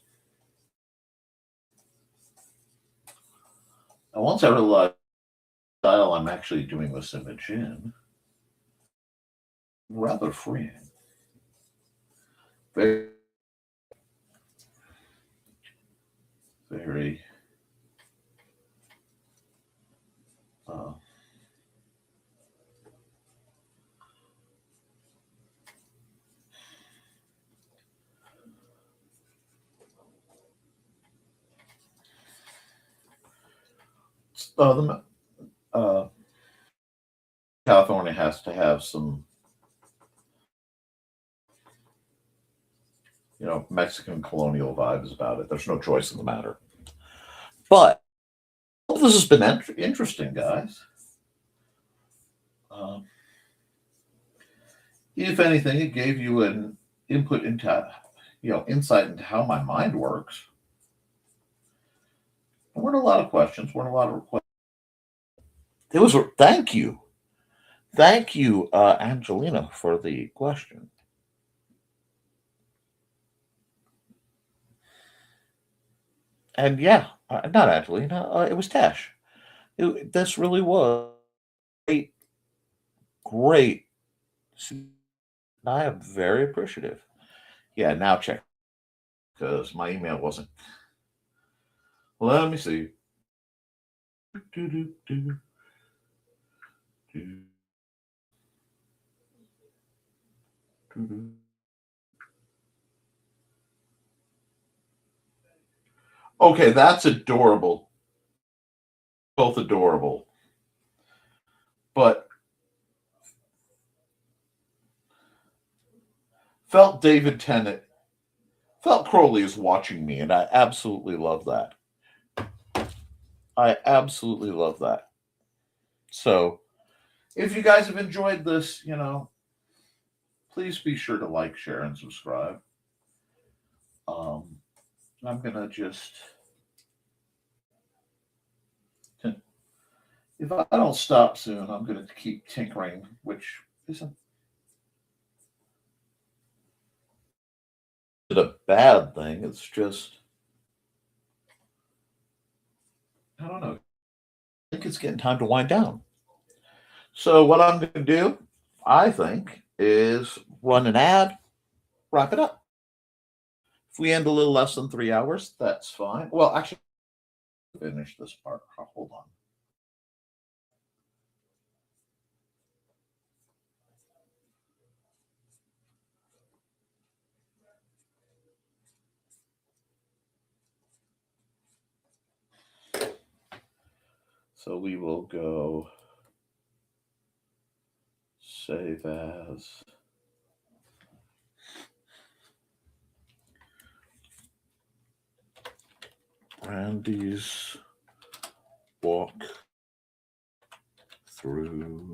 And once I realized the style I'm actually doing this image in, rather freeing. Very, very California has to have some, Mexican colonial vibes about it. There's no choice in the matter. But this has been interesting, guys. If anything, it gave you an input into, insight into how my mind works. There weren't a lot of questions. Weren't a lot of requests. Thank you. Thank you, Angelina, for the question. And yeah, not Angelina, it was Tash. This really was great. I am very appreciative. Yeah, now check, because my email wasn't. Let me see. Okay, that's adorable. Both adorable. But felt David Tennant, felt Crowley is watching me, and I absolutely love that. I absolutely love that. So, if you guys have enjoyed this, please be sure to like, share, and subscribe. I'm going to just... If I don't stop soon, I'm going to keep tinkering, which isn't a bad thing. It's just, I don't know. I think it's getting time to wind down. So what I'm going to do, I think, is run an ad, wrap it up. If we end a little less than 3 hours, that's fine. Well, actually, finish this part. Hold on. So we will go save as. Randy's walk through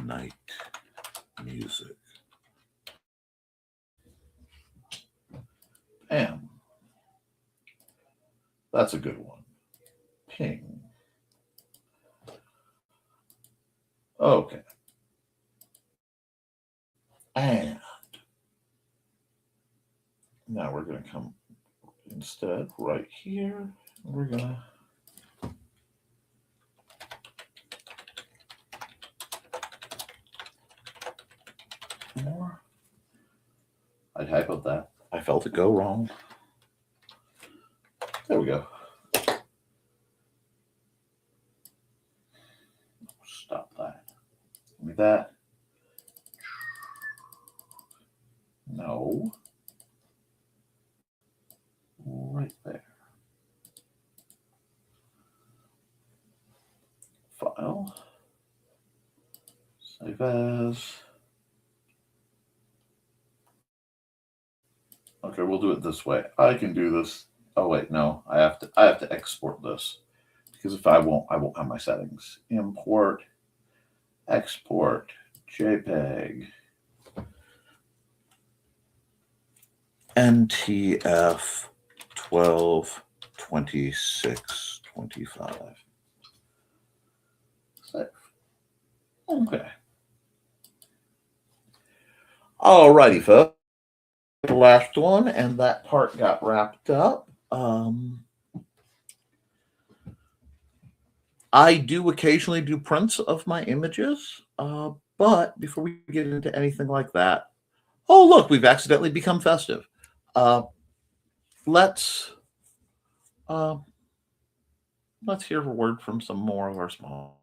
night music. Bam. That's a good one. Ping. Okay. And now we're going to come instead right here. We're going to more. I typoed that. I felt it go wrong. There we go. Stop that. Give me that. No. Right there. File. Save as. Okay, we'll do it this way. I can do this. Oh wait, no. I have to export this. Because if I won't have my settings. Import, export, JPEG, NTF 122625. Save. Okay. Alrighty, folks. The last one, and that part got wrapped up. I do occasionally do prints of my images, but before we get into anything like that, oh look, we've accidentally become festive. Let's hear a word from some more of our small.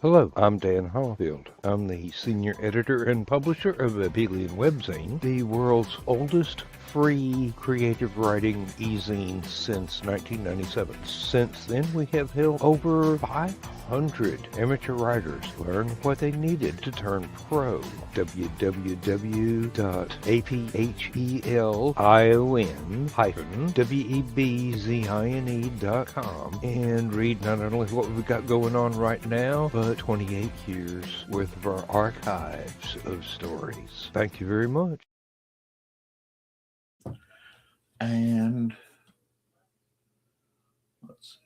Hello, I'm Dan Hallfield. I'm the senior editor and publisher of Abelian Webzine, the world's oldest free creative writing e-zine since 1997. Since then, we have helped over 500 amateur writers learn what they needed to turn pro. www.aphelion-webzine.com and read not only what we've got going on right now, but 28 years worth of our archives of stories. Thank you very much. And let's see.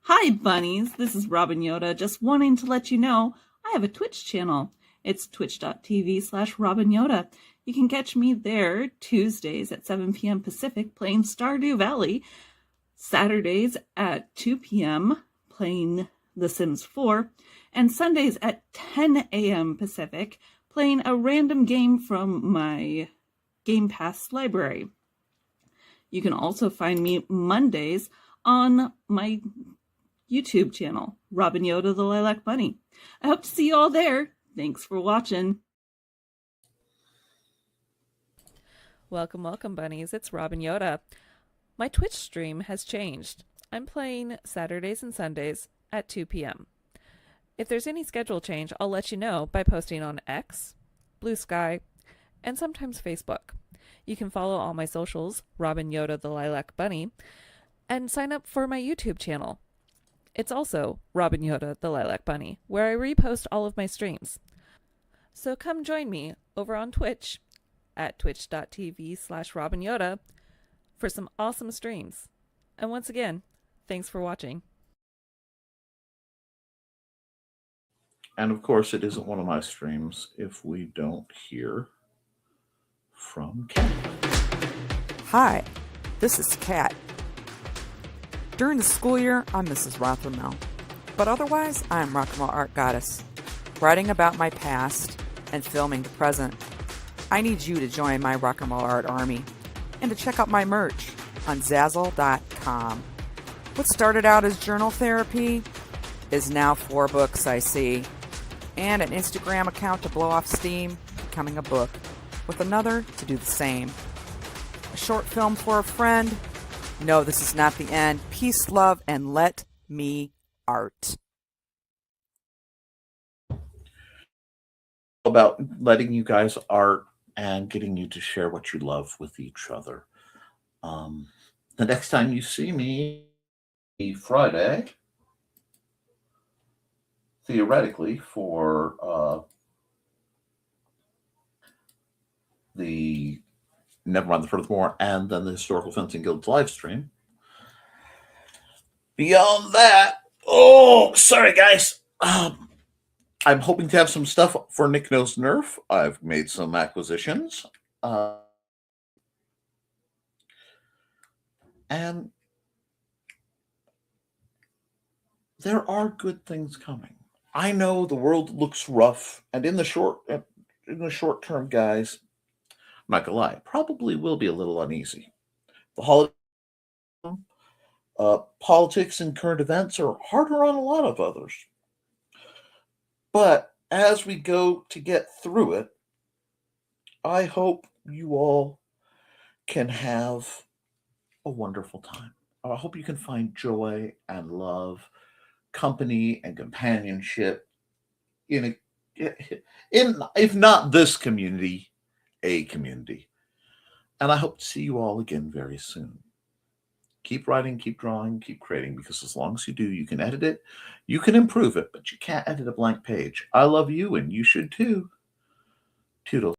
Hi, bunnies. This is Robin Yoda. Just wanting to let you know I have a Twitch channel. It's twitch.tv/Robin Yoda. You can catch me there Tuesdays at 7 p.m. Pacific playing Stardew Valley, Saturdays at 2 p.m. playing The Sims 4, and Sundays at 10 a.m. Pacific playing a random game from my Game Pass library. You can also find me Mondays on my YouTube channel, Robin Yoda the Lilac Bunny. I hope to see you all there. Thanks for watching. Welcome, welcome, bunnies. It's Robin Yoda. My Twitch stream has changed. I'm playing Saturdays and Sundays at 2 p.m. If there's any schedule change, I'll let you know by posting on X, Blue Sky, and sometimes Facebook. You can follow all my socials, Robin Yoda the Lilac Bunny, and sign up for my YouTube channel. It's also Robin Yoda the Lilac Bunny, where I repost all of my streams. So come join me over on Twitch at twitch.tv/RobinYoda for some awesome streams. And once again, thanks for watching. And of course, it isn't one of my streams if we don't hear from Kat. Hi, this is Kat. During the school year, I'm Mrs. Rothermel, but otherwise, I'm Rock and Roll Art Goddess, writing about my past and filming the present. I need you to join my Rock and Roll Art army and to check out my merch on Zazzle.com. What started out as journal therapy is now 4 books, I see, and an Instagram account to blow off steam, becoming a book, with another to do the same. A short film for a friend. No, this is not the end. Peace, love, and let me art. About letting you guys art and getting you to share what you love with each other. The next time you see me, Friday, theoretically, for the Nevermind the Furthermore and then the Historical Fencing Guild's live stream. Beyond that, sorry guys. I'm hoping to have some stuff for Nick Knows Nerf. I've made some acquisitions. And there are good things coming. I know the world looks rough, and in the short term, guys, I'm not gonna lie, probably will be a little uneasy. The holiday, politics and current events are harder on a lot of others. But as we go to get through it, I hope you all can have a wonderful time. I hope you can find joy and love, company and companionship in if not this community, a community. And I hope to see you all again very soon. Keep writing, keep drawing, keep creating, because as long as you do, you can edit it, you can improve it, but you can't edit a blank page. I love you, and you should too. Toodles.